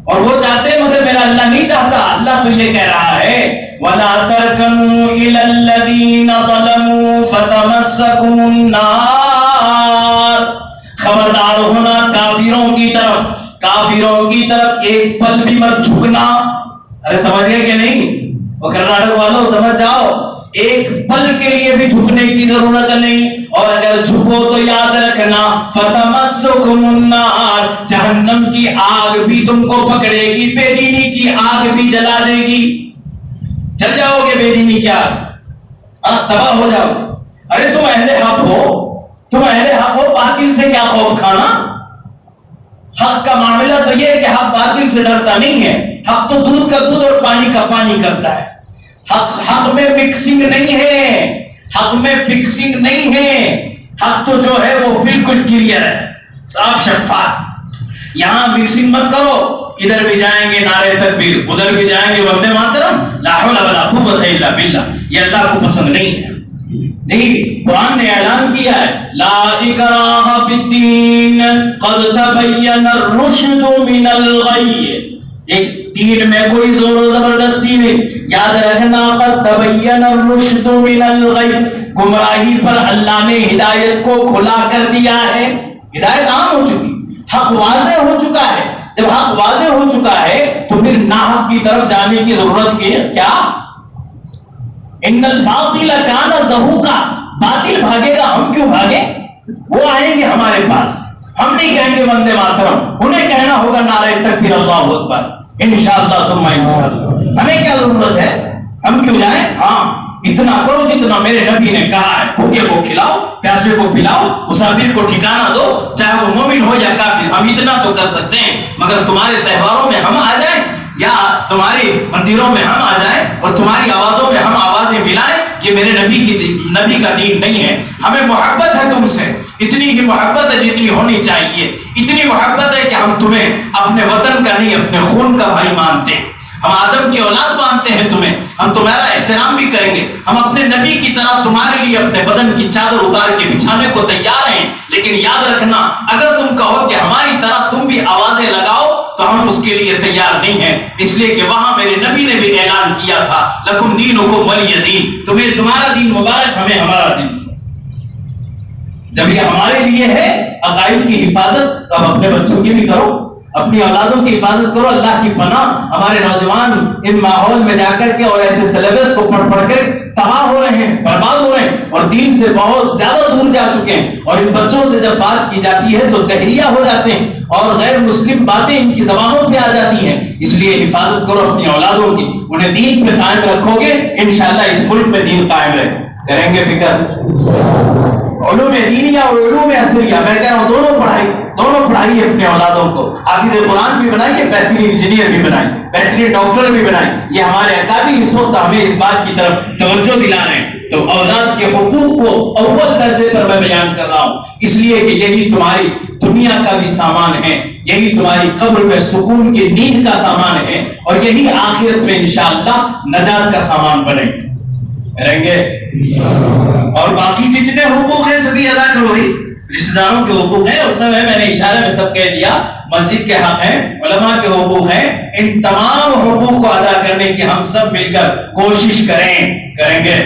B: اور وہ چاہتے ہیں مگر میرا اللہ نہیں چاہتا. اللہ تو یہ کہہ رہا ہے وَلَا تَرْكَنُوا إِلَى الَّذِينَ ظَلَمُوا فَتَمَسَّكُمُ النَّارُ. خبردار ہونا کافروں کی طرف, کافروں کی طرف ایک پل بھی مت جھکنا. ارے سمجھ گئے کہ نہیں؟ وہ کرناٹک والوں سمجھ جاؤ, ایک پل کے لیے بھی جھکنے کی ضرورت نہیں. اور اگر جھکو تو یاد رکھنا فتمسکم النار, جہنم کی آگ بھی تم کو پکڑے گی, بے دینی کی آگ بھی جلا دے گی. جل جاؤ گے بے دینی کی آگ, تباہ ہو جاؤ گے. ارے تم اہل حق ہو, تم اہل حق ہو, باطل سے کیا خوف کھانا. حق کا معاملہ تو یہ ہے کہ حق باطل سے ڈرتا نہیں ہے. حق تو دودھ کا دودھ اور پانی کا پانی کرتا ہے. حق میں مکسنگ نہیں ہے, حق میں فکسنگ نہیں ہے. حق تو جو ہے وہ بالکل کلیئر ہے, صاف شفاف. یہاں مکسنگ مت کرو, ادھر بھی جائیں گے نعرے تکبیر, ادھر بھی جائیں گے وندے ماترم, لا حول ولا قوت الا باللہ. یہ اللہ کو پسند نہیں ہے. نہیں, قرآن نے اعلان کیا ہے لا اکراہ فی الدین قد تبین الرشد من الغی. ایک دین میں کوئی زور و زبردستی نہیں. یاد رکھنا قد تبین الرشد من الغی، گمراہی پر اللہ نے ہدایت کو کھلا کر دیا ہے. ہدایت عام ہو چکی، حق واضح ہو چکا ہے. جب حق واضح ہو چکا ہے تو پھر ناحق کی طرف جانے کی ضرورت کی کیا؟ ان الباطل کان زہوقا، باطل بھاگے گا، ہم کیوں بھاگے؟ وہ آئیں گے ہمارے پاس، ہم نہیں کہیں گے وندے ماترم، انہیں کہنا ہوگا نعرہ تکبیر اللہ اکبر انشاءاللہ ثم انشاءاللہ. ہمیں کیا ضرورت ہے؟ ہم کیوں جائیں؟ ہاں اتنا کرو جتنا میرے نبی نے کہا ہے. بھوکے کو کھلاؤ، پیاسے کو پلاؤ، مسافر کو ٹھکانہ دو، چاہے وہ مومن ہو یا کافر. ہم اتنا تو کر سکتے ہیں، مگر تمہارے تہواروں میں ہم آ جائیں یا تمہارے مندروں میں ہم آ جائیں اور تمہاری آوازوں میں ہم آوازیں ملائیں، یہ میرے نبی کا دین نہیں ہے. ہمیں محبت ہے تم سے، اتنی ہی محبت ہے جتنی ہونی چاہیے. اتنی محبت ہے کہ ہم تمہیں اپنے وطن کا نہیں اپنے خون کا بھائی مانتے ہیں. ہم آدم کی اولاد مانتے ہیں تمہیں، ہم تمہارا احترام بھی کریں گے. ہم اپنے نبی کی طرح تمہارے لیے اپنے بدن کی چادر اتار کے بچھانے کو تیار ہیں. لیکن یاد رکھنا اگر تم کہو کہ ہماری طرح تم بھی آوازیں لگاؤ تو ہم اس کے لیے تیار نہیں ہیں. اس لیے کہ وہاں میرے نبی نے بھی اعلان کیا تھا لکم دینکم ولی دین، تمہیں تمہارا دین مبارک، ہمیں ہمارا دین. جب یہ ہمارے لیے ہے عقائد کی حفاظت تو اب اپنے بچوں کی بھی کرو، اپنی اولادوں کی حفاظت کرو. اللہ کی پناہ ہمارے نوجوان ان ماحول میں جا کر کے اور ایسے سلیبس کو پڑھ کر تباہ ہو رہے ہیں، برباد ہو رہے ہیں اور دین سے بہت زیادہ دور جا چکے ہیں. اور ان بچوں سے جب بات کی جاتی ہے تو دہریہ ہو جاتے ہیں اور غیر مسلم باتیں ان کی زبانوں پہ آ جاتی ہیں. اس لیے حفاظت کرو اپنی اولادوں کی، انہیں دین پہ قائم رکھو گے انشاءاللہ اس ملک میں دین قائم رہے. کریں گے فکر علوم دینیہ اور علوم عصریہ، میں کہہ رہا ہوں دونوں پڑھائیے اپنے اولادوں کو. حافظ قرآن بھی بنائیے، بہترین انجینئر بھی بنائیں، بہترین ڈاکٹر بھی بنائیں. یہ ہمارے اکابر اس وقت ہمیں اس بات کی طرف توجہ دلا رہے ہیں. تو اولاد کے حقوق کو اول درجے پر میں بیان کر رہا ہوں، اس لیے کہ یہی تمہاری دنیا کا بھی سامان ہے، یہی تمہاری قبر میں سکون کی نیند کا سامان ہے اور یہی آخرت میں انشاءاللہ نجات کا سامان بنے رہیں گے. اور باقی جتنے حقوق ہیں سبھی ادا کرو. ہی رشتہ داروں کے حقوق ہیں، اس میں میں نے اشارے میں سب کہہ دیا. مسجد کے حق ہیں، علماء کے حقوق ہیں. ان تمام حقوق کو ادا کرنے کی ہم سب مل کر کوشش کریں گے.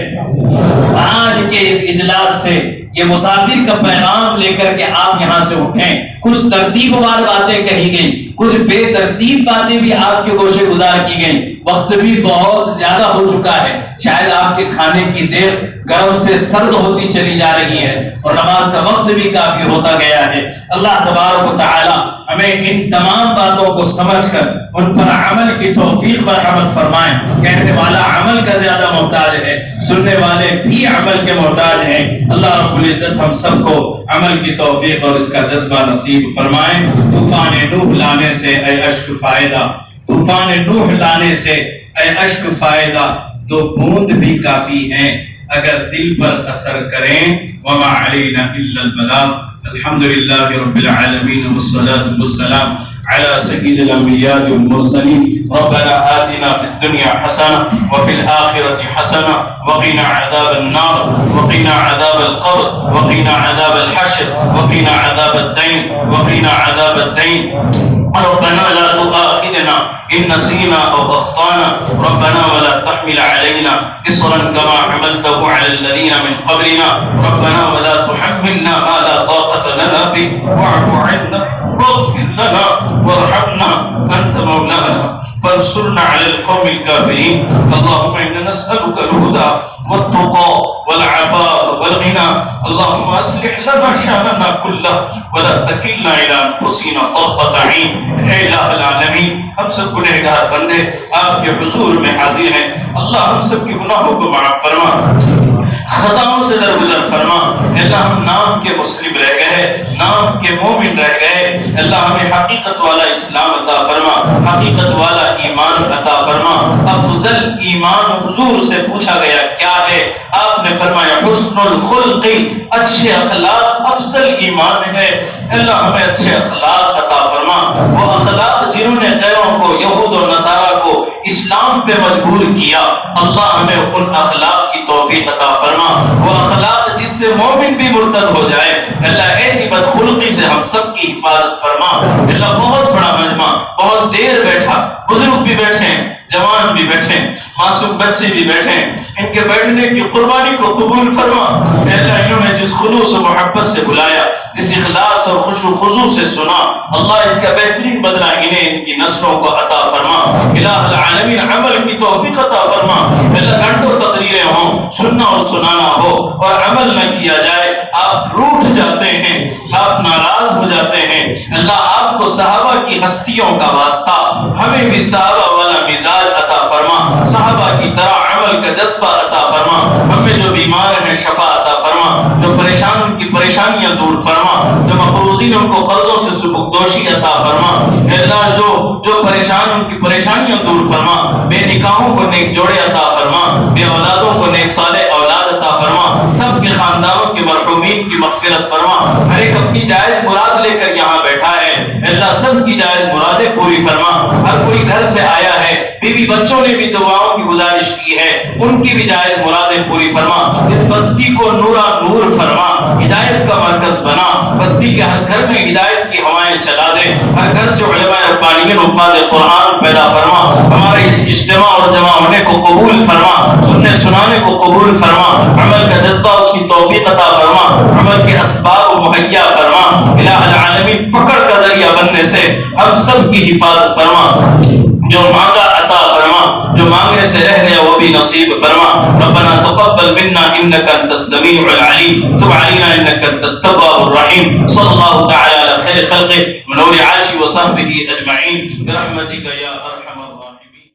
B: آج کے اس اجلاس سے یہ مسافر کا پیغام لے کر کے آپ یہاں سے اٹھیں. کچھ ترتیب وار باتیں کہی گئی، کچھ بے ترتیب باتیں بھی آپ کے گوشے گزار کی گئی. وقت بھی بہت زیادہ ہو چکا ہے، شاید آپ کے کھانے کی دیر گرم سے سرد ہوتی چلی جا رہی ہے اور نماز کا وقت بھی کافی ہوتا گیا ہے. اللہ تبارک و تعالی ہمیں ان تمام باتوں کو سمجھ کر ان پر عمل کی توفیق برحمت فرمائیں. کہنے والا عمل کا زیادہ محتاج ہے، سننے والے بھی عمل کے محتاج ہیں. اللہ رب العزت ہم سب کو عمل کی توفیق اور اس کا جذبہ نصیب فرمائیں. طوفان نوح لانے سے اے اشک فائدہ، طوفان نوح لانے سے اے اشک فائدہ، تو بوند بھی کافی ہیں اگر دل پر اثر کریں. وما علینا الا البلاغ. الحمدللہ رب العالمین والصلاة والسلام على سيد الأنبياء والمرسلين. ربنا آتنا في الدنيا حسنة وفي الآخرة حسنة وقنا عذاب النار وقنا عذاب القبر وقنا عذاب الحشر وقنا عذاب الدين وقنا عذاب الدين. ربنا لا تؤاخذنا إن نسينا أو أخطأنا. ربنا ولا تحمل علينا إصرا كما حملته على الذين من قبلنا. ربنا ولا تحملنا ما لا طاقة لنا به واعف عنا واغفر لنا وارحمنا أنت مولانا فانصرنا على القوم الكافرين. اللهم إنا نسألك الهدى والتقى والعفاف والغنى. اللهم أصلح لنا شأننا كله ولا تكلنا إلى أنفسنا طرفة عين. اے الہ العالمین ہم سب گنہگار بندے آپ کے حضور میں حاضر ہیں. اللہ ہم سب کے گناہوں کو معاف فرما، خطاؤں سے درگزر فرما. اللہ ہم نام کے مسلم رہ گئے، نام کے مومن رہ گئے. اللہ ہمیں حقیقت والا اسلام عطا فرما، حقیقت والا ایمان عطا فرما. افضل ایمان حضور سے پوچھا گیا کیا ہے؟ آپ نے فرمایا حسن الخلق، اچھے اخلاق افضل ایمان ہے. اللہ ہمیں اچھے اخلاق عطا فرما. وہ اخلاق جنہوں نے غیروں کو، یہود و نصارہ کو اسلام پہ مجبور کیا، اللہ ہمیں ان اخلاق کی توفیق عطا فرما، وہ اخلاق جس سے مومن بھی مرتد ہو جائے اللہ ایسی بدخلقی سے ہم سب کی حفاظت فرما۔ اللہ بہت بڑا مجمع، بہت دیر بیٹھا، بزرگ بھی بیٹھے ہیں، جوان بھی بیٹھے، معصوم بچے بھی بیٹھے، ان کے بیٹھنے کی قربانی کو قبول فرما۔ اللہ انہوں نے جس خلوص و محبت سے بلایا، جس اخلاص اور خشوع و خضوع سے سنا، اللہ اس کا بہترین بدلہ انہیں ان کی نسلوں کو عطا فرما۔ الہ العالمین عمل کی توفیق عطا فرما۔ اللہ گھنٹوں تقریریں ہوں، سننا اور سنانا ہو اور عمل نہ کیا جائے، آپ روٹھ جاتے ہیں، آپ ناراض ہو جاتے ہیں۔ اللہ آپ کو صحابہ کی ہستیوں کا واسطہ، ہمیں بھی صحابہ والا مزاج عطا فرما، صحابہ کی طرح عمل کا جذبہ عطا فرما۔ ہمیں جو بیمار ہیں شفا عطا فرما، جو پریشان ان کی پریشانیاں دور فرما، جو مقروضین ان کو قرضوں سے سبکدوشی عطا فرما۔ اللہ جو پریشان ان کی پریشانیاں دور فرما، بے نکاحوں کو نیک جوڑے عطا فرما، بے اولادوں کو نیک صالح اولاد عطا فرما، سب کے خاندانوں کے مرحومین کی مغفرت فرما۔ ہر ایک اپنی جائز مراد لے کر یہاں بیٹھا ہے، اللہ سب کی جائز مرادیں پوری فرما۔ ہر کوئی گھر سے آیا ہے، بیوی بچوں نے بھی دعاؤں کی گزارش کی ہے، ان کی بھی جائز مرادیں پوری فرما۔ اس بستی کو نورا نور فرما، ہدایت کا مرکز بنا، بستی کے ہر گھر میں ہدایت کی ہوائیں چلا دے، ہر گھر سے علماء ربانیین حفاظ قرآن پیدا فرما۔ ہمارے اس اجتماع اور جمع ہونے کو قبول فرما، سننے سنانے کو قبول فرما، عمل کا جذبہ اس کی توفیق عطا فرما، عمل کے اسباب مہیا فرما۔ الہ العالمین پکڑ کا ذریعہ بننے سے ہم سب کی حفاظت فرما، جو مانگا عطا فرما، جو مانگنے سے رہ گیا وہ بھی نصیب فرما۔ ربنا تقبل منا انك انت السميع العليم، تب علينا انك انت التواب الرحيم۔ صلى الله تعالى على خير خلقه ونور عاشي وصحبه اجمعين برحمتك يا ارحم الراحمين۔